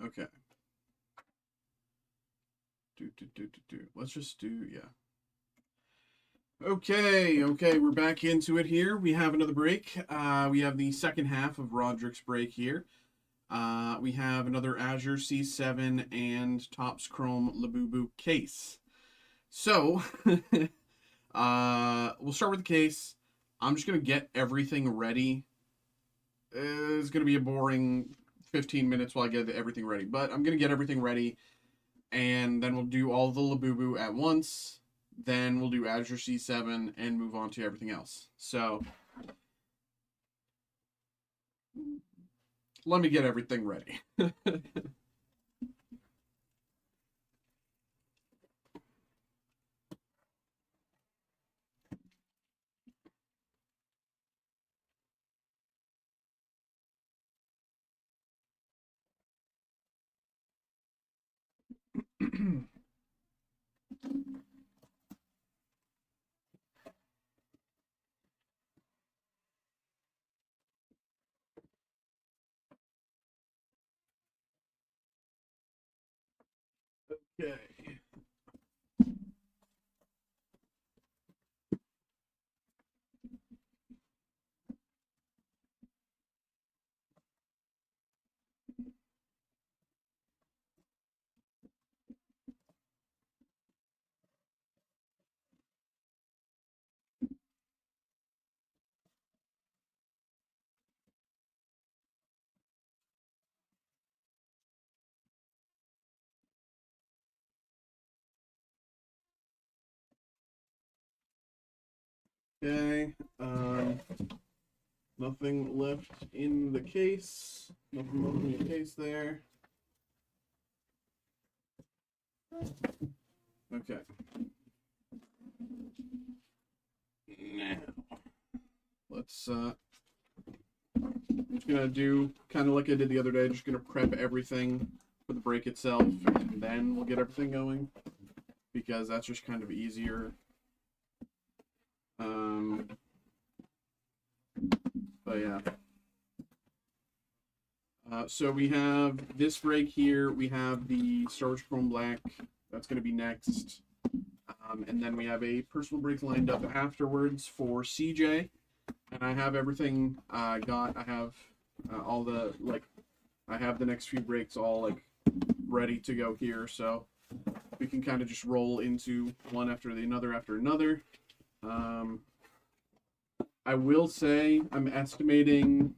Speaker 1: Okay. Let's just do, yeah. Okay, we're back into it here. We have another break. We have the second half of Roderick's break here. We have another Azure C7 and Topps Chrome Labubu case. So, we'll start with the case. I'm just going to get everything ready. It's going to be a boring 15 minutes while I get everything ready. But I'm going to get everything ready, and then we'll do all the Labubu at once. Then we'll do Azure C7 and move on to everything else. So, let me get everything ready. Okay. Okay. Nothing left in the case. Nothing left in the case there. Okay. Now, let's just gonna do kind of like I did the other day. Just gonna prep everything for the break itself, and then we'll get everything going because that's just kind of easier. But yeah. So we have this break here. We have the Star Wars Chrome Black. That's going to be next. And then we have a personal break lined up afterwards for CJ. And I have everything got. I have all the, like, I have the next few breaks all, like, ready to go here. So we can kind of just roll into one after the another after another. I will say I'm estimating...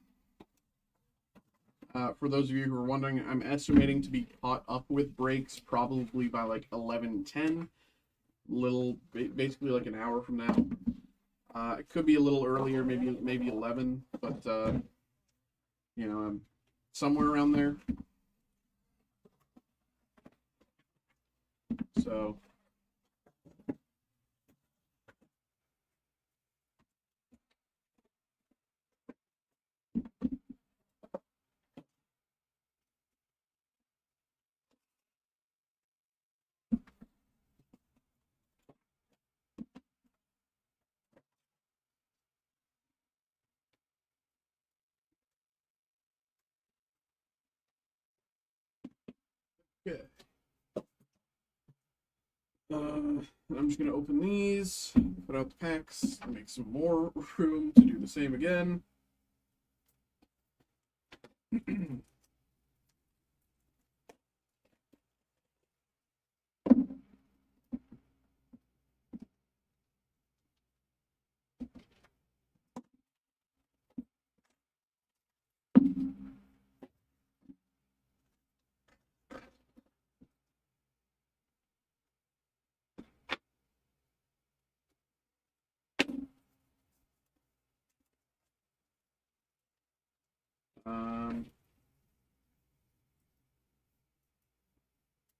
Speaker 1: for those of you who are wondering, I'm estimating to be caught up with breaks probably by like 11:10, basically like an hour from now. It could be a little earlier, maybe 11, but you know, I'm somewhere around there. So. Okay. I'm just going to open these, put out the packs, make some more room to do the same again.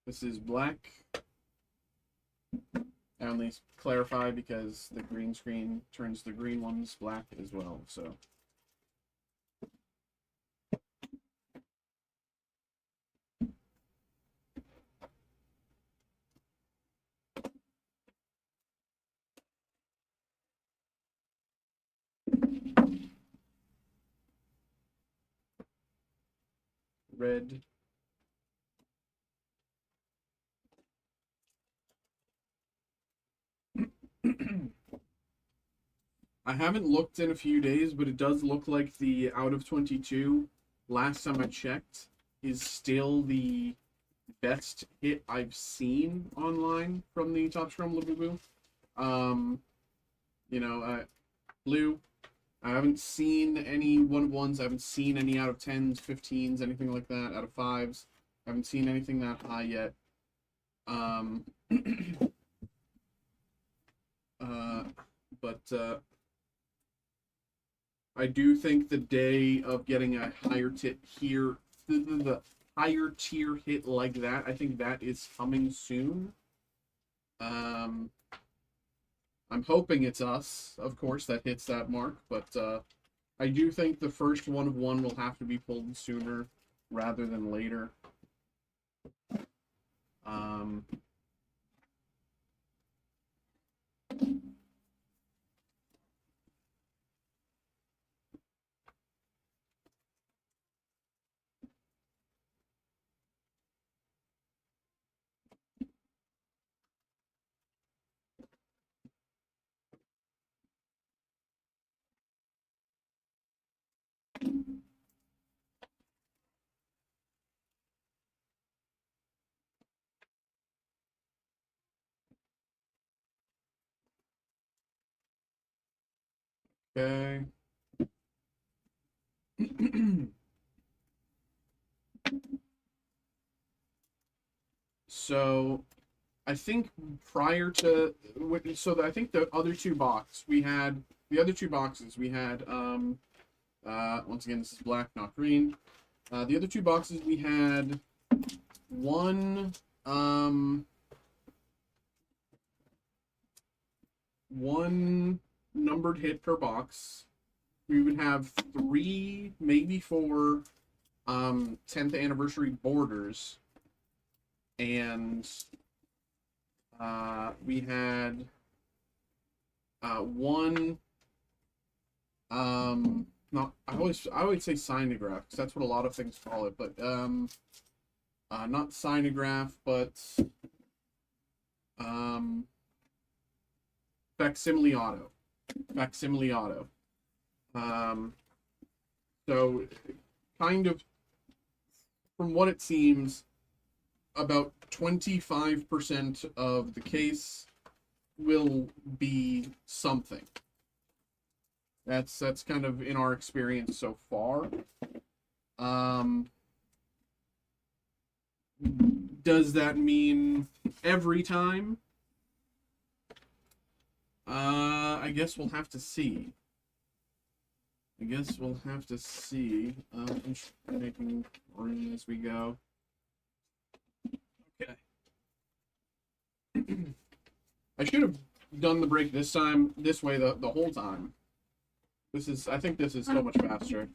Speaker 1: This is black. I only clarify because the green screen turns the green ones black as well, so. red. I haven't looked in a few days, but it does look like the out of 22, last time I checked, is still the best hit I've seen online from the Top Scrum Labubu. You know, blue. I haven't seen any 1/1s. I haven't seen any out of 10s, 15s, anything like that. Out of 5s. I haven't seen anything that high yet. But I do think the day of getting a higher tit here, the higher tier hit like that, I think that is coming soon. I'm hoping it's us, of course, that hits that mark, but I do think the first 1/1 will have to be pulled sooner rather than later. Okay. So I think prior to I think the other two boxes we had once again this is black, not green. The other two boxes we had one one numbered hit per box. We would have 3, maybe 4 10th anniversary borders, and we had one not I always say sinograph because that's what a lot of things call it, but not sinograph, but facsimile auto. So kind of from what it seems, about 25% of the case will be something. That's kind of in our experience so far. Does that mean every time? I guess we'll have to see. I'm just making room as we go. Okay. I should have done the break this way the whole time. I think this is so much faster.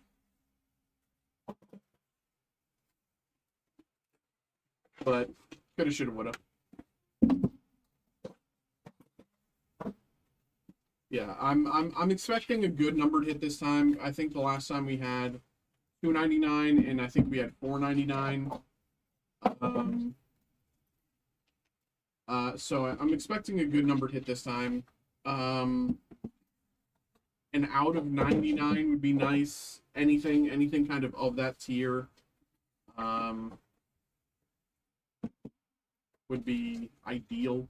Speaker 1: But coulda, shoulda, woulda. Yeah, I'm expecting a good numbered hit this time. I think the last time we had 299 and I think we had 499. So I'm expecting a good numbered hit this time. An out of 99 would be nice. Anything kind of that tier would be ideal.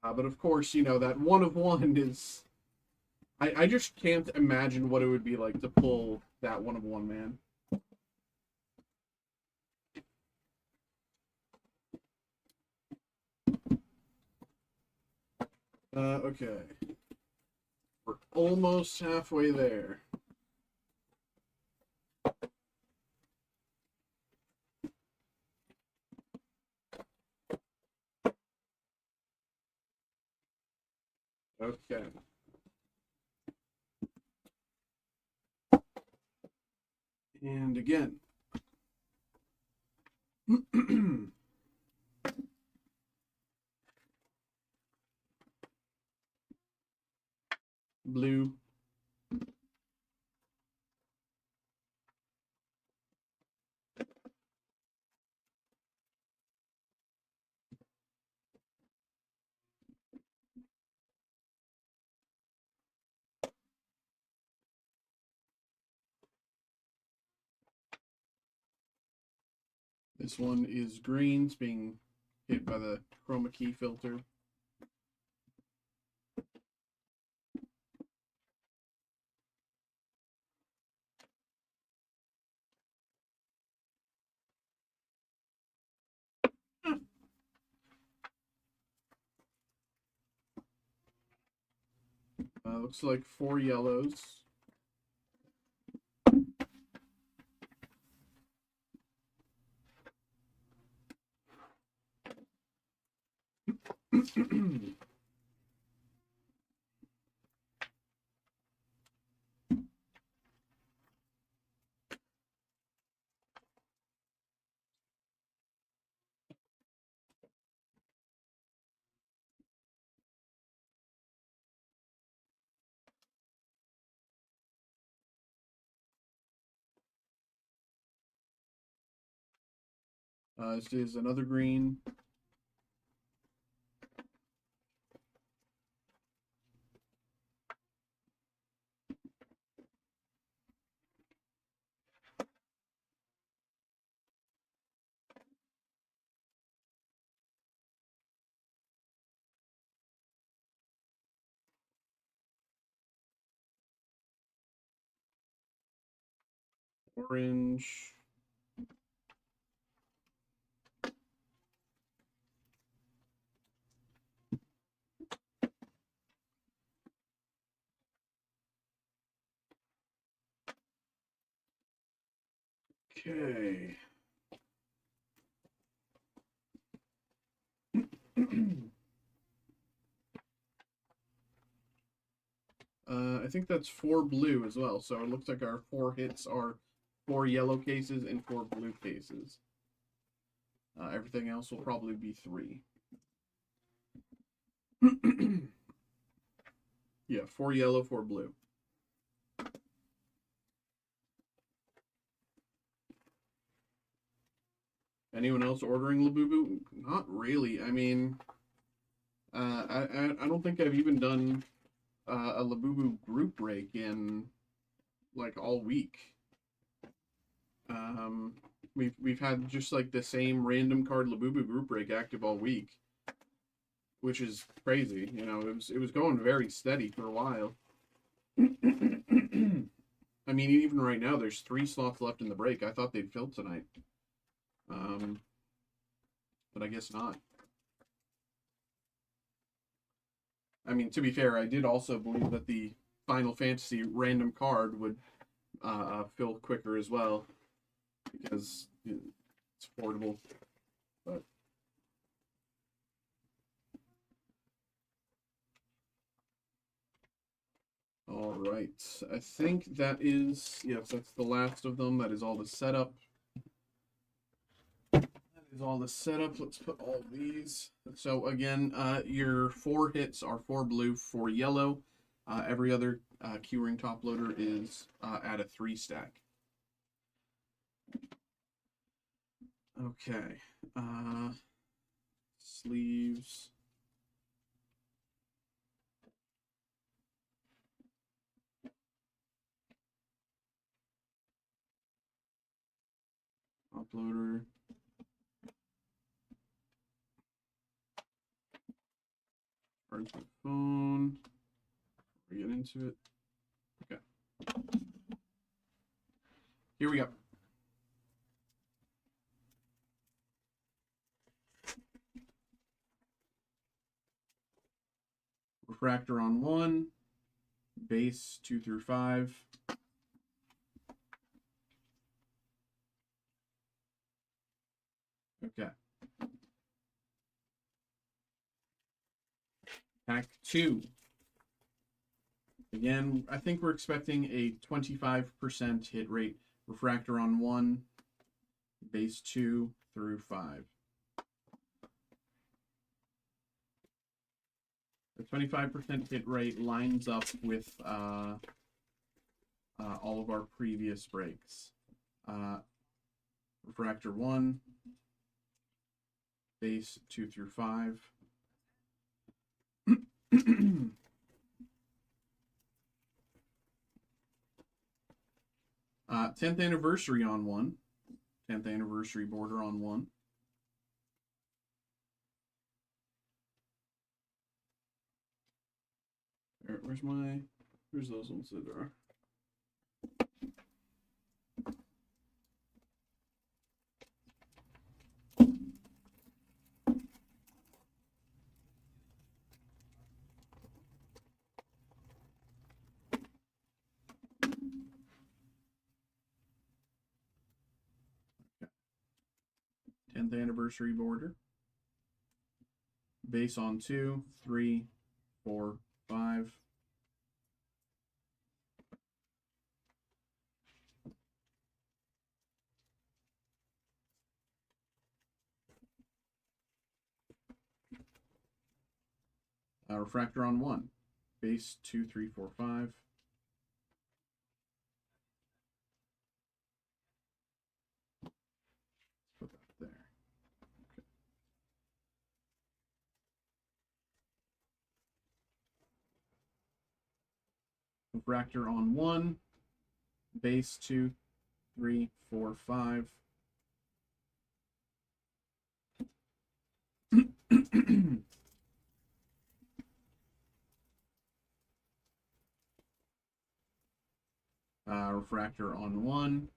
Speaker 1: But of course, you know, that 1/1 is... I just can't imagine what it would be like to pull that 1/1, man. Okay. We're almost halfway there. Okay. And again. Blue. This one is greens being hit by the chroma key filter. Looks like 4 yellows. This is another green. Orange. Okay. I think that's 4 blue as well. So it looks like our 4 hits are 4 yellow cases and 4 blue cases. Everything else will probably be 3. Yeah, 4 yellow, 4 blue. Anyone else ordering Labubu? Not really. I mean, I don't think I've even done a Labubu group break in like all week. We've had just like the same random card Labubu group break active all week, which is crazy. You know, it was going very steady for a while. I mean, even right now, there's 3 slots left in the break. I thought they'd fill tonight, but I guess not. I mean, to be fair, I did also believe that the Final Fantasy random card would fill quicker as well, because it's affordable. But all right, I think that is, yes, that's the last of them. That is all the setup. That is all the setup. Let's put all these. So again, your 4 hits are 4 blue, 4 yellow. Every other keyring top loader is at a 3 stack. Okay. Sleeves. Uploader. Charge my phone. We get into it. Okay. Here we go. Refractor on 1. Base 2 through 5. Okay. Pack 2. Again, I think we're expecting a 25% hit rate. Refractor on 1. Base 2 through 5. The 25% hit rate lines up with all of our previous breaks. Refractor 1, base 2 through 5. 10th anniversary on 1, 10th anniversary border on 1. Where's those ones that are? Okay. 10th anniversary border. Base on 2, 3, 4, 5. Refractor on 1. Base 2, 3, 4, 5. Let's put that there. Okay. Refractor on 1. Base 2, 3, 4, 5. Refractor on 1.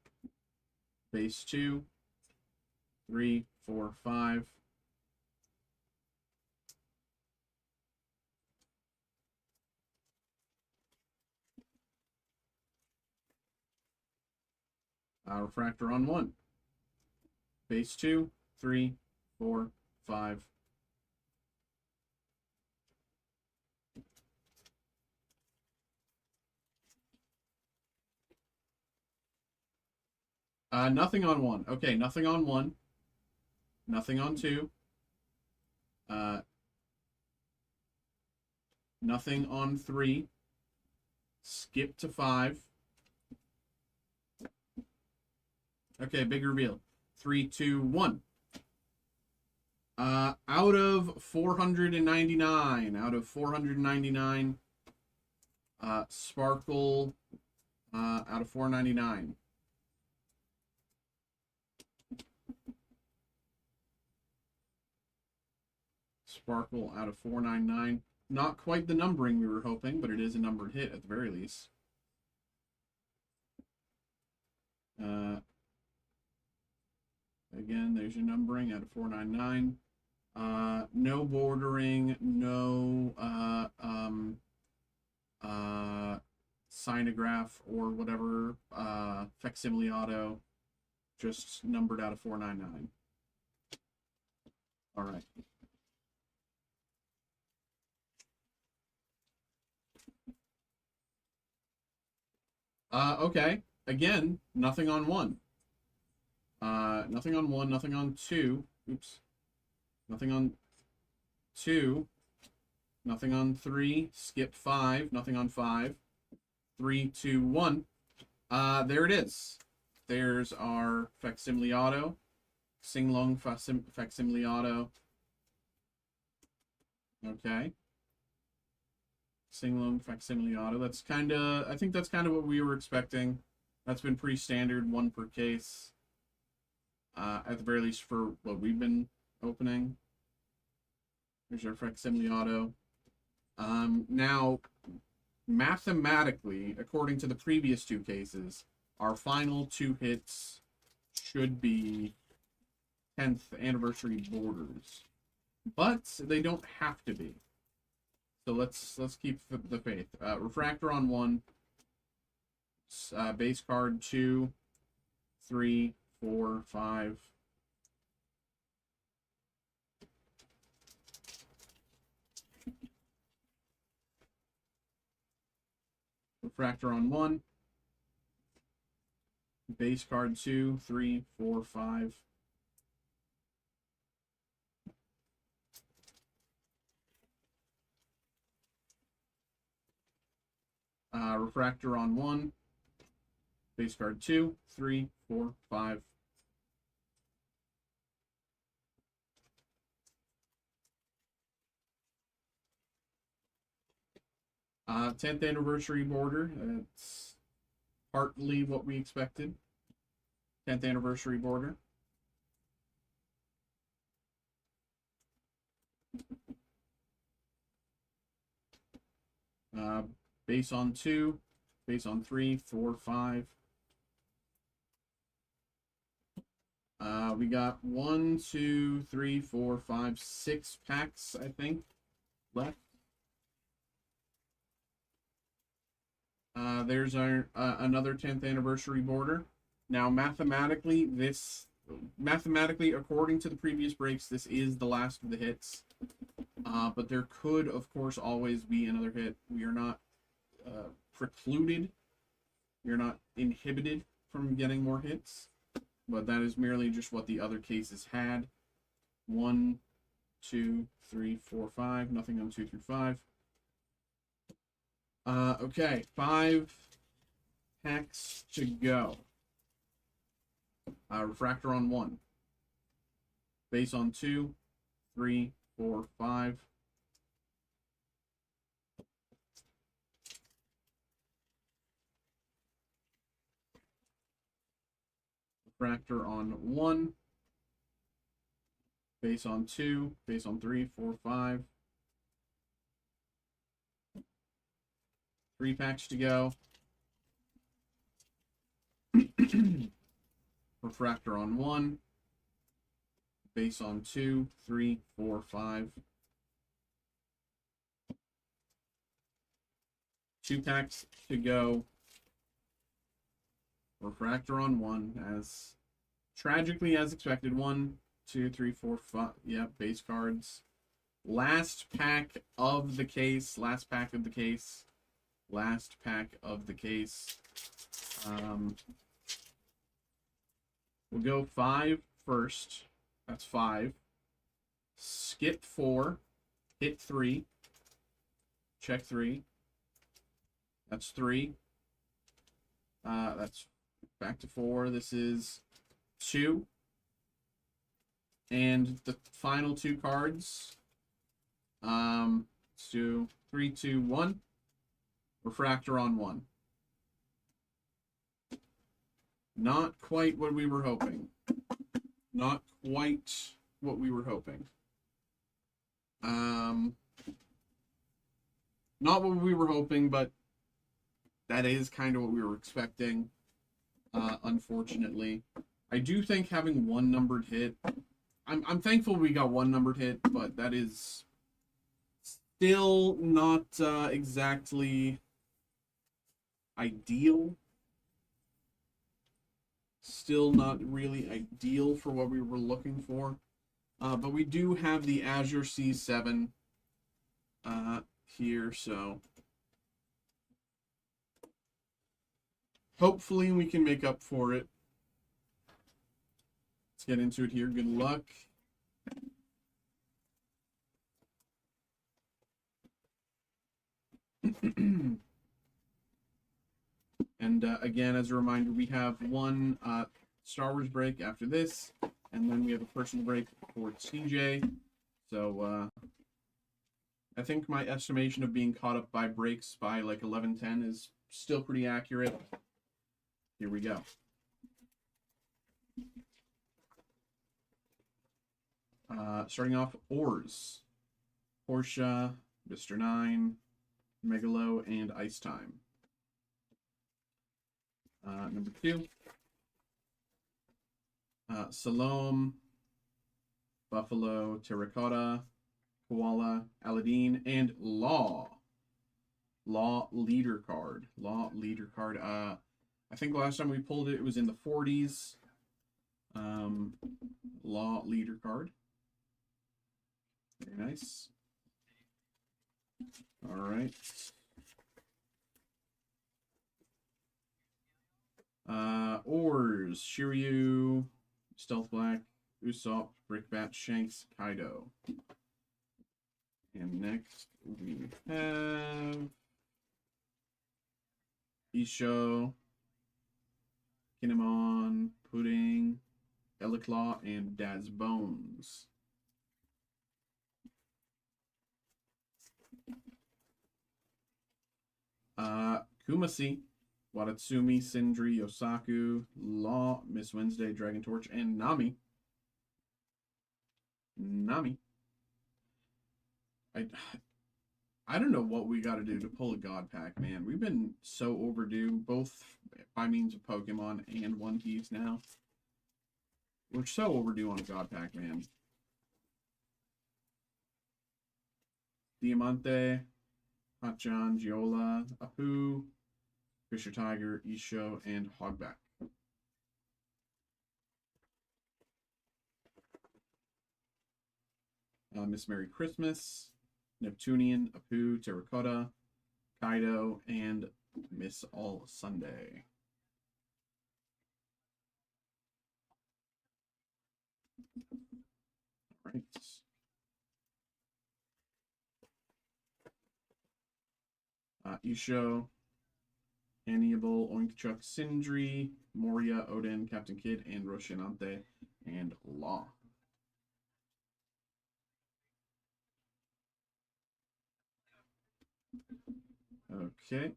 Speaker 1: Base 2, 3, 4, 5. Refractor on 1. Base 2, 3, 4, 5. Nothing on 1. Okay, nothing on 1. Nothing on 2. Nothing on 3. Skip to 5. Okay, big reveal. 3, 2, 1. Out of 499. Out of 499. Sparkle. Out of 499. Sparkle out of 499. Not quite the numbering we were hoping, but it is a numbered hit at the very least. Again, there's your numbering out of 499. No bordering, no Sinograph or whatever, facsimile auto, just numbered out of 499. All right. Okay. Again, nothing on 1. Nothing on 1, nothing on 2. Oops. Nothing on 2. Nothing on 3. Skip 5. Nothing on 5. 3, 2, 1. There it is. There's our facsimile auto. Singlong facsimile auto. Okay. Singlong facsimile auto. That's kind of, I think that's kind of what we were expecting. That's been pretty standard, 1 per case. At the very least for what we've been opening. There's our facsimile auto. Now, mathematically, according to the previous 2 cases, our final 2 hits should be 10th anniversary borders, but they don't have to be. So let's keep the faith. Refractor on 1. Base card 2, 3, 4, 5. Refractor on 1. Base card 2, 3, 4, 5. Refractor on 1. Base card 2, 3, 4, 5. 10th anniversary border. That's partly what we expected. 10th anniversary border. Base on 2, base on 3, 4, 5. We got 1, 2, 3, 4, 5, 6 packs, I think, left. There's our another 10th anniversary border. Now, mathematically, according to the previous breaks, this is the last of the hits. But there could, of course, always be another hit. We are not precluded. We are not inhibited from getting more hits. But that is merely just what the other cases had. 1, 2, 3, 4, 5. Nothing on 2 through 5. Okay, 5 packs to go. Refractor on 1. Base on 2, 3, 4, 5. Refractor on 1. Base on 2. Base on 3, 4, 5. 3 packs to go. Refractor on 1. Base on 2, 3, 4, 5. 2 packs to go. Refractor on 1, as tragically as expected. 1, 2, 3, 4, 5. Yep, base cards. Last pack of the case. Last pack of the case. Last pack of the case. We'll go 5 first. That's 5. Skip 4. Hit 3. Check 3. That's 3. That's back to 4. This is 2. And the final 2 cards. Let's do 3, 2, 1. Refractor on 1. Not quite what we were hoping. Not quite what we were hoping. Not what we were hoping, but that is kind of what we were expecting, unfortunately. I do think having 1 numbered hit, I'm thankful we got 1 numbered hit, but that is still not exactly ideal. Still not really ideal for what we were looking for. But we do have the Azure C7 here, so hopefully we can make up for it. Let's get into it here. Good luck. And again, as a reminder, we have 1 Star Wars break after this, and then we have a personal break for TJ. So I think my estimation of being caught up by breaks by like 11:10 is still pretty accurate. Here we go. Starting off, Ors, Portia, Mr. 9, Megalo, and Ice Time. Number 2, Salome, Buffalo, Terracotta, Koala, Aladdin, and Law. Law leader card. Law leader card. I think last time we pulled it, it was in the 40s. Law leader card. Very nice. All right. Ors, Shiryu, Stealth Black, Usopp, Brickbat, Shanks, Kaido. And next we have Isho, Kinemon, Pudding, Eleclaw, and Dad's Bones. Kumasi, Watatsumi, Sindri, Yosaku, Law, Miss Wednesday, Dragon Torch, and Nami. Nami. I don't know what we got to do to pull a God Pack, man. We've been so overdue, both by means of Pokemon and One Piece now. We're so overdue on a God Pack, man. Diamante, Hotchan, Giola, Apu, Fisher Tiger, Isho, and Hogback. Miss Merry Christmas, Neptunian, Apu, Terracotta, Kaido, and Miss All Sunday. All right. Isho, Hannibal, Oinkchuk, Sindri, Moria, Odin, Captain Kidd, and Roshinante, and Law. Okay.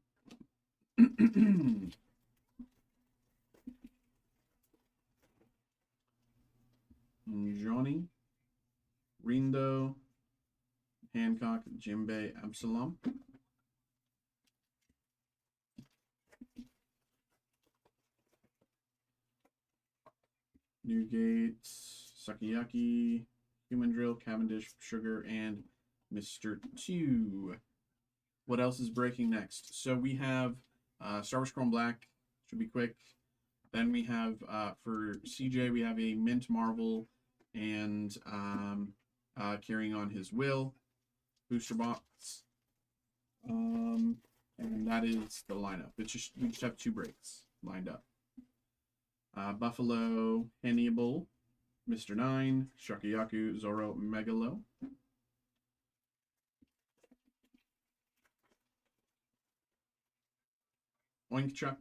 Speaker 1: Johnny, Rindo, Hancock, Jimbei, Absalom. Newgate, Sakiyaki, Human Drill, Cavendish, Sugar, and Mr. 2. What else is breaking next? So we have Star Wars Chrome Black, should be quick. Then we have, for CJ, we have a Mint Marvel and Carrying on His Will booster box. And that is the lineup. We just have 2 breaks lined up. Buffalo, Hannibal, Mr. 9, Shakuyaku, Zoro, Megalo. Oinkchuk,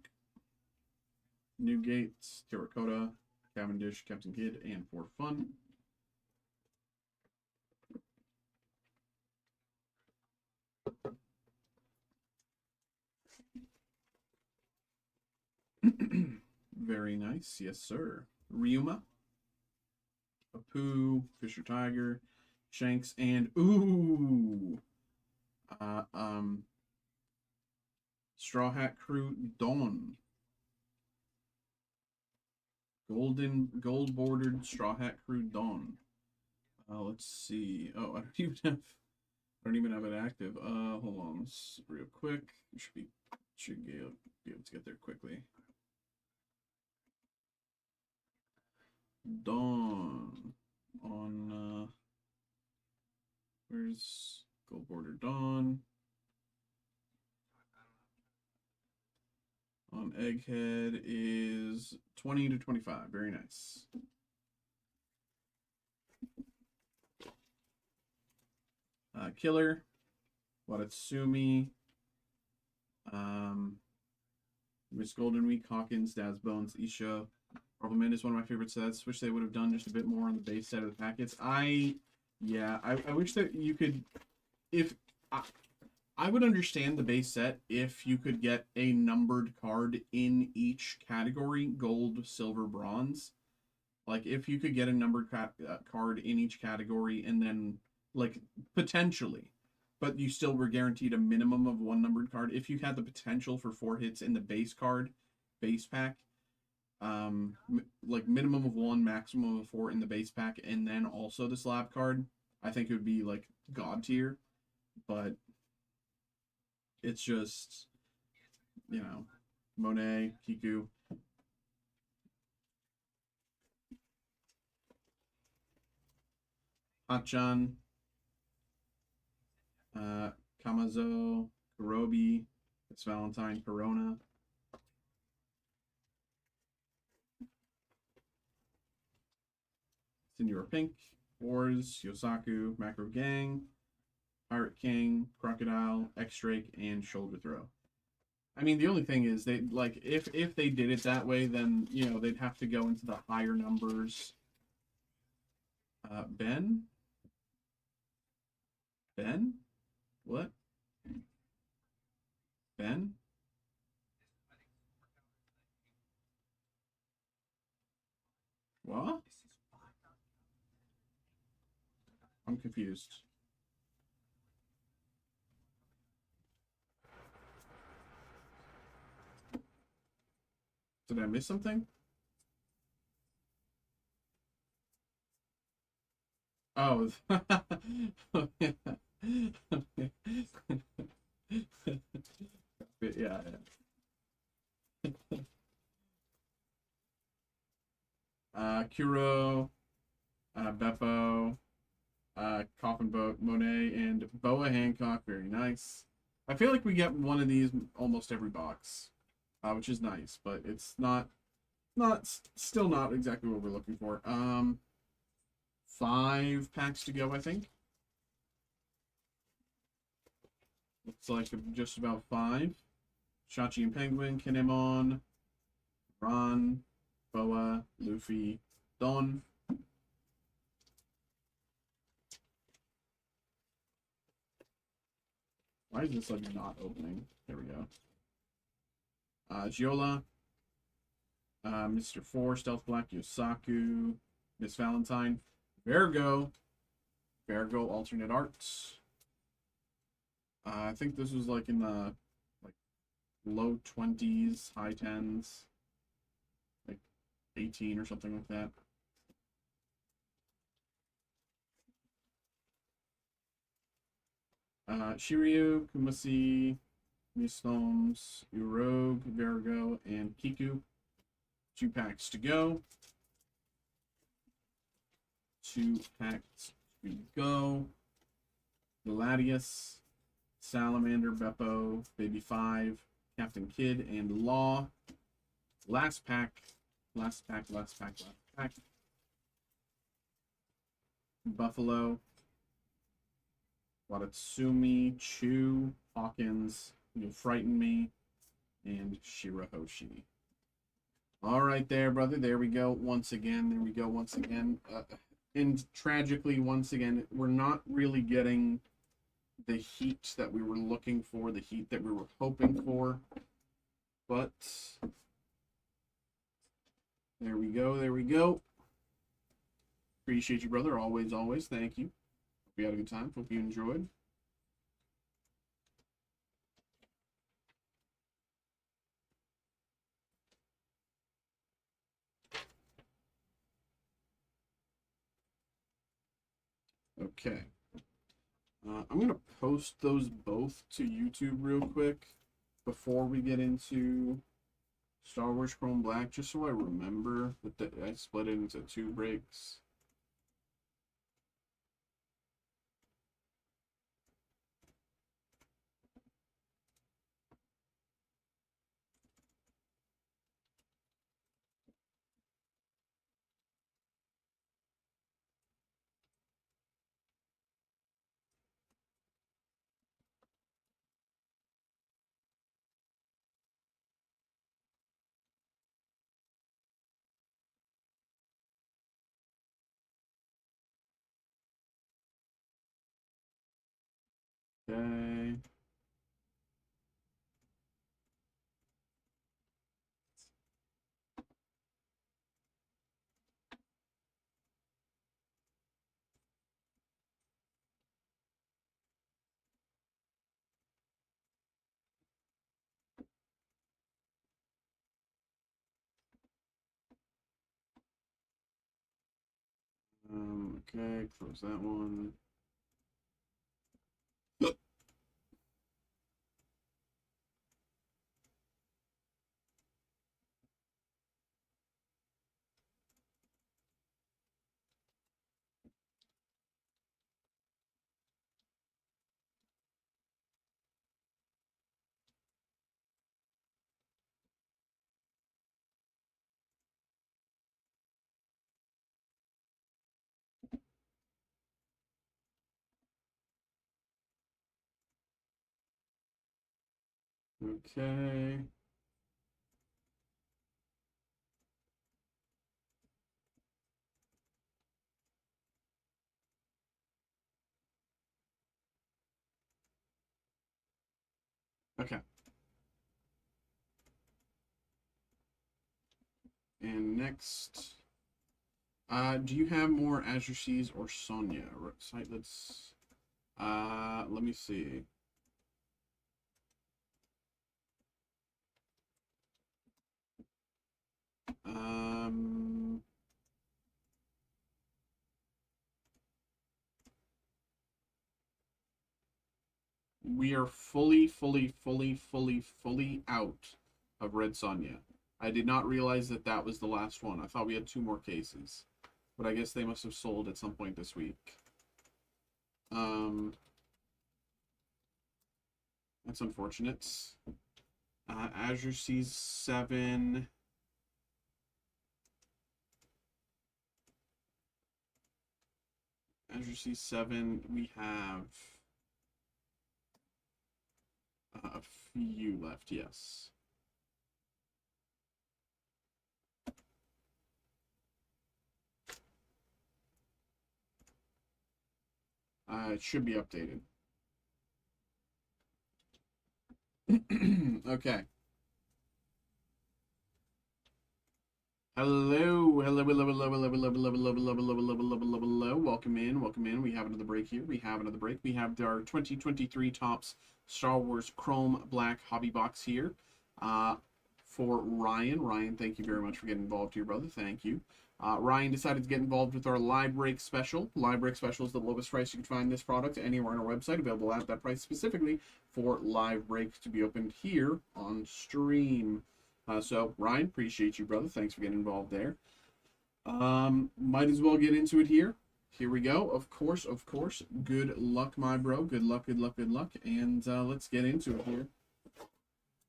Speaker 1: Newgate, Terracotta, Cavendish, Captain Kidd, and For Fun. Very nice, yes sir. Ryuma, Apu, Fisher Tiger, Shanks, and ooh, Straw Hat Crew Dawn. Gold bordered Straw Hat Crew Dawn. Let's see. Oh, I don't even have it active. Hold on, real quick. Should be able to get there quickly. Dawn on where's Gold Border Dawn? On Egghead is 20 to 25. Very nice. Killer, Watatsumi, Miss Golden Week, Hawkins, Daz Bones, Isha. Problem is one of my favorite sets. Wish they would have done just a bit more on the base set of the packets. I wish that you could, if I would understand the base set if you could get a numbered card in each category, gold, silver, bronze. Like if you could get a numbered card in each category and then like potentially, but you still were guaranteed a minimum of 1 numbered card. If you had the potential for 4 hits in the base pack, like minimum of 1, maximum of 4 in the base pack, and then also the slab card, I think it would be like god tier. But it's just, you know, Monet, Kiku. Hachan, Kamazo, Kurobi, it's Valentine, Corona. Senor Pink, Wars, Yosaku, Macro Gang, Pirate King, Crocodile, X-Drake, and Shoulder Throw. I mean, the only thing is, they like if they did it that way, then, you know, they'd have to go into the higher numbers. Ben? What? Ben? What? I'm confused. Did I miss something? Oh. Yeah. Kuro, Beppo, Coffin Boat, Monet, and Boa Hancock. Very nice. I feel like we get one of these almost every box, which is nice, but it's still not exactly what we're looking for. 5 packs to go, I think. Looks like just about 5. Shachi and Penguin, Kinemon, Ron, Boa, Luffy, Don. Why is this like not opening? There we go. Giola, Mr. 4, Stealth Black, Yosaku, Miss Valentine, Virgo, alternate arts. I think this was like in the like low 20s, high 10s, like 18 or something like that. Shiryu, Kumasi, Miss Holmes, Urogue, Virgo, and Kiku. 2 packs to go. 2 packs to go. Gladius, Salamander, Beppo, Baby 5, Captain Kidd, and Law. Last pack. Buffalo, Watatsumi, Chew, Hawkins, You'll Frighten Me, and Shirahoshi. All right there, brother. There we go once again. And tragically, once again, we're not really getting the heat that we were looking for, the heat that we were hoping for. But there we go. Appreciate you, brother. Always. Thank you. Hope you had a good time. Hope you enjoyed. Okay. I'm going to post those both to YouTube real quick before we get into Star Wars Chrome Black, just so I remember that I split it into 2 breaks. Okay. Okay, close that one. Okay. Okay. And next, Do you have more Azure Seas or Sonya? Site, let me see. We are fully out of Red Sonya. I did not realize that that was the last one. I thought we had 2 more cases. But I guess they must have sold at some point this week. That's unfortunate. Azure Seas 7. Azure Seas 7, we have a few left, yes. It should be updated. Okay. Hello. Welcome in. We have another break here. We have our 2023 Topps Star Wars Chrome Black Hobby Box here. For Ryan. Ryan, thank you very much for getting involved here, brother. Thank you. Ryan decided to get involved with our live break special. Live break special is the lowest price you can find this product anywhere on our website, available at that price specifically for live breaks to be opened here on stream. So, Ryan, appreciate you, brother. Thanks for getting involved there. Might as well get into it here. Here we go. Of course. Good luck, my bro. Good luck. And let's get into it here.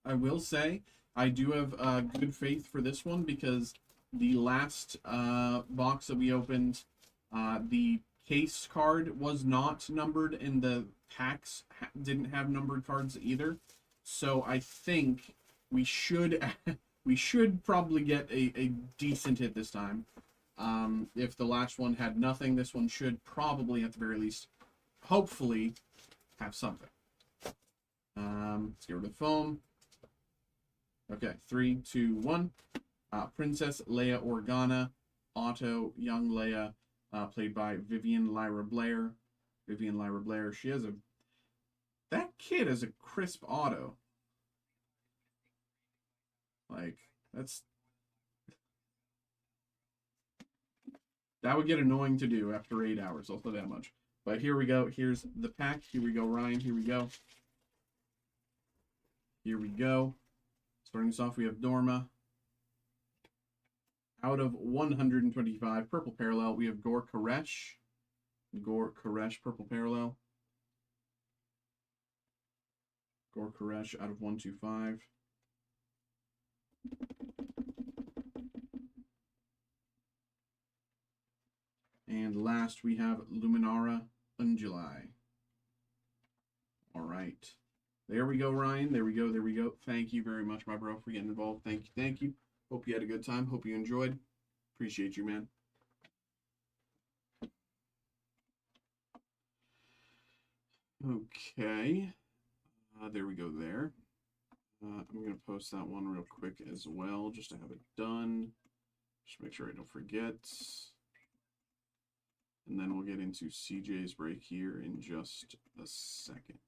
Speaker 1: I will say, I do have good faith for this one because the last box that we opened, the case card was not numbered and the packs didn't have numbered cards either. So I think we should probably get a decent hit this time. If the last one had nothing, this one should probably, at the very least, hopefully, have something. Let's get rid of the foam. Okay, 3, 2, 1. Princess Leia Organa, Auto, Young Leia, played by Vivian Lyra Blair. She has that kid has a crisp auto. Like, that would get annoying to do after 8 hours, I'll say that much. But here we go. Here's the pack. Here we go, Ryan. Here we go. Starting us off, we have Dorma. Out of 125, purple parallel, we have Gore Koresh. Purple parallel. Gore Koresh out of 125. And last, we have Luminara Unguli. All right. There we go, Ryan. There we go. Thank you very much, my bro, for getting involved. Thank you. Hope you had a good time. Hope you enjoyed. Appreciate you, man. Okay. There we go there. I'm going to post that one real quick as well, just to have it done. Just make sure I don't forget. And then we'll get into CJ's break here in just a second.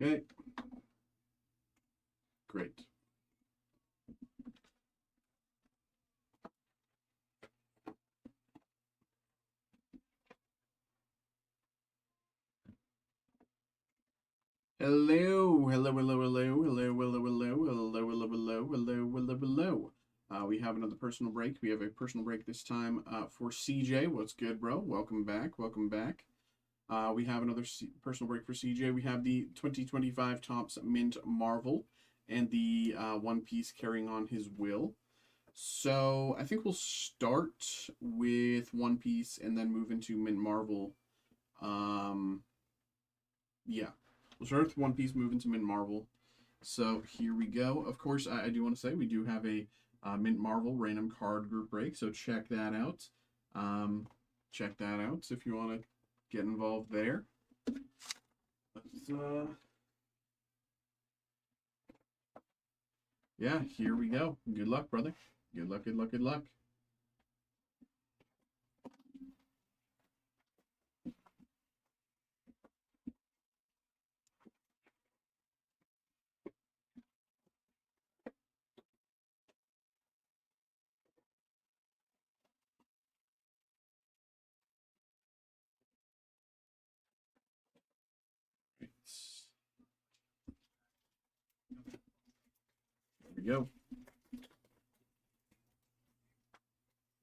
Speaker 1: Okay. Great. Hello. We have another personal break. We have a personal break this time for CJ. What's good, bro? Welcome back. We have another personal break for CJ. We have the 2025 Topps Mint Marvel and the One Piece Carrying on His Will. So I think we'll start with One Piece and then move into Mint Marvel. Um, yeah, we'll start with One Piece, move into Mint Marvel. So here we go. Of course, I do want to say we do have a Mint Marvel random card group break, so check that out. Check that out if you want to get involved there. Let's, yeah, here we go. Good luck, brother. Good luck, good luck, good luck. There we go.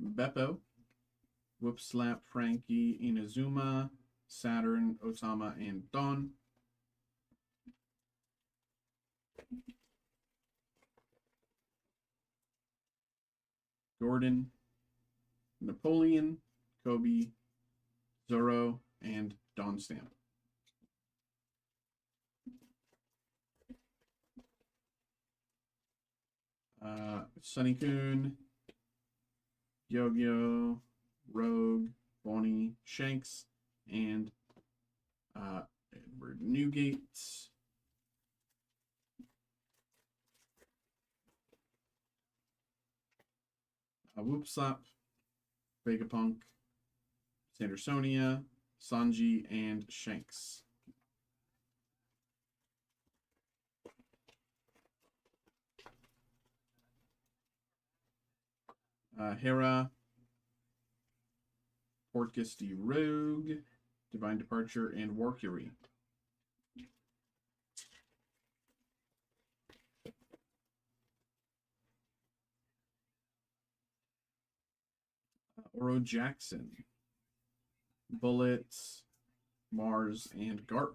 Speaker 1: Beppo, Whoop Slap, Frankie, Inazuma, Saturn, Otama, and Dawn. Gordon, Napoleon, Kobe, Zoro, and Dawn Stamp. Sunny Coon, Yo-Yo, Rogue, Bonnie, Shanks, and Edward Newgate. Whoop Slap, Vegapunk, Sandersonia, Sanji, and Shanks. Hera, Portgusty Rogue, Divine Departure, and Warcury. Oro Jackson, Bullets, Mars, and Garp.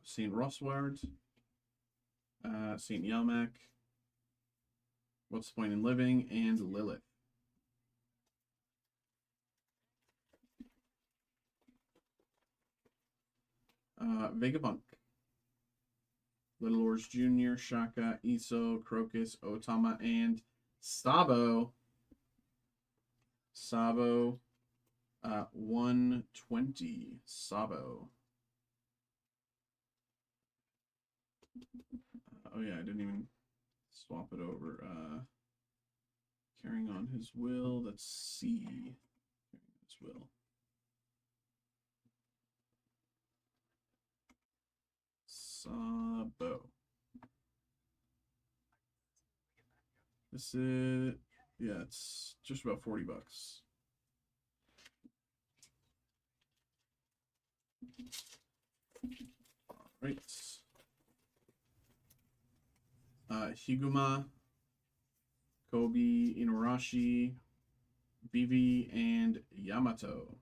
Speaker 1: St. Rossward, St. Yelmac, What's the Point in Living, and Lilith. Vegapunk, Little Ors Jr., Shaka, Iso, Crocus, Otama, and Sabo. Sabo, 120. Sabo. Oh yeah, I didn't even swap it over. Carrying on his will. Let's see. His will. Sabo. This is, yeah, it's just about 40 bucks. All right. Higuma, Kobe, Inuarashi, Vivi, and Yamato.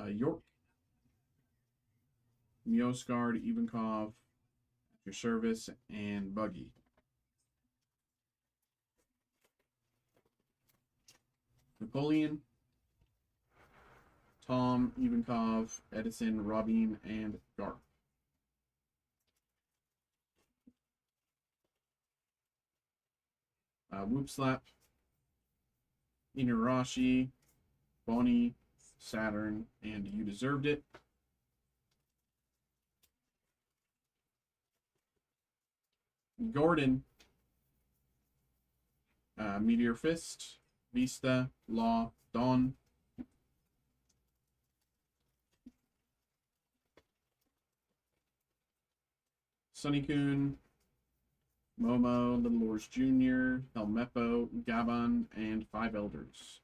Speaker 1: York, Mioscard, Ivankov, Your Service, and Buggy. Napoleon, Tom, Ivankov, Edison, Robin, and Garp. Whoop Slap, Inurashi, Bonnie, Saturn, and You Deserved It. Gordon, Meteor Fist, Vista, Law, Dawn. Sunny-kun, Momo, Little Lords Jr., Helmeppo, Gabon, and Five Elders.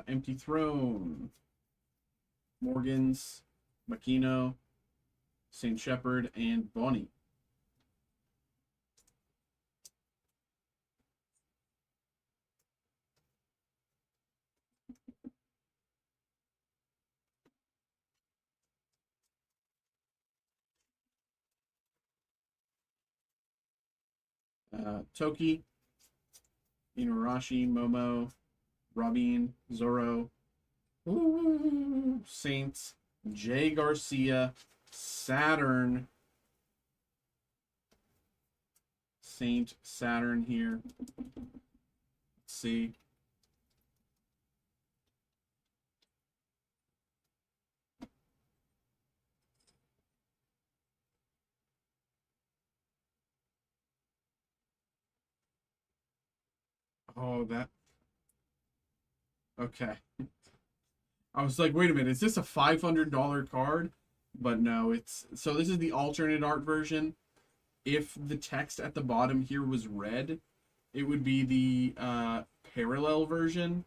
Speaker 1: Empty Throne. Morgans, Makino, Saint Shepherd, and Bonnie. Toki, Inuarashi, Momo, Robin, Zoro, Saints, Jay Garcia, Saturn, Saint Saturn here. Let's see. Oh, that. Okay. I was like, wait a minute, is this a $500 card? But no, it's... So this is the alternate art version. If the text at the bottom here was red, it would be the parallel version.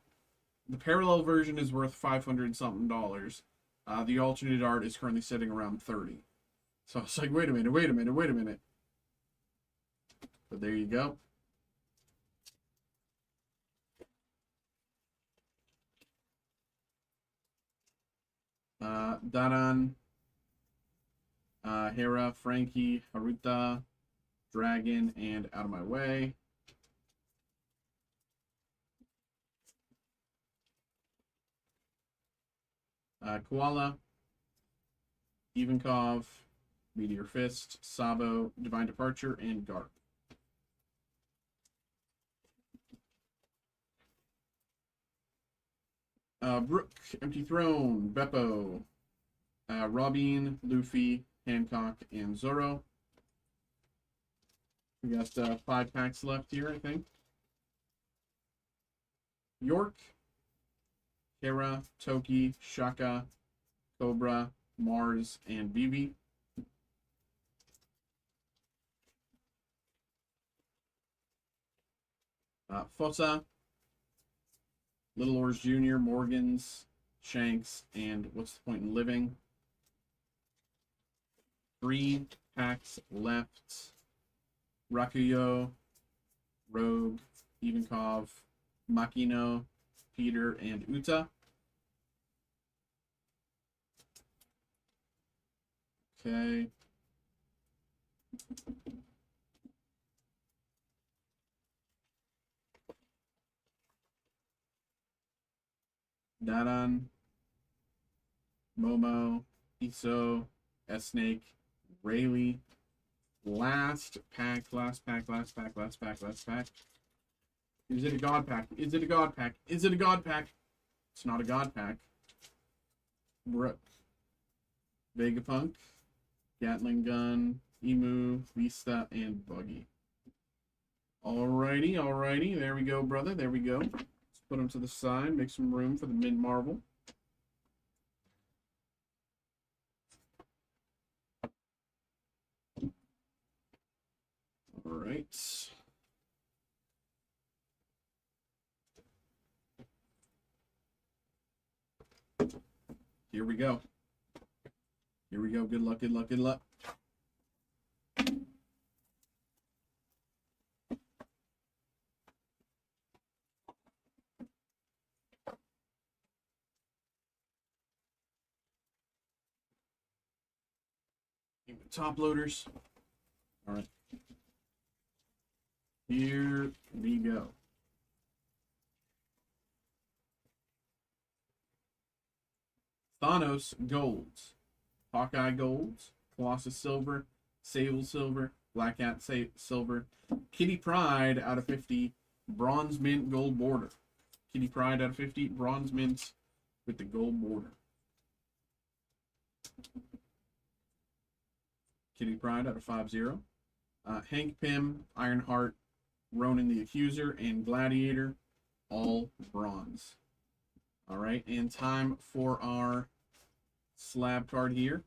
Speaker 1: The parallel version is worth $500-something. The alternate art is currently sitting around 30. So I was like, wait a minute. But there you go. Daran, Hera, Frankie, Haruta, Dragon, and Out of My Way. Koala, Ivankov, Meteor Fist, Sabo, Divine Departure, and Garp. Brook, Empty Throne, Beppo, Robin, Luffy, Hancock, and Zoro. We got 5 packs left here, I think. York, Hera, Toki, Shaka, Cobra, Mars, and Vivi. Fossa, Little Oars Jr., Morgans, Shanks, and What's the Point in Living? 3 packs left. Rakuyo, Rogue, Ivankov, Makino, Peter, and Uta. Okay. Dadan, Momo, Iso, S-Snake, Rayleigh. Last pack. Is it a god pack? Is it a god pack? Is it a god pack? It's not a god pack. Brook, Vegapunk, Gatling Gun, Emu, Vista, and Buggy. Alrighty. There we go, brother. There we go. Let's put them to the side. Make some room for the Mint Marvel. Alright. Here we go. Good luck. Top loaders. All right. Here we go. Thanos Golds, Hawkeye Golds, Colossus Silver, Sable Silver, Black Cat Silver, Kitty Pryde out of 50, Bronze Mint Gold Border. Kitty Pryde out of 50, Bronze Mint with the gold border. Kitty Pryde out of 5-0. Hank Pym, Ironheart, Ronan the Accuser, and Gladiator, all bronze. All right, and time for our slab card here.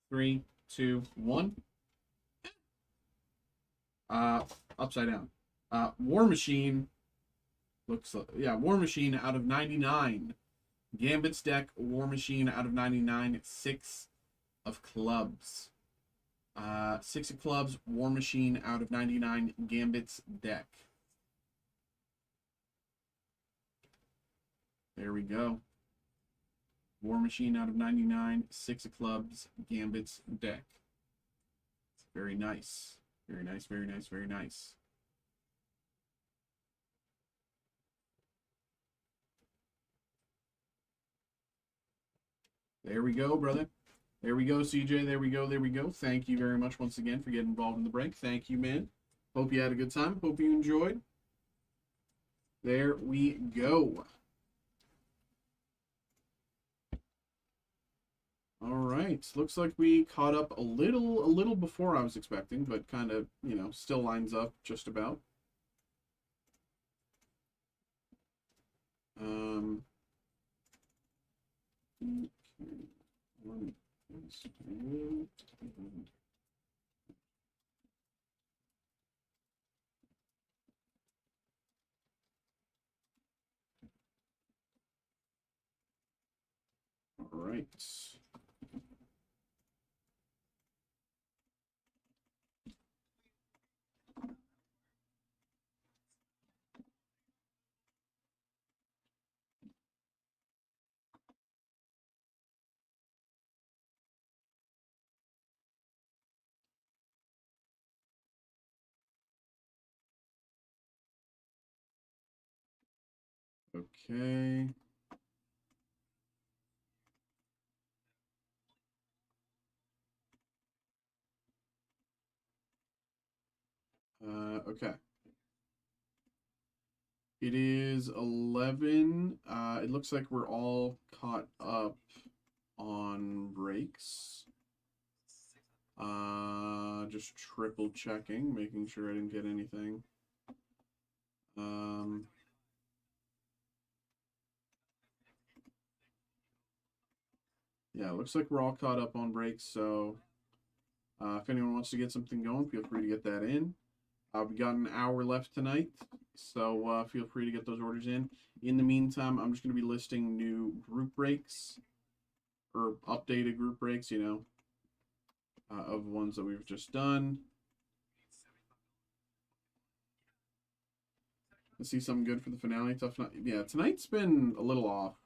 Speaker 1: 3, 2, 1. Upside down. War Machine, Looks like, yeah, War Machine out of 99. Gambit's deck, War Machine out of 99. 6 of clubs. 6 of clubs, War Machine out of 99. Gambit's deck. There we go. War Machine out of 99. 6 of clubs, Gambit's deck. Very nice. Very nice, very nice, very nice. There we go, brother. There we go, CJ. There we go. There we go. Thank you very much once again for getting involved in the break. Thank you, man. Hope you had a good time. Hope you enjoyed. There we go. All right. Looks like we caught up a little before I was expecting, but kind of, you know, still lines up just about. Okay. All right. Okay. Okay. It is 11. It looks like we're all caught up on breaks. Just triple checking, making sure I didn't get anything. Yeah, it looks like we're all caught up on breaks, so if anyone wants to get something going, feel free to get that in. We got an hour left tonight, so feel free to get those orders in. In the meantime, I'm just going to be listing new group breaks, or updated group breaks, you know, of ones that we've just done. Let's see something good for the finale. Tough night. Yeah, tonight's been a little off.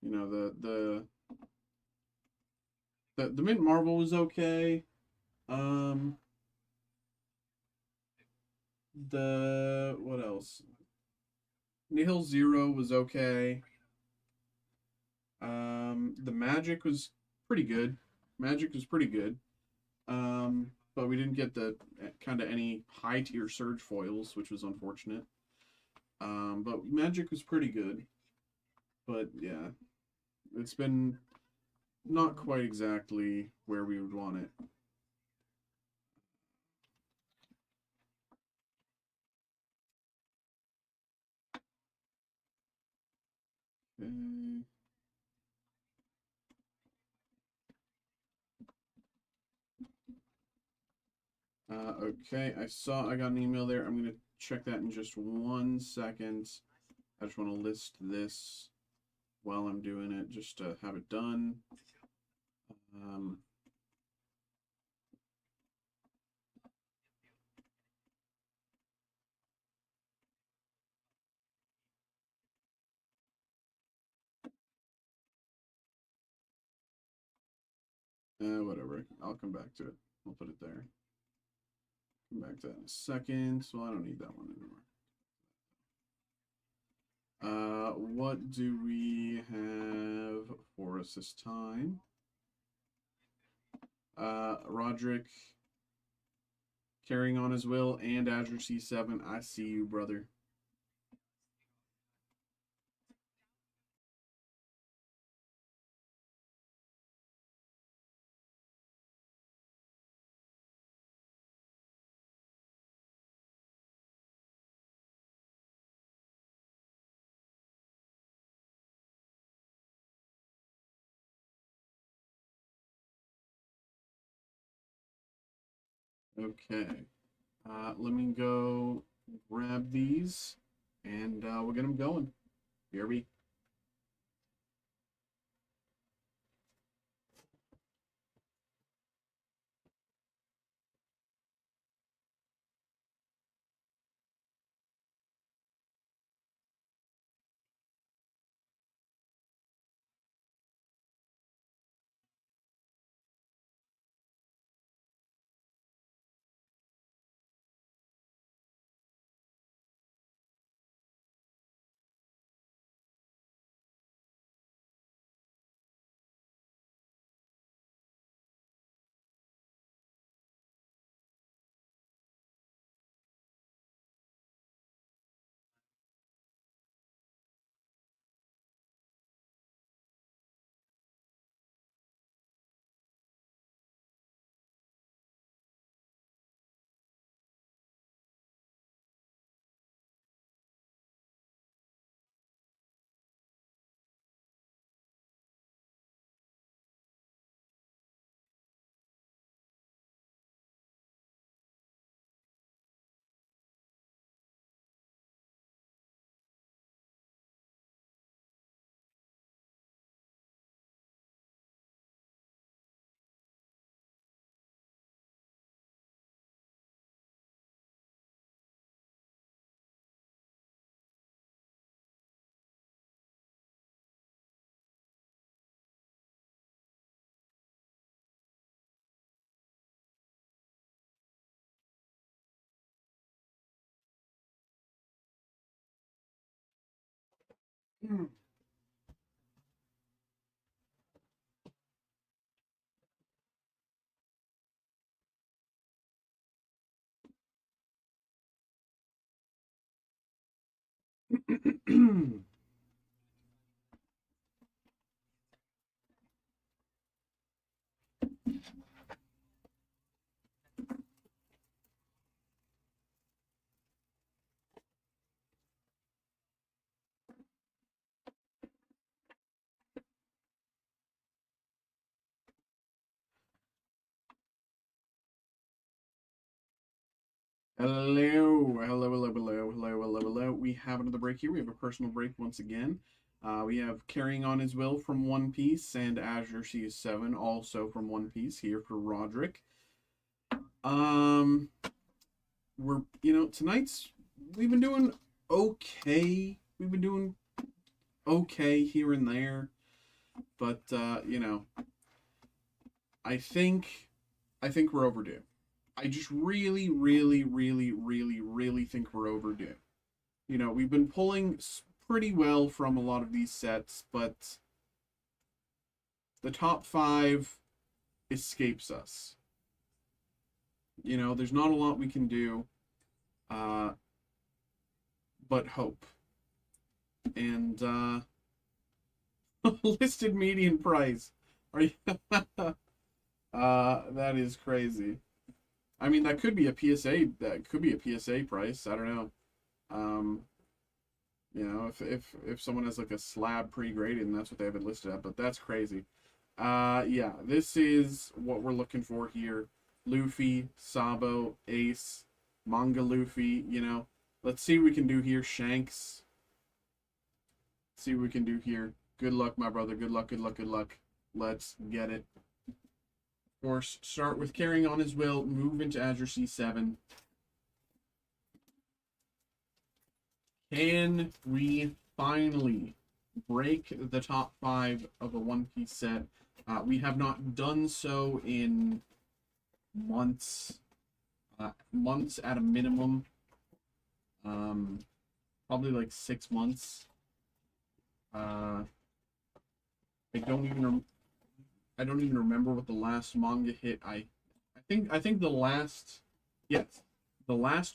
Speaker 1: You know, the Mint Marvel was okay. What else? Nihil Zero was okay. The Magic was pretty good. Magic was pretty good. But we didn't get the kind of any high tier surge foils, which was unfortunate. But Magic was pretty good. But yeah, it's been not quite exactly where we would want it. Okay, I got an email there. I'm going to check that in just 1 second. I just want to list this while I'm doing it, just to have it done. Whatever. I'll come back to it. I'll put it there. Come back to that in a second. So I don't need that one anymore. What do we have for us this time? Roderick carrying on his will and Azure C7. I see you, brother. Okay. Let me go grab these, and we'll get them going. BRB. Hello. We have another break here. We have a personal break once again. We have Carrying On His Will from One Piece and Azure C7 also from One Piece here for Roderick. Tonight's we've been doing okay. We've been doing okay here and there, but I think we're overdue. I just really think we're overdue. We've been pulling pretty well from a lot of these sets, but the top 5 escapes us. There's not a lot we can do, but hope. And listed median price. Are you? That is crazy. I mean, that could be a PSA. That could be a PSA price. I don't know. If someone has like a slab pre-graded and that's what they have it listed at, but that's crazy. Yeah, this is what we're looking for here. Luffy, Sabo, Ace, Manga Luffy. Let's see what we can do here. Shanks. See what we can do here. Good luck, my brother. Good luck. Let's get it. Of course, start with Carrying On His Will, move into Azure C7. Can we finally break the top 5 of a One Piece set? We have not done so in months. Months at a minimum. Probably like 6 months. I don't even remember what the last manga hit I think the last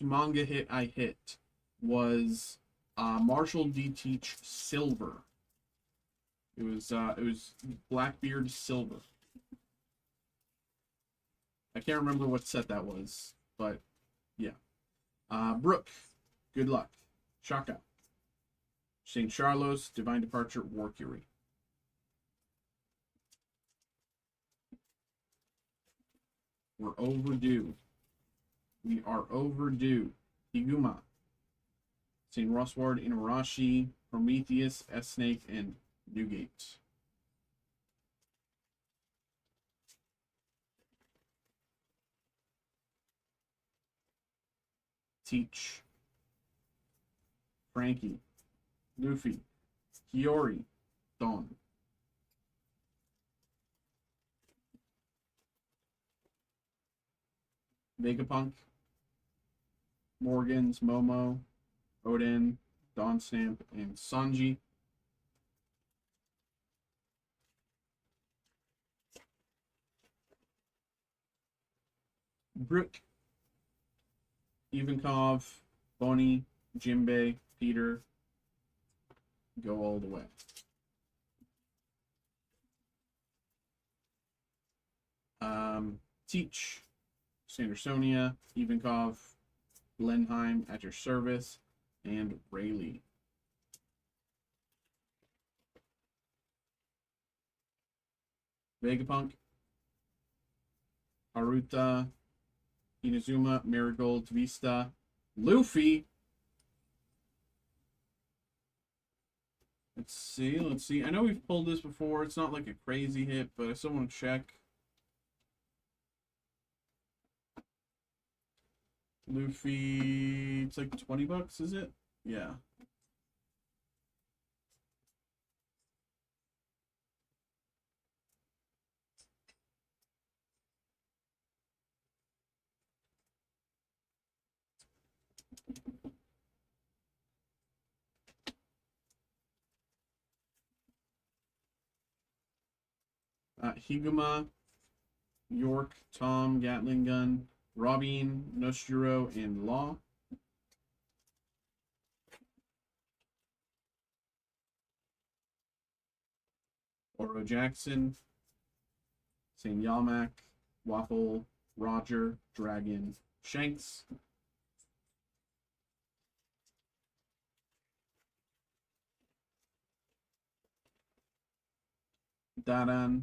Speaker 1: manga hit I hit was Marshall D. Teach Silver. It was Blackbeard Silver. I can't remember what set that was, but yeah. Brooke, good luck. Shaka. St. Charlos, Divine Departure, War Fury. We're overdue. We are overdue. Higuma, St. Rossward, Inarashi, Prometheus, S-Snake, and Newgate. Teach, Frankie, Luffy, Kiori, Dawn. Vegapunk, Morgans, Momo, Odin, Dawn Stamp, and Sanji. Brook, Ivankov, Bonnie, Jimbei, Peter. Go all the way. Teach, Sandersonia, Ivankov, Blenheim at your service, and Rayleigh. Vegapunk, Haruta, Inazuma, Marigold, Vista, Luffy. Let's see. I know we've pulled this before. It's not like a crazy hit, but I still want to check. Luffy, it's like 20 bucks, is it? Yeah. Higuma, York, Tom, Gatling Gun, Robin, Noshiro, and Law. Oro Jackson, St. Yalmac, Waffle, Roger, Dragon, Shanks. Dadan,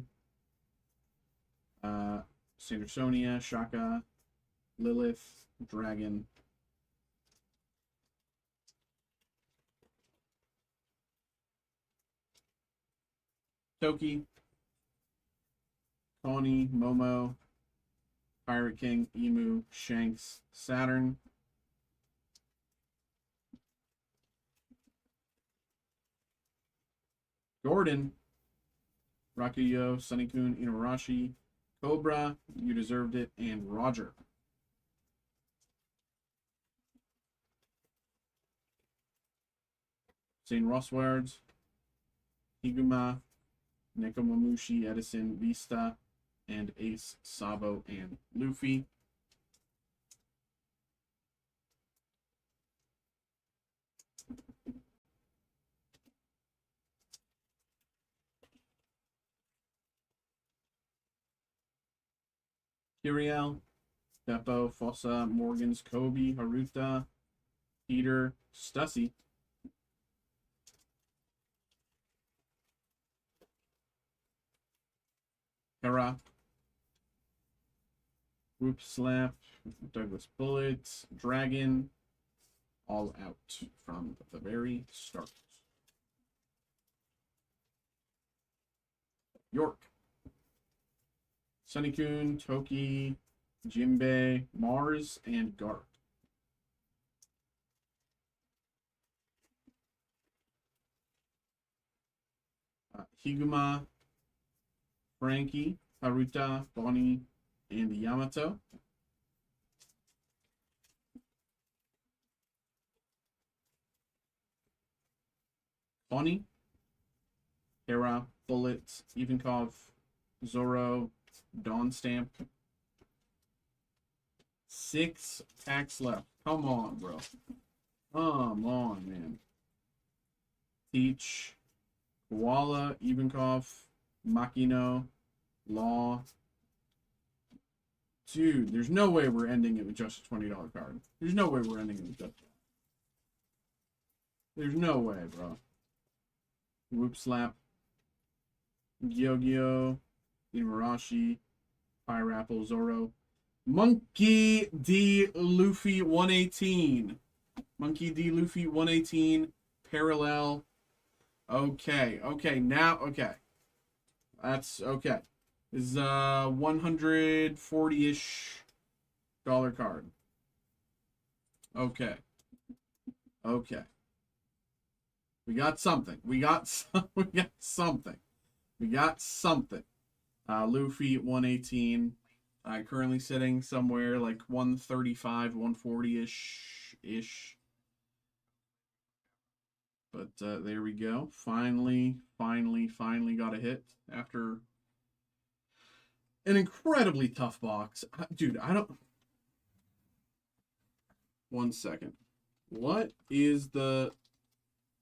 Speaker 1: Sandersonia, Shaka, Lilith, Dragon. Toki, Connie, Momo, Pirate King, Emu, Shanks, Saturn. Gordon, Rakuyo, Sunny-kun, Inarashi, Cobra, You Deserved It, and Roger. St. Rosswards, Higuma, Nekomamushi, Edison, Vista, and Ace, Sabo, and Luffy. Kiriel, Beppo, Fossa, Morgans, Kobe, Haruta, Peter, Stussy. Hera, Whoop Slap, Douglas Bullets, Dragon, all out from the very start. York, Sunny-kun, Toki, Jimbei, Mars, and Garp. Higuma, Frankie, Haruta, Bonnie, and Yamato. Bonnie, Hera, Bullet, Ivankov, Zoro, Dawn Stamp. 6 packs left. Come on, bro. Come on, man. Teach, Koala, Ivankov, Makino, Law. Dude, there's no way we're ending it with just a $20 card. There's no way we're ending it with just that. There's no way, bro. Whoop Slap, Gyogyo, Inarashi, Fire Apple, Zoro, Monkey D. Luffy 118. Monkey D. Luffy 118. Parallel. Okay. Okay. Now. Okay. That's okay. This is a 140-ish dollar card. Okay. Okay. We got something. We got we got something. We got something. Luffy 118. Currently sitting somewhere like 135, 140-ish. But there we go. Finally got a hit after an incredibly tough box. Dude, I don't... One second. What is the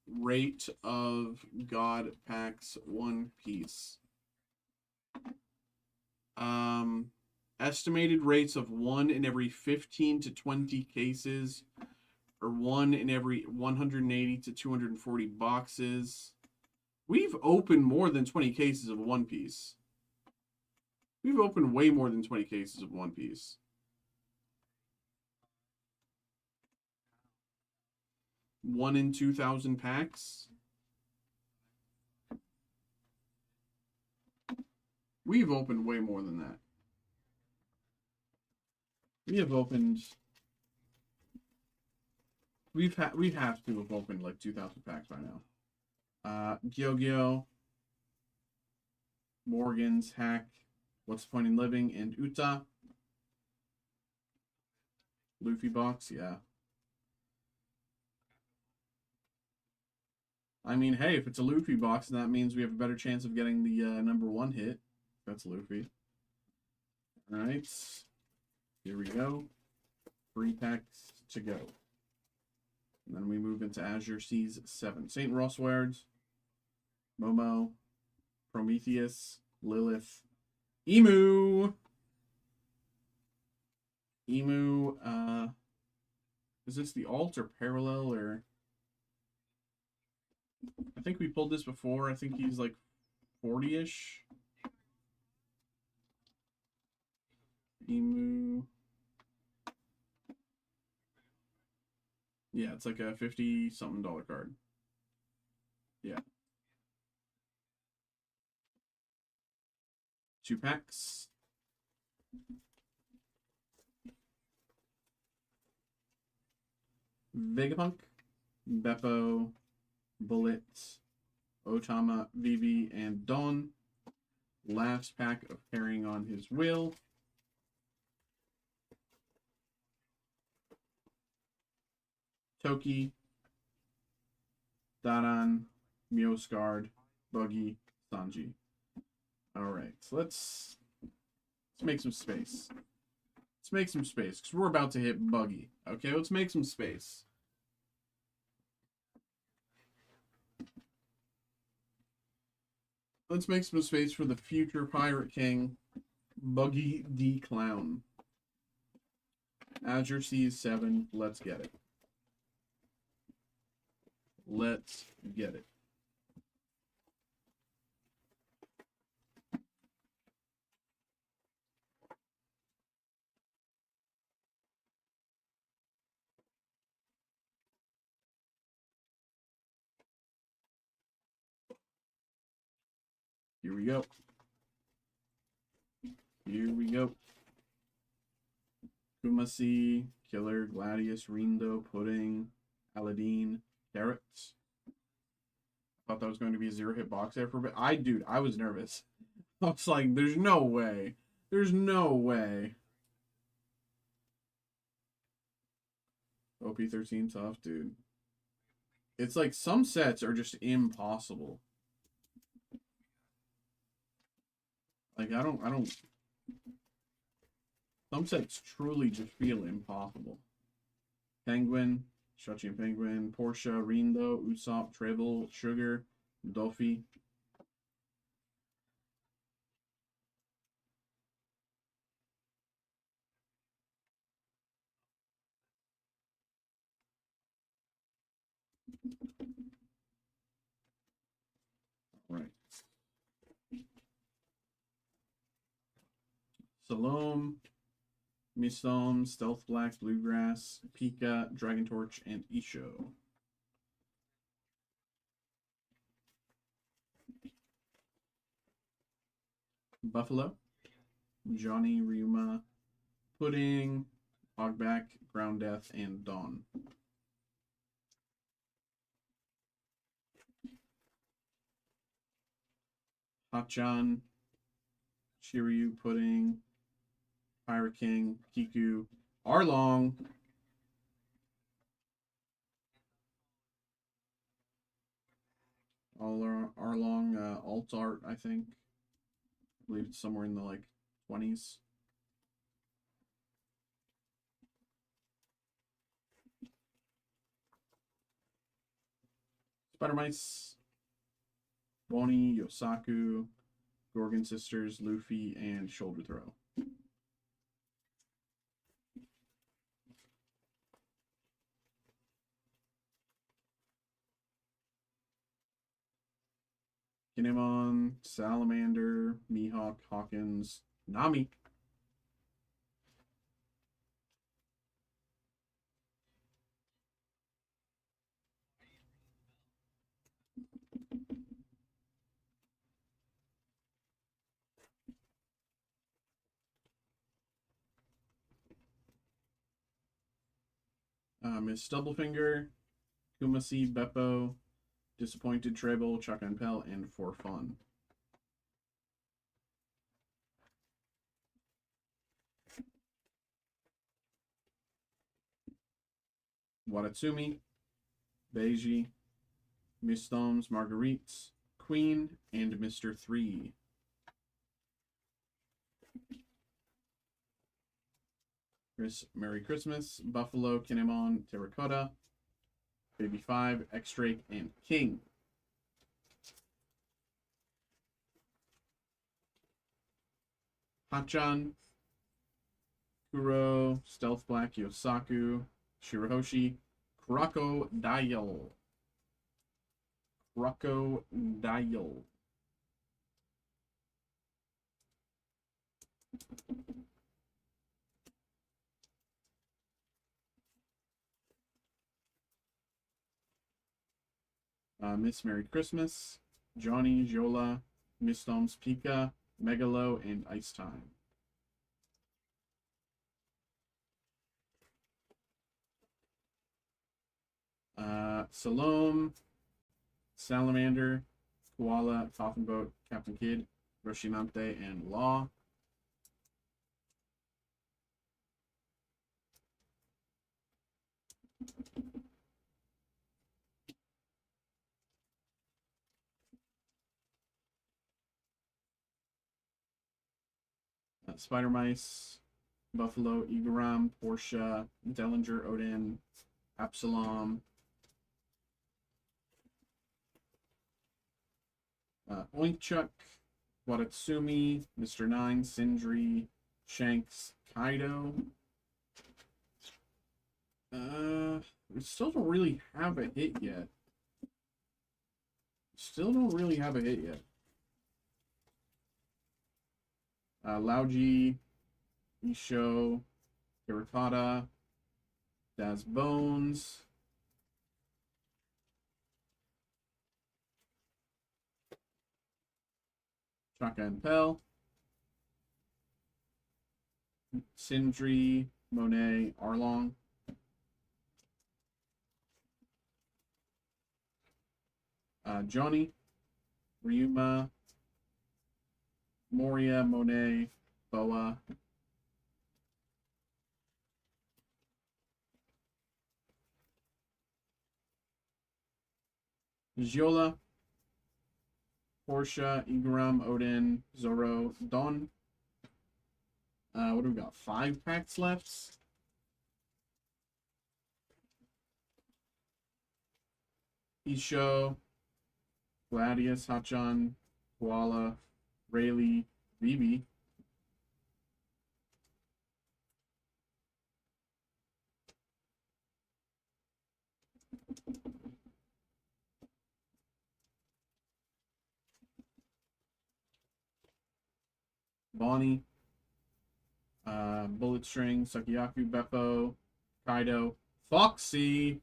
Speaker 1: rate of God Packs One Piece? Estimated rates of 1 in every 15 to 20 cases, or 1 in every 180 to 240 boxes. We've opened more than 20 cases of One Piece. We've opened way more than 20 cases of One Piece. 1 in 2,000 packs. We've opened way more than that. We have opened... we have to have opened like 2,000 packs by now. Gyo-Gyo, Morgan's, Hack, What's the Point in Living, and Uta. Luffy box, yeah. I mean, hey, if it's a Luffy box, that means we have a better chance of getting the #1 hit. That's Luffy. All right. Here we go. 3 packs to go. And then we move into Azure Seas 7. St. Rosswards, Momo, Prometheus, Lilith, Emu. Emu, is this the alt or parallel or... I think we pulled this before. I think he's like 40-ish. Emu. Yeah, it's like a 50-something dollar card. Yeah. 2 packs. Vegapunk, Beppo, Bullet, Otama, Vivi, and Don. Last pack of Carrying on His Will. Toki, Daran, Mioscard, Buggy, Sanji. Alright, so let's make some space. Let's make some space, because we're about to hit Buggy. Okay, let's make some space. Let's make some space for the future Pirate King, Buggy D. Clown. Azure Seas 7, let's get it. Let's get it. Here we go. Here we go. Kumasi, Killer, Gladius, Rindo, Pudding, Aladdin, Carrots. Thought that was going to be a 0-hit box there for a bit. I was nervous. I was like, there's no way. There's no way. OP13 tough, dude. It's like some sets are just impossible. Like, I don't... Some sets truly just feel impossible. Penguin, Shachi and Penguin, Portia, Rindo, Usopp, Treble, Sugar, Doffy. Right. Salome, Mistom, Stealth Black, Bluegrass, Pika, Dragon Torch, and Isho. Buffalo, Johnny, Ryuma, Pudding, Hogback, Ground Death, and Dawn. Hotchan, Shiryu, Pudding, Pirate King, Kiku, Arlong, Arlong alt art, I think. I believe it's somewhere in the like 20s. Spider Mice, Bonnie, Yosaku, Gorgon Sisters, Luffy, and Shoulder Throw. Kinemon, Salamander, Mihawk, Hawkins, Nami. Miss Doublefinger, Kumasi, Beppo, Disappointed Treble, Chuck and Pell, and For Fun. Watatsumi, Beiji, Miss Thumbs, Marguerites, Queen, and Mr. 3. Merry Christmas, Buffalo, Kinemon, Terracotta, Baby 5, X-Drake, and King. Hachan, Kuro, Stealth Black, Yosaku, Shirahoshi, Crocodile. Crocodile. Miss Merry Christmas, Johnny, Jola, Miss Tom's Pika, Megalo, and Ice Time. Salome, Salamander, Koala, Coffin Boat, Captain Kid, Roshinante, and Law. Spider Mice, Buffalo, Igaram, Portia, Dellinger, Odin, Absalom, Oinkchuck, Watatsumi, Mr. 9, Sindri, Shanks, Kaido. We still don't really have a hit yet. Lauji, Isho, Terracotta, Daz Bones, Chaka and Pell, Sindri, Monet, Arlong, Johnny, Ryuma, Moria, Monet, Boa, Giola, Portia, Igaram, Odin, Zoro, Don. What do we got? 5 packs left. Isho, Gladius, Hachan, Koala, Rayleigh, Vivi. Bonnie, Bullet String, Sakiyaku, Beppo, Kaido, Foxy.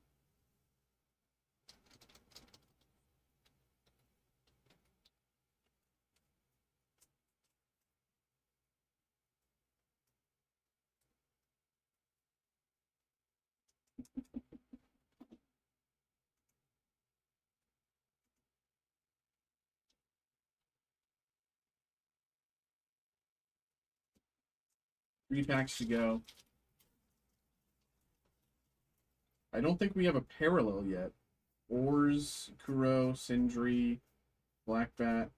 Speaker 1: Three packs to go. I don't think we have a parallel yet. Ors, Kuro, Sindri, Blackbat,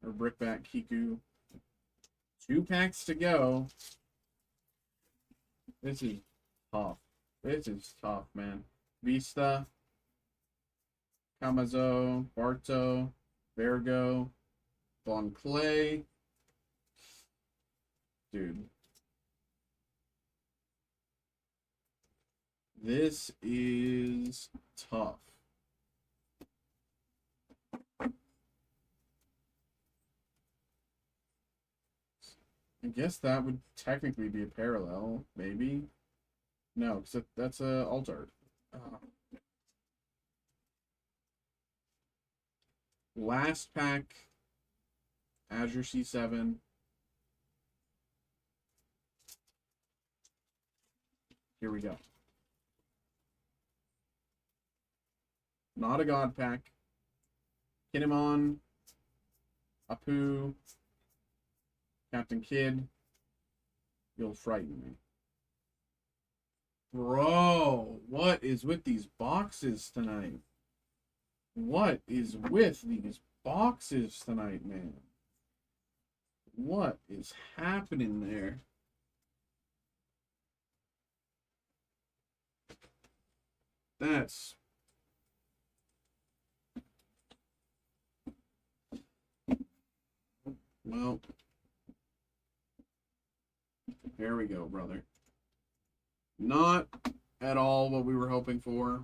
Speaker 1: or Brickbat, Kiku. Two packs to go. This is tough. This is tough, man. Vista, Kamazo, Barto, Vergo, Von Clay. Dude. This is tough. I guess that would technically be a parallel, maybe. No, because that's a alt art. Last pack, Azure C7. Here we go. Not a god pack. Kinemon, Apu, Captain Kidd. You'll frighten me. Bro, what is with these boxes tonight? What is with these boxes tonight, man? What is happening there? That's... Well, here we go, brother. Not at all what we were hoping for.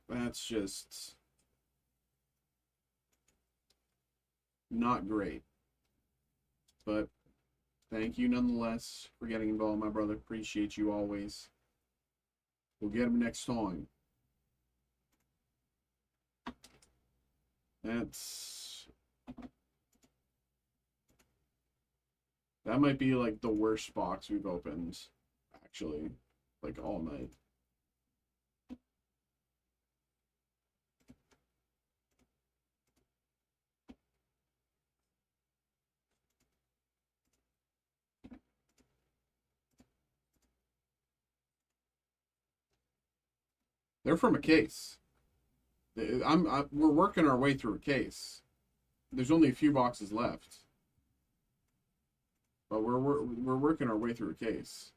Speaker 1: That's just not great. But thank you nonetheless for getting involved, my brother. Appreciate you always. We'll get him next time. That might be like the worst box we've opened, actually, like all night. They're from a case. We're working our way through a case. There's only a few boxes left, but we're working our way through a case.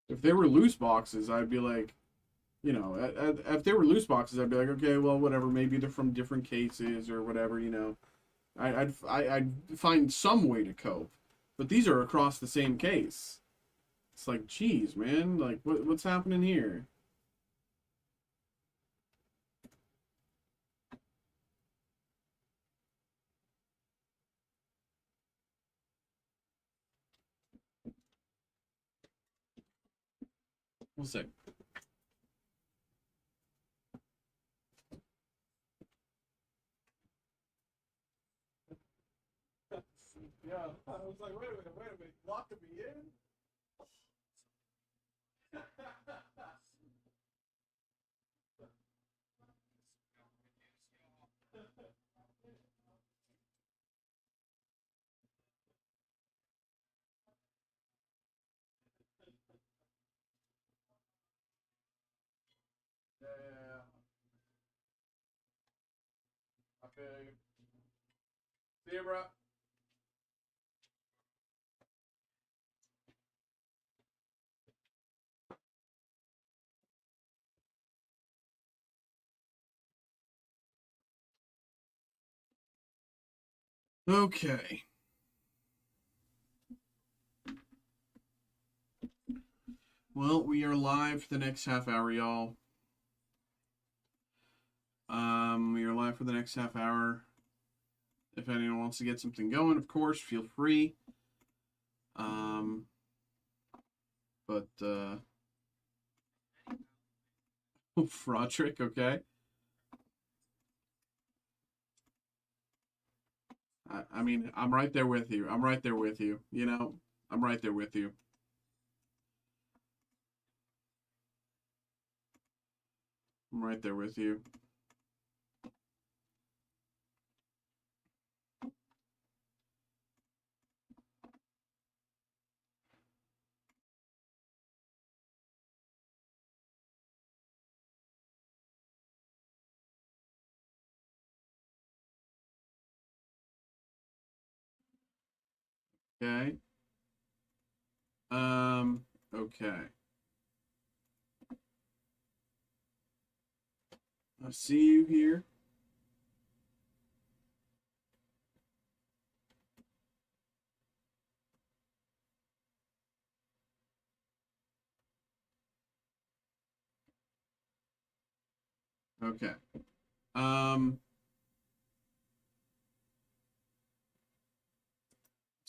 Speaker 1: If they were loose boxes, I'd be like, you know, if they were loose boxes, I'd be like, okay, well, whatever. Maybe they're from different cases or whatever, you know. I'd find some way to cope. But these are across the same case. It's like, geez, man, like what's happening here? We'll see. Yeah, I was like, wait a minute, locking me in? Yeah. Okay. See you, bro. Okay. Well, we are live for the next half hour, y'all. We are live for the next half hour. If anyone wants to get something going, of course, feel free. But Frodrick, okay. I mean, I'm right there with you. I'm right there with you. You know, I'm right there with you. I'm right there with you. Okay. Okay. I see you here. Okay. Um,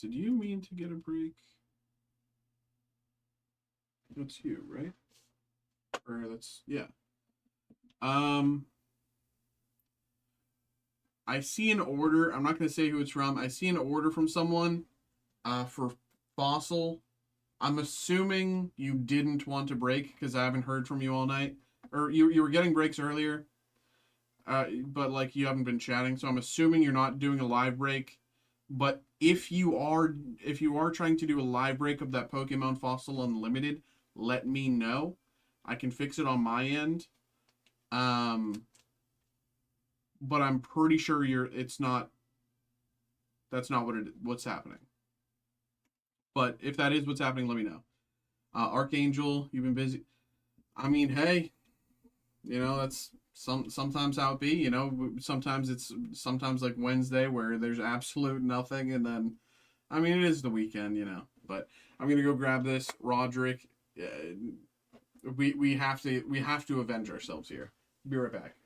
Speaker 1: did you mean to get a break? That's you, right? Or that's yeah. Um, I see an order. I'm not going to say who it's from. I see an order from someone for Fossil. I'm assuming you didn't want to break because I haven't heard from you all night. Or you were getting breaks earlier, but like you haven't been chatting. So I'm assuming you're not doing a live break. But if you are trying to do a live break of that Pokemon Fossil Unlimited, let me know. I can fix it on my end. Um, but I'm pretty sure it's not that's not what's happening. But if that is what's happening, let me know. Archangel, you've been busy. I mean, hey, that's sometimes how it be. Sometimes like Wednesday where there's absolute nothing, and then I mean it is the weekend. But I'm gonna go grab this, Roderick. We have to avenge ourselves here. Be right back.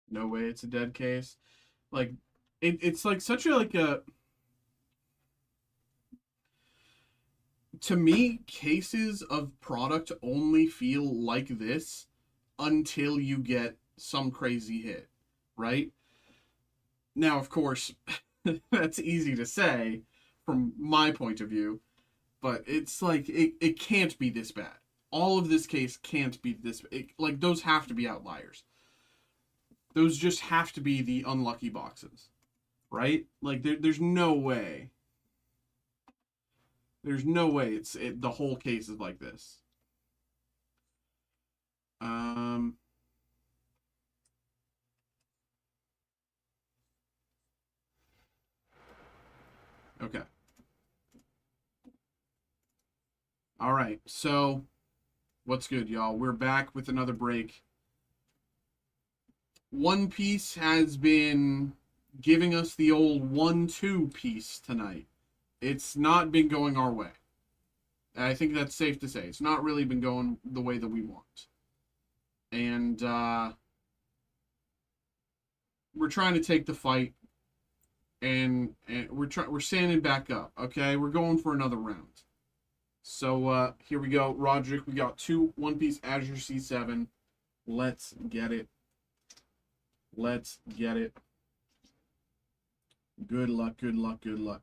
Speaker 1: No way, it's a dead case. Like, it's like such a like a to me, cases of product only feel like this until you get some crazy hit, right? Now, of course, that's easy to say from my point of view, but it's like it can't be this bad. All of this case can't be this. Like those have to be outliers. Those just have to be the unlucky boxes, right? Like there's no way. There's no way the whole case is like this. Um, okay. All right, so what's good, y'all? We're back with another break. One Piece has been giving us the old 1-2 piece tonight. It's not been going our way. I think that's safe to say. It's not really been going the way that we want. And we're trying to take the fight, and we're standing back up, okay? We're going for another round. So here we go. Roderick, we got 2 One Piece Azure C7. Let's get it. Let's get it. Good luck, good luck, good luck.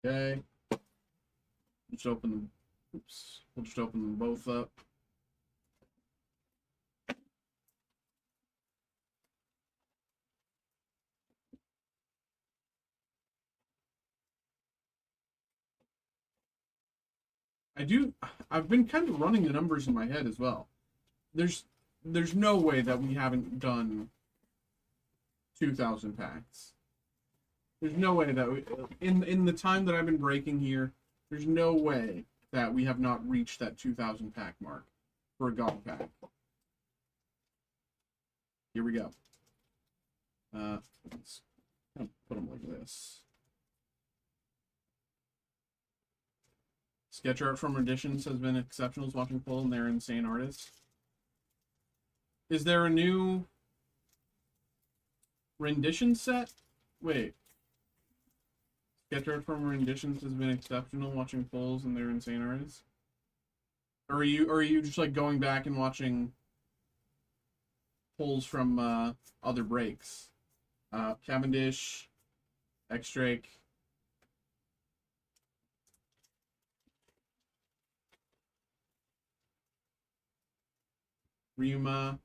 Speaker 1: Okay. Just open them. Oops. We'll just open them both up. I've been kind of running the numbers in my head as well. There's no way that we haven't done 2,000 packs. There's no way that we, in the time that I've been breaking here, there's no way that we have not reached that 2,000 pack mark for a God pack. Here we go. Let's kind of put them like this. Sketch art from Renditions has been exceptional. Watching Pull, and they're insane artists. Is there a new rendition set? Wait. Sketch art from Renditions has been exceptional. Watching Pulls, and they're insane artists. Or are you just like going back and watching pulls from other breaks? Cavendish, X-Drake. Ryuma,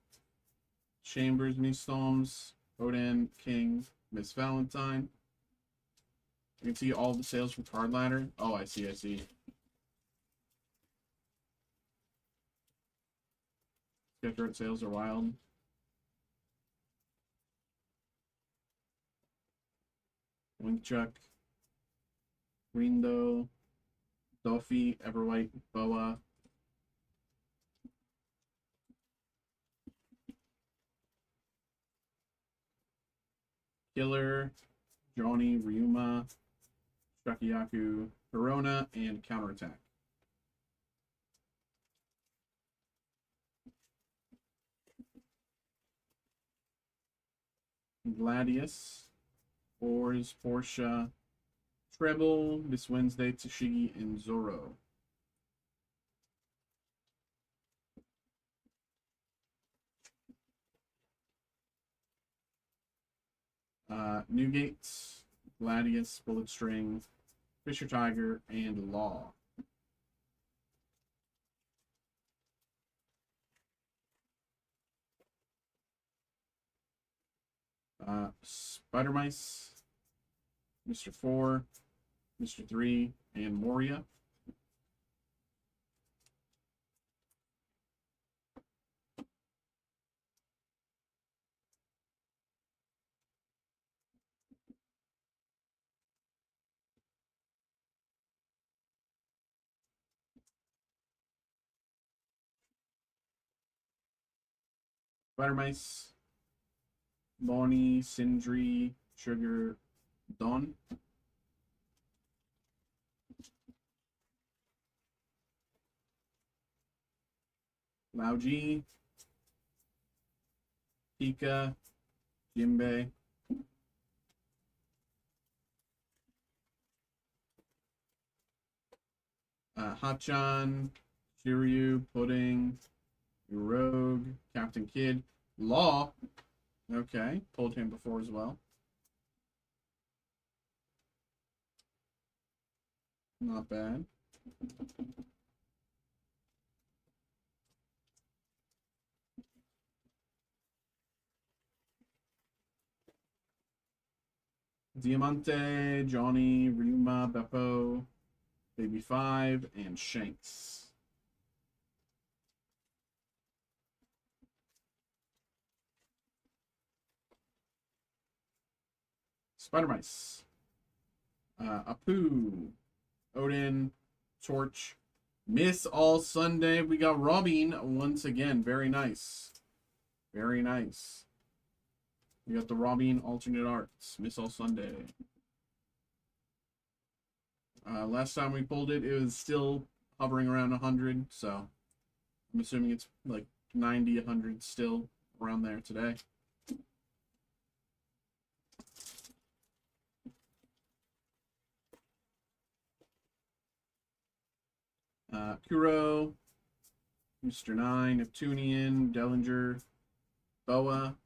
Speaker 1: Chambers, Miss Storms, Odin, King, Miss Valentine. You can see all the sales from Card Ladder. Oh, I see. Sketch art sales are wild. Winkchuck, Rindo, Doffy, Everwhite, Boa. Killer, Johnny, Ryuma, Shakiyaku, Corona, and Counterattack. Gladius, Ors, Portia, Treble, Miss Wednesday, Tashigi, and Zoro. Newgates, Gladius, Bullet String, Fisher Tiger, and Law. Spider Mice, Mr. 4, Mr. 3, and Moria. Spider Mice, Bonnie, Sindri, Sugar, Dawn. Lauji, Pika, Jimbe, Hachan, Shiryu, Pudding, Rogue, Captain Kid, Law. Okay, pulled him before as well. Not bad. Diamante, Johnny, Ryuma, Beppo, Baby 5, and Shanks. Spider Mice. Apu, Odin, Torch. Miss All Sunday. We got Robin once again. Very nice. Very nice. We got the Robin alternate arts. Miss All Sunday. Last time we pulled it, it was still hovering around 100. So I'm assuming it's like 90, 100 still around there today. Kuro, Mr. 9, Neptunian, Dellinger, Boa.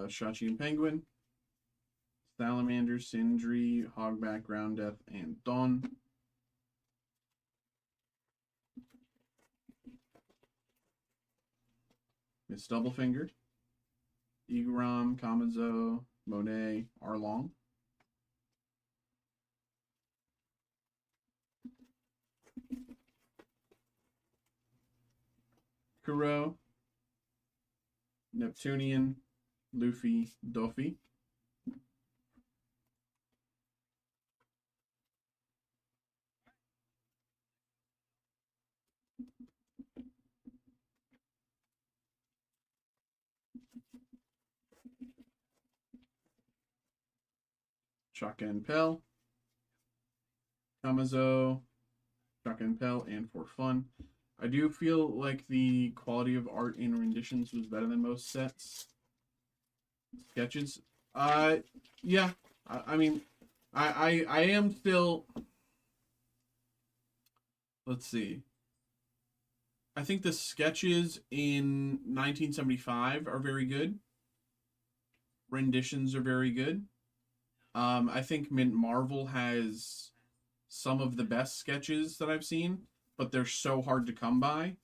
Speaker 1: Shachi and Penguin. Salamander, Sindri, Hogback, Ground Death, and Dawn. Miss Doublefinger. Igaram, Kamazo, Monet, Arlong. Kuro. Neptunian, Luffy, Doffy. Chaka and Pell. Kamazo, Chaka and Pell, and for fun. I do feel like the quality of art in renditions was better than most sets. Sketches. Yeah. I mean, I am still. Let's see. I think the sketches in 1975 are very good. Renditions are very good. I think Mint Marvel has some of the best sketches that I've seen, but they're so hard to come by.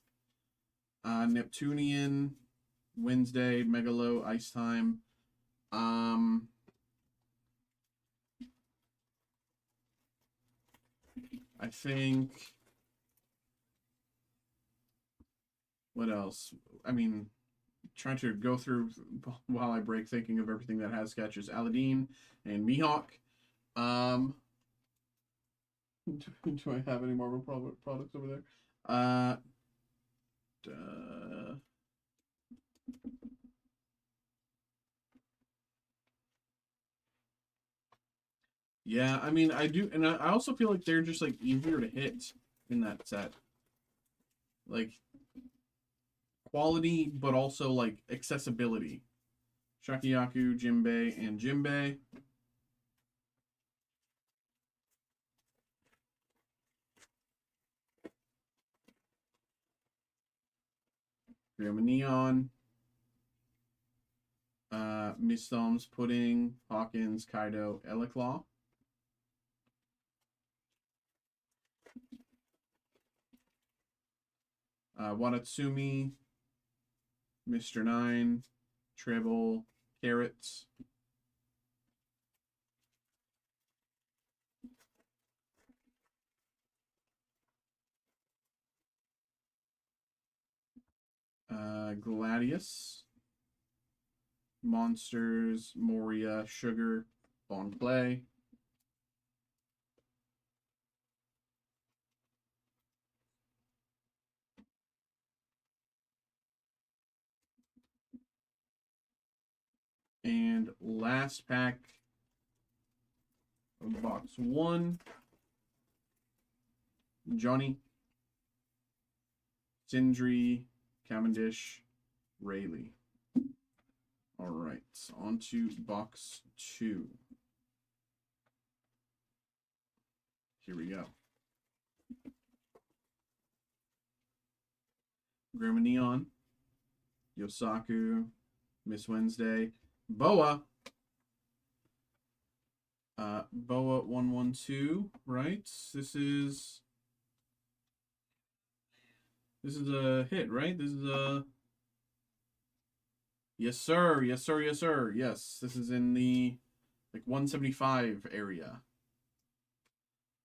Speaker 1: Neptunian, Wednesday, Megalo, Ice Time. I think. What else? I mean, trying to go through while I break, thinking of everything that has sketches. Aladdin and Mihawk. Do I have any Marvel products over there? Yeah, I mean, I do, and I also feel like they're just like easier to hit in that set. Like quality, but also like accessibility. Shakiyaku, Jimbei, and Jimbei. Grandma Neon. Miss Thumbs, Pudding, Hawkins, Kaido, Eleclaw. Watatsumi, Mr. 9, Treble, Carrots. Gladius, Monsters, Moria, Sugar, Bon Play. And last pack of box 1. Johnny, Sindri, Cavendish, Rayleigh. All right, on to box 2. Here we go. Grandma Neon, Yosaku, Miss Wednesday. Boa. Boa 112, right? This is a hit, right? This is a yes, sir. Yes, sir. Yes, sir. Yes, this is in the like 175 area.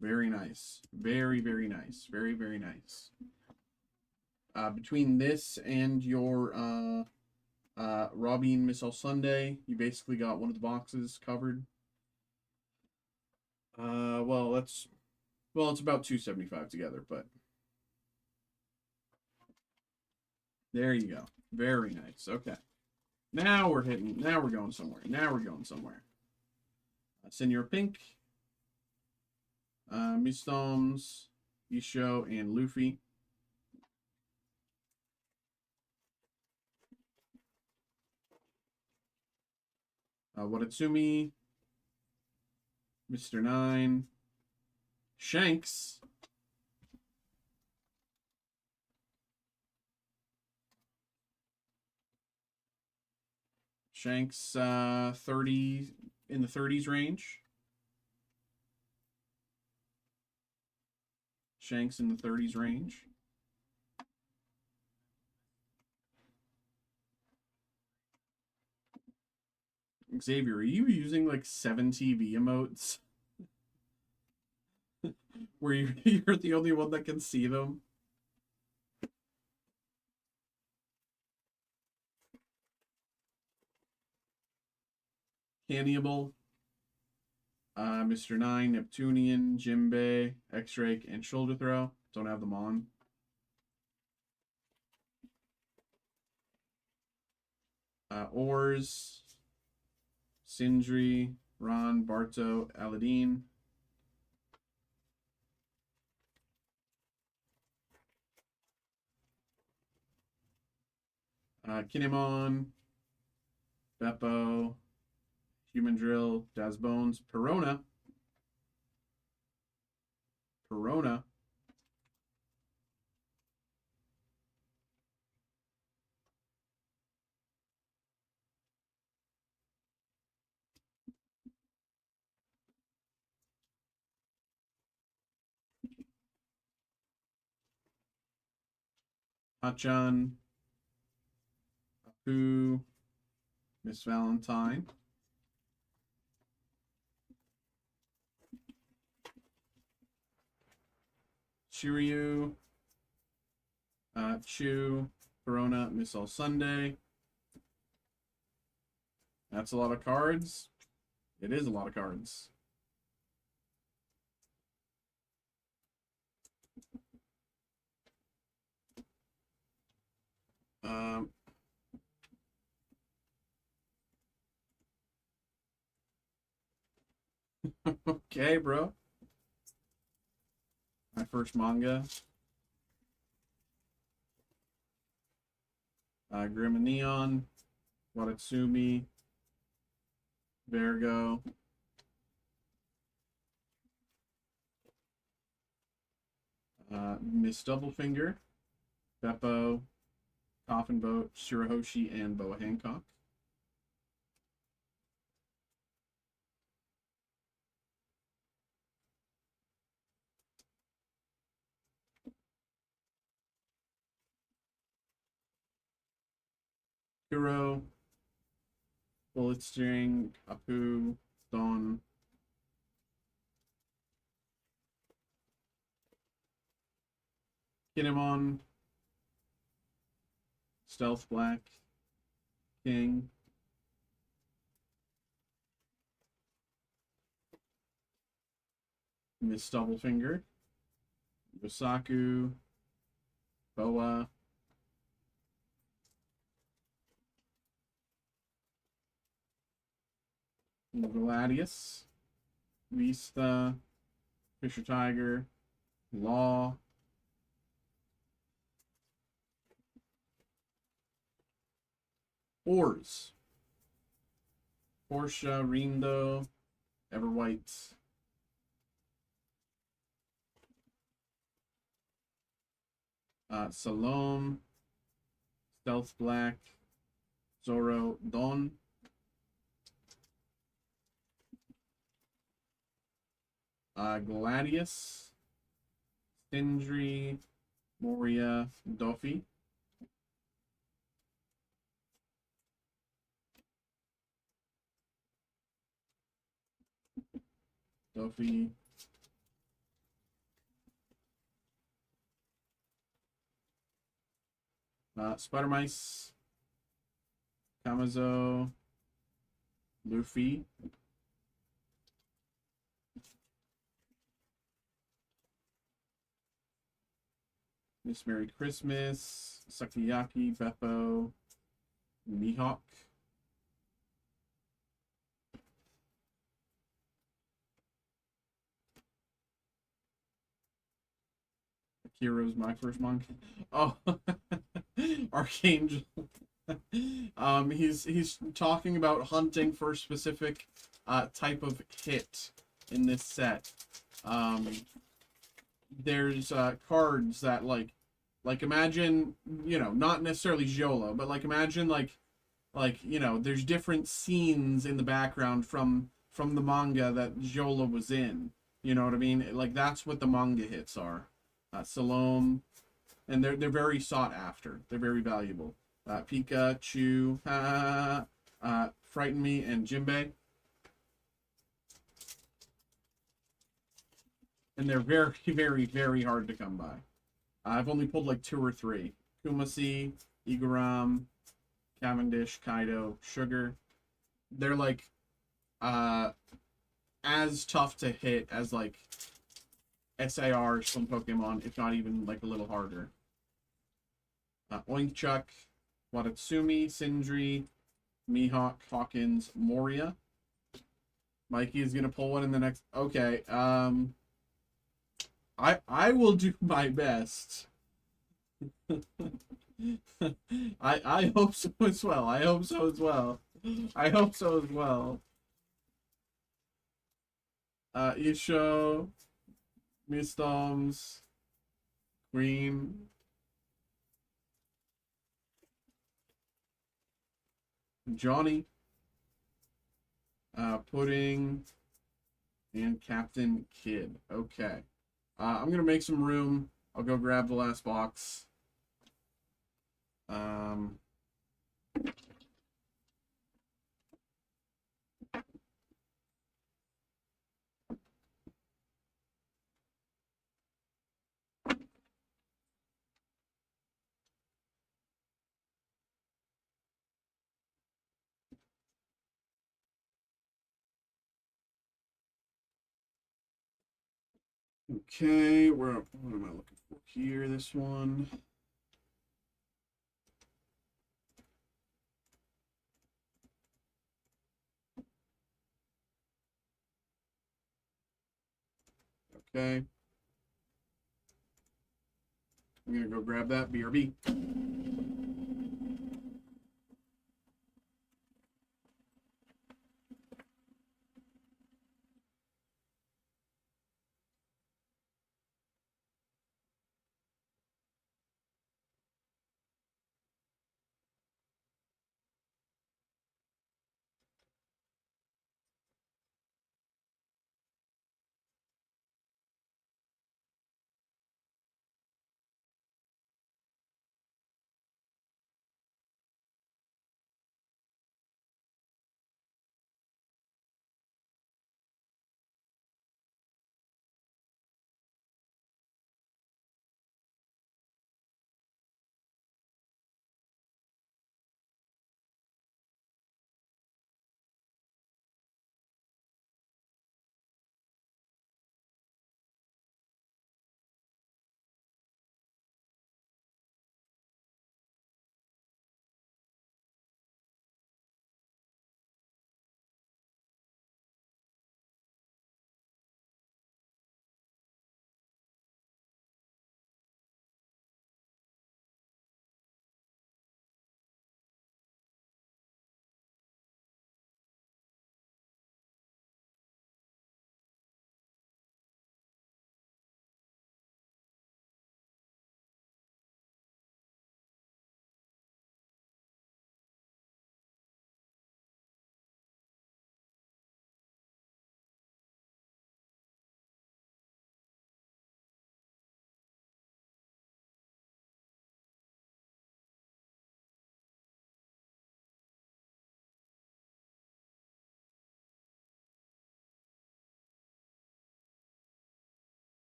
Speaker 1: Very nice. Very, very nice. Very, very nice. Between this and your Robin Missile Sunday, you basically got one of the boxes covered. Well, it's about 275 together, but there you go. Very nice. Okay. Now we're going somewhere. Now we're going somewhere. Senior Pink, Miss Storms, Isho, and Luffy. Watatsumi, Mr. Nine, Shanks, Shanks 30 in the 30s range. Shanks in the 30s range. Xavier, are you using like 7 TV emotes? Where you're the only one that can see them? Cannibal, Mr. Nine, Neptunian, Jimbei, X-Rake, and Shoulder Throw. Don't have them on. Ors, Sindri, Ron, Barto, Aladdin. Kinemon, Beppo, Human Drill, Daz Bones, Perona. Hachan, Apu, Miss Valentine. Shiryu, Chu, Corona, Miss All Sunday. That's a lot of cards. It is a lot of cards. Okay, bro. My first manga. Grim and Neon, Watatsumi, Vergo, Miss Doublefinger, Beppo, Coffin Boat, Shirahoshi, and Boa Hancock. Hero, Bullet String, Apu, Dawn, Kinemon, Stealth Black, King, Miss Doublefinger, Yosaku, Boa, Gladius, Vista, Fisher Tiger, Law, Ors, Portia, Rindo, Everwhite, Salome, Stealth Black, Zoro Don. Gladius. Sindri. Moria. Doffy. Doffy. Spider Mice. Kamazo. Luffy. Miss Merry Christmas. Sukiyaki. Beppo. Mihawk. Heroes, my first manga. Oh, Archangel. He's talking about hunting for a specific type of hit in this set. There's cards that like imagine, you know, not necessarily Jolo, but like imagine like you know, there's different scenes in the background from the manga that Jolo was in. You know what I mean? Like that's what the manga hits are. Salome, and they're very sought after. They're very valuable. Pikachu, Frighten Me, and Jinbei. And they're very, very, very hard to come by. I've only pulled like 2 or 3. Kumasi, Iguram, Cavendish, Kaido, Sugar. They're like as tough to hit as like SARs from Pokemon, if not even like a little harder. Oinkchuck, Watatsumi, Sindri, Mihawk, Hawkins, Moria. Mikey is gonna pull one in the next. Okay, I will do my best. I hope so as well. I hope so as well. I hope so as well. Isho, Mistoms, Green, Johnny, Pudding, and Captain Kid. Okay. I'm gonna make some room. I'll go grab the last box. Okay, what am I looking for here? This one. Okay. I'm gonna go grab that BRB.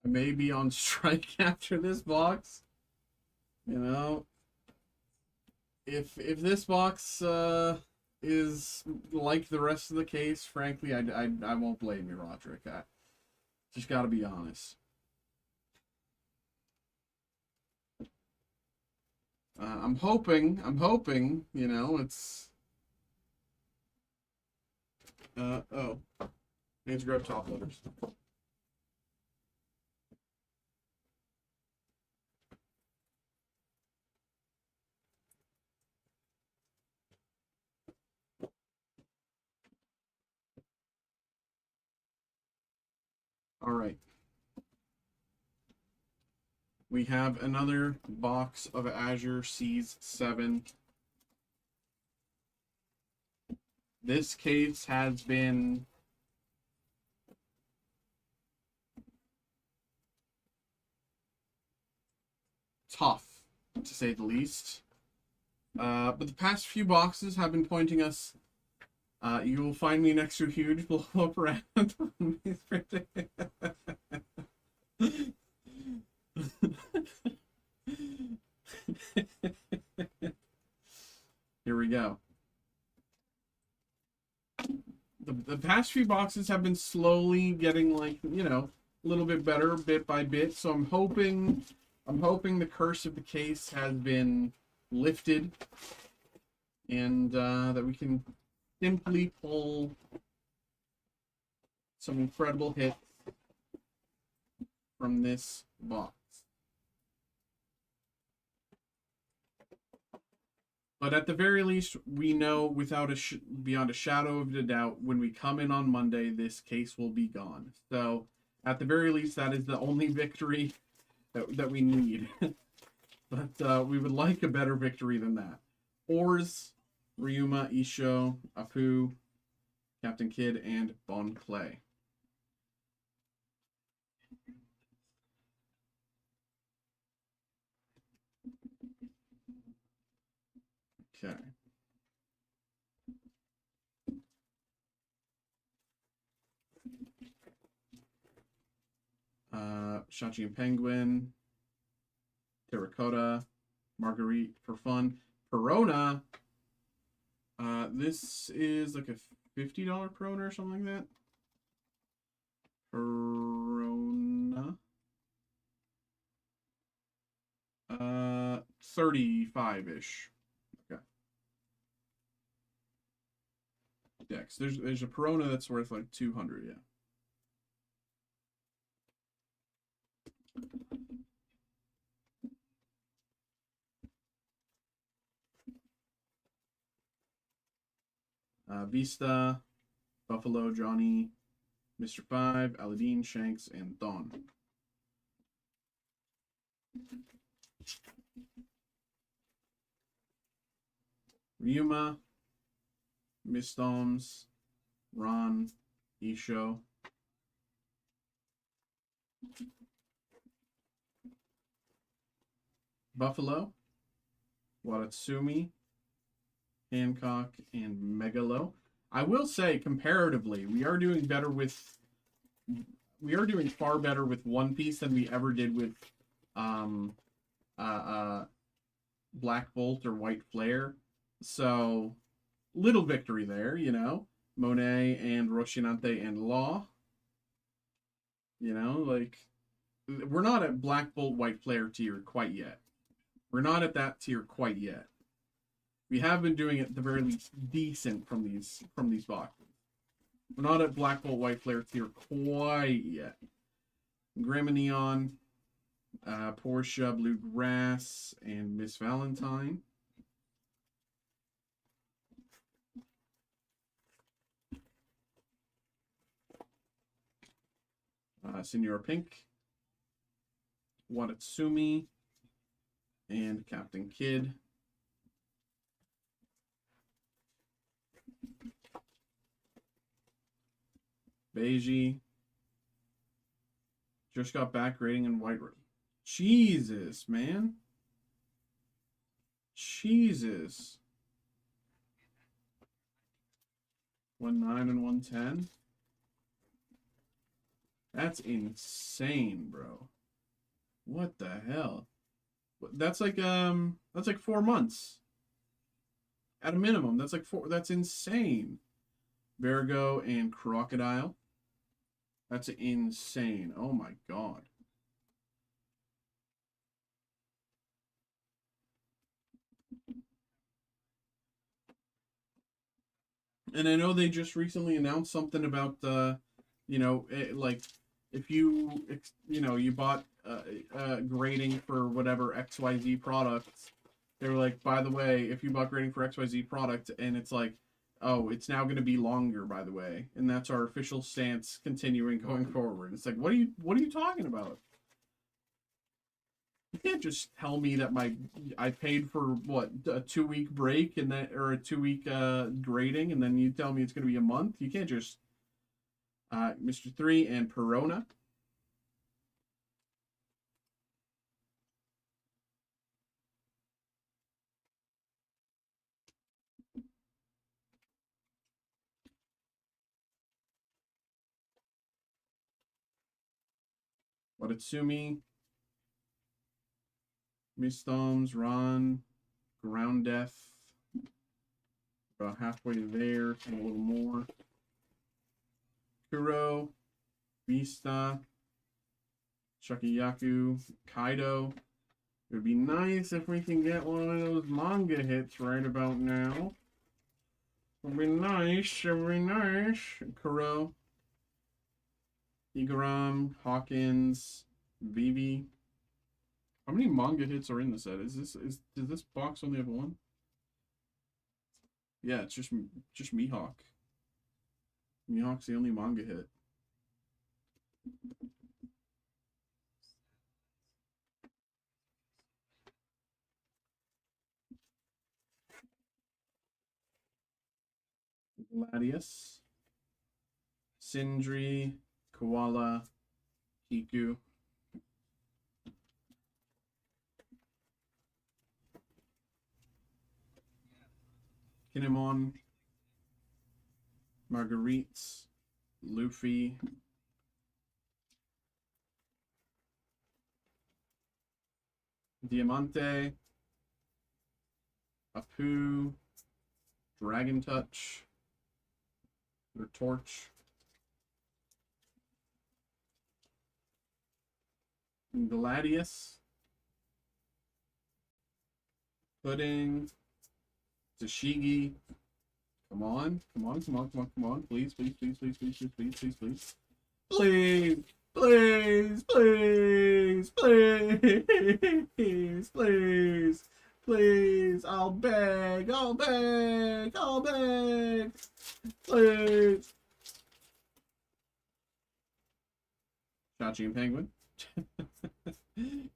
Speaker 1: I may be on strike after this box. You know, if this box is like the rest of the case, frankly, I won't blame you, Roderick. I just got to be honest. I'm hoping, you know, it's oh, need to grab top loaders. All right. We have another box of Azure Seas 7. This case has been tough, to say the least. But the past few boxes have been pointing us. You will find me next to a huge blow up round. Here we go. The past few boxes have been slowly getting, like, you know, a little bit better bit by bit. So I'm hoping the curse of the case has been lifted, and that we can simply pull some incredible hits from this box. But at the very least, we know without beyond a shadow of a doubt, when we come in on Monday, this case will be gone. So at the very least, that is the only victory that we need. But we would like a better victory than that. Ors, Ryuma, Isho, Apu, Captain Kidd, and Bon Clay. Okay. Shachi and Penguin, Terracotta, Marguerite for fun, Perona. This is like a $50 Perona or something like that. Perona. 35-ish. Okay. Dex. There's a Perona that's worth like 200, yeah. Vista, Buffalo, Johnny, Mr. 5, Aladdin, Shanks, and Dawn. Ryuma, Miss Doms, Ron, Isho. Buffalo, Watatsumi, Hancock, and Megalo. I will say, comparatively, we are doing far better with One Piece than we ever did with Black Bolt or White Flare. So, little victory there, you know. Monet and Roshinante and Law. You know, like, we're not at Black Bolt, White Flare tier quite yet. We're not at that tier quite yet. We have been doing it at the very least decent from these boxes. We're not at Black Bolt, White Flare tier quite yet. Grandma Neon, Portia, Bluegrass, and Miss Valentine. Senor Pink, Watatsumi, and Captain Kidd. Beiji. Just got back rating in White Room. Jesus, man. Jesus. 1-9 and 1-10. That's insane, bro. What the hell? That's like 4 months at a minimum. That's like four. That's insane. Virgo and Crocodile. That's insane. Oh my god. And I know they just recently announced something about like if you you bought grading for whatever XYZ products, they were like, by the way, if you bought grading for XYZ product, and it's like, oh, it's now going to be longer, by the way, and that's our official stance continuing going forward. It's like, what are you talking about? You can't just tell me that I paid for what, a 2-week break and then, or a 2-week grading, and then you tell me it's going to be a month. You can't just Mr. 3 and Perona. Watatsumi, Mistoms, Ron, Ground Death. About halfway there, a little more. Kuro, Vista, Shakiyaku, Kaido. It would be nice if we can get one of those manga hits right about now. It would be nice, it would be nice. Kuro, Igaram, Hawkins, Vivi. How many manga hits are in the set? Does this box only have one? Yeah, it's just Mihawk. Mihawk's the only manga hit. Gladius, Sindri, Koala, Kiku. Kinemon, Marguerites, Luffy, Diamante, Apu, Dragon Touch, or Torch, Gladius, Pudding, Tashigi. Come on, come on, come on, come on, come on. Please, please, please, please, please, please, please, please, please. Please, please, please, please, please, please. I'll beg, I'll beg, I'll beg. Please. Chachi and Penguin.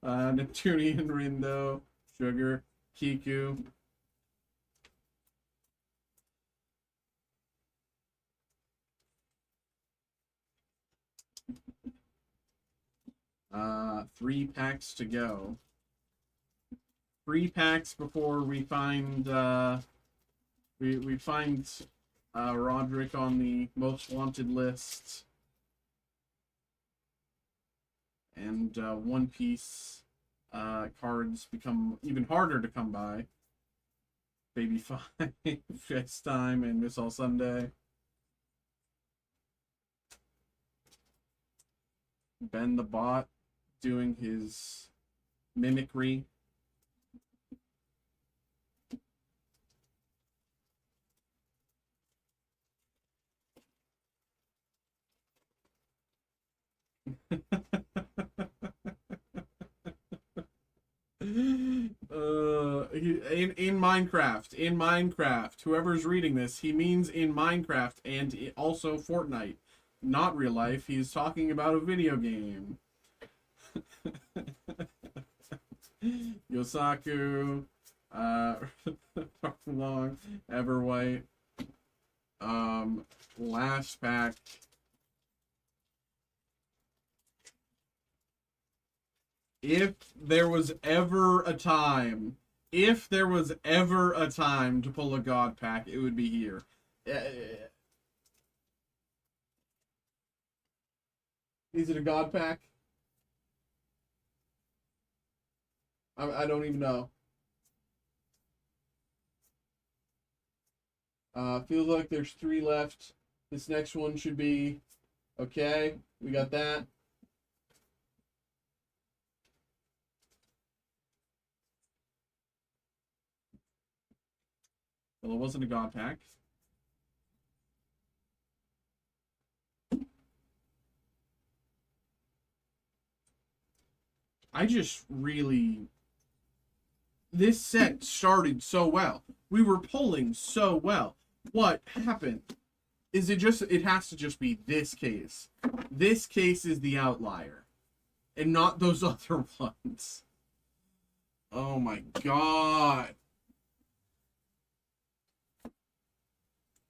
Speaker 1: Neptunian Rindo, Sugar, Kiku. Three packs to go. 3 packs before we find we find Roderick on the most wanted list. And One Piece cards become even harder to come by. Baby 5, Fix Time, and Miss All Sunday. Ben the Bot doing his mimicry. In Minecraft, whoever's reading this, he means in Minecraft and also Fortnite, not real life. He's talking about a video game. Yosaku, Long, Everwhite, last pack. If there was ever a time to pull a God pack, it would be here. Is it a God pack? I don't even know. Feels like there's 3 left. This next one should be okay. We got that. Well, it wasn't a God pack. I just really... This set started so well. We were pulling so well. What happened? Is it just... It has to just be this case. This case is the outlier. And not those other ones. Oh my god.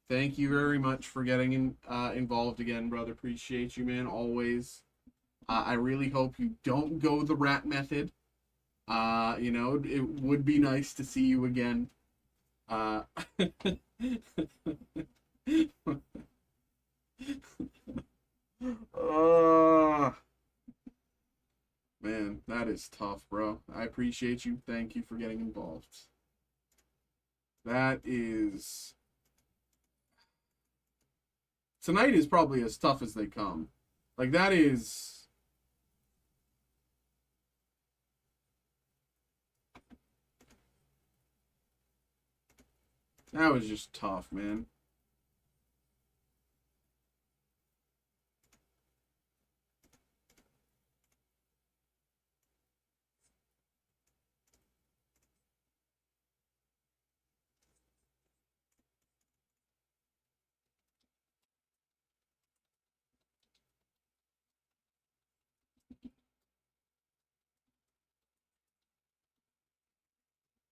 Speaker 1: Thank you very much for getting involved again, brother. Appreciate you, man. Always. I really hope you don't go the rat method. You know, it would be nice to see you again. Man, that is tough, bro. I appreciate you. Thank you for getting involved. That is... Tonight is probably as tough as they come. Like, that is... That was just tough, man.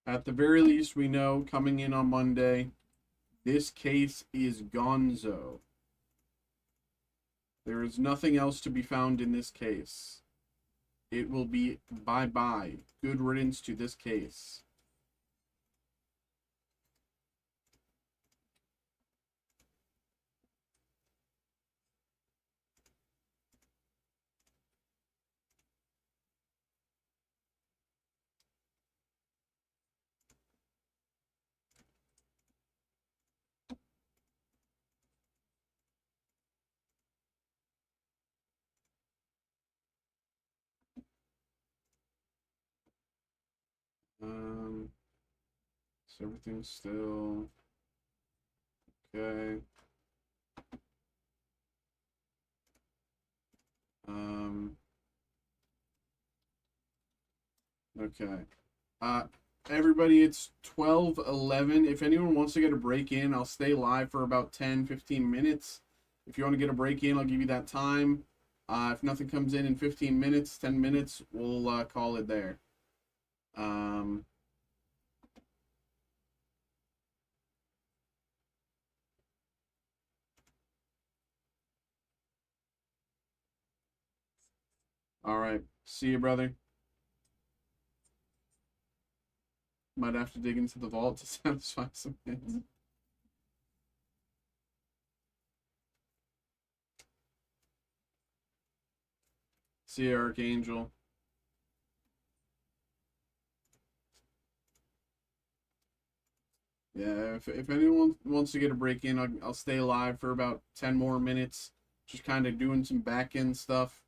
Speaker 1: At the very least, we know coming in on Monday, this case is gonzo. There is nothing else to be found in this case. It will be bye-bye. Good riddance to this case. So everything's still okay. Okay. Everybody, it's 12:11. If anyone wants to get a break in, I'll stay live for about 10-15 minutes. If you want to get a break in, I'll give you that time. If nothing comes in 15 minutes, 10 minutes, we'll call it there. All right. See you, brother. Might have to dig into the vault to satisfy some hits. See you, Archangel. Yeah, if anyone wants to get a break in, I'll stay live for about 10 more minutes. Just kind of doing some back end stuff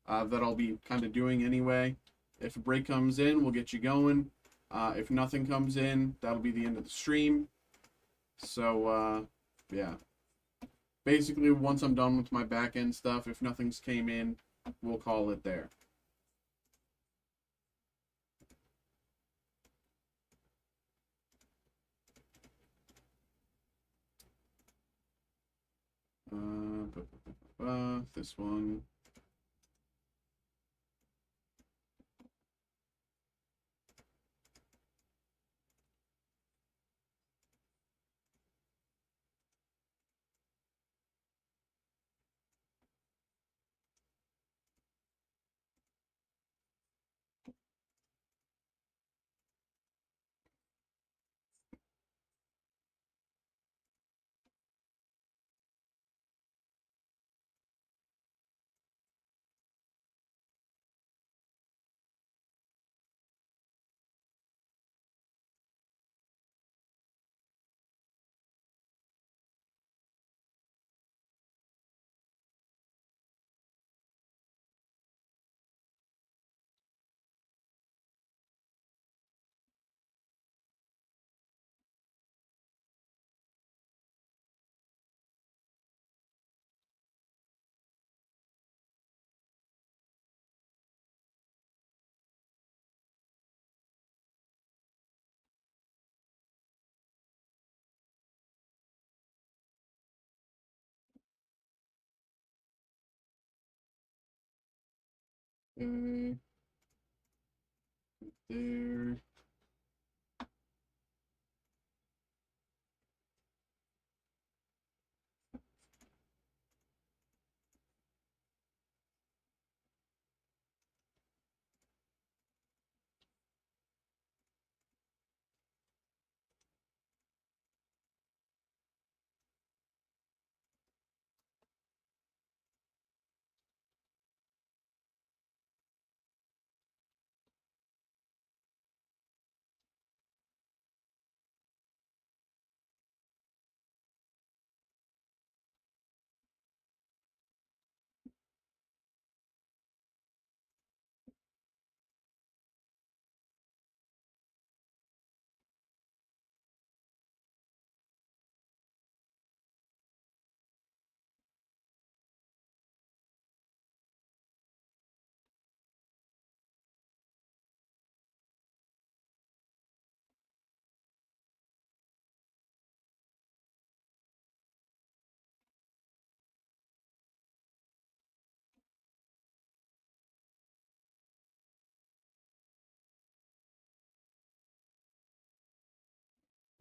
Speaker 1: that I'll be kind of doing anyway. If a break comes in, we'll get you going. If nothing comes in, that'll be the end of the stream. So, yeah. Basically, once I'm done with my back end stuff, if nothing's came in, we'll call it there. This one. Okay. There.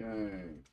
Speaker 1: Okay.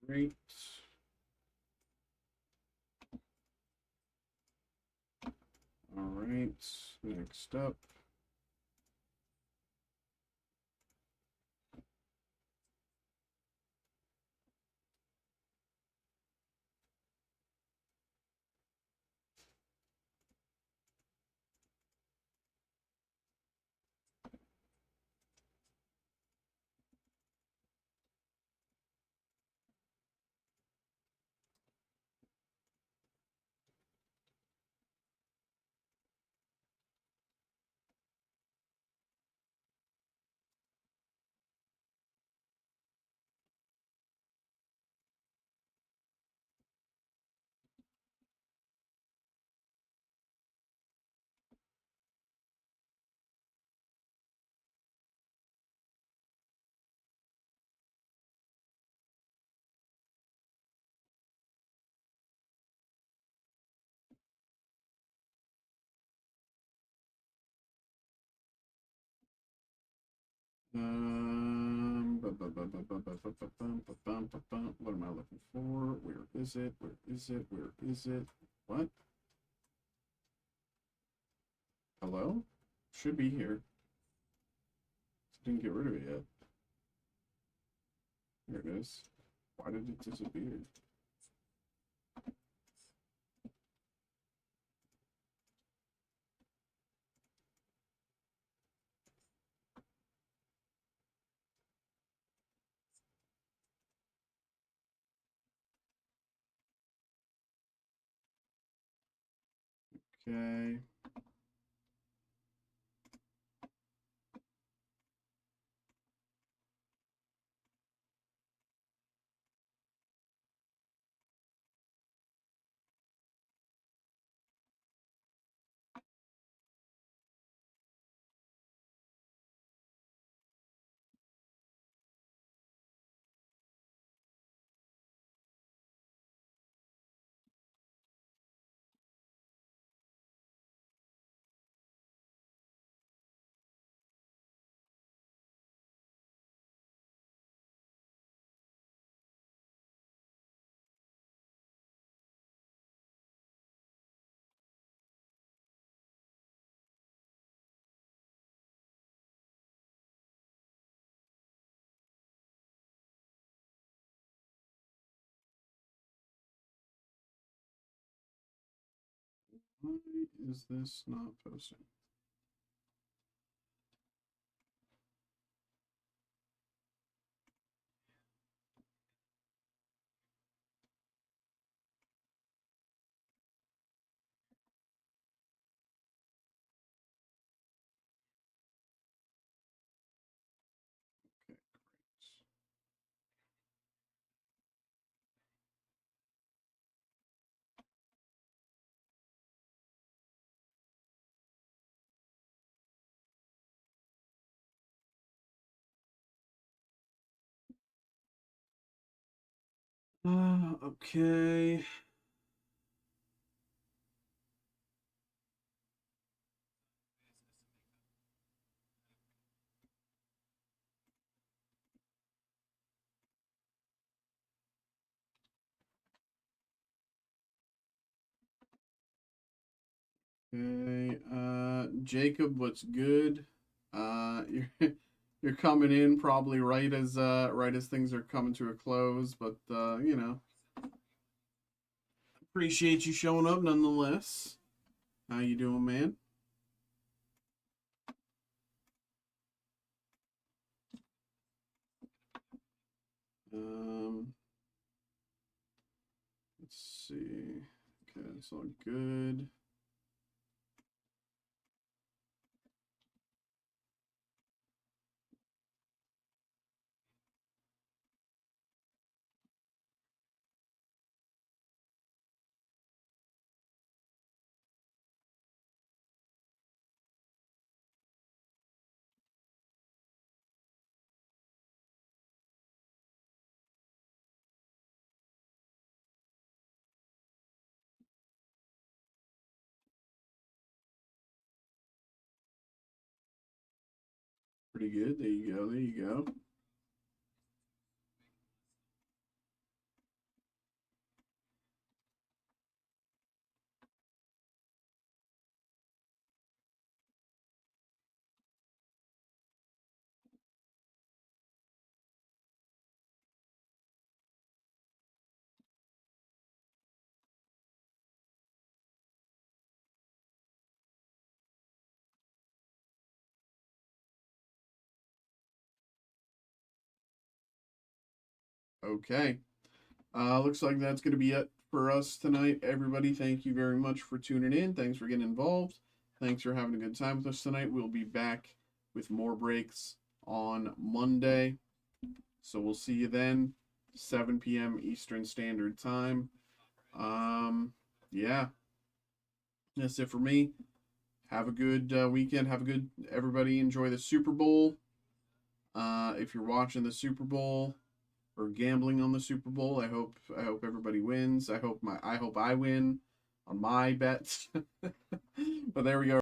Speaker 1: Great. All right. Next up. What am I looking for? Where is it? Where is it? Where is it? What? Hello? Should be here. Didn't get rid of it yet. Here it is. Why did it disappear? Okay. Why is this not posting? Okay, great. Okay. Okay, Jacob, what's good? You're coming in probably right as things are coming to a close, but you know, appreciate you showing up nonetheless. How you doing, man? Um, let's see. Okay, it's all good. Pretty good. There you go. There you go. Okay. Looks like that's going to be it for us tonight. Everybody, thank you very much for tuning in. Thanks for getting involved. Thanks for having a good time with us tonight. We'll be back with more breaks on Monday. So we'll see you then, 7 p.m. Eastern Standard Time. Yeah, that's it for me. Have a good weekend. Have a good, everybody enjoy the Super Bowl. If you're watching the Super Bowl, or gambling on the Super Bowl. I hope everybody wins. I hope I win on my bets. But there we go.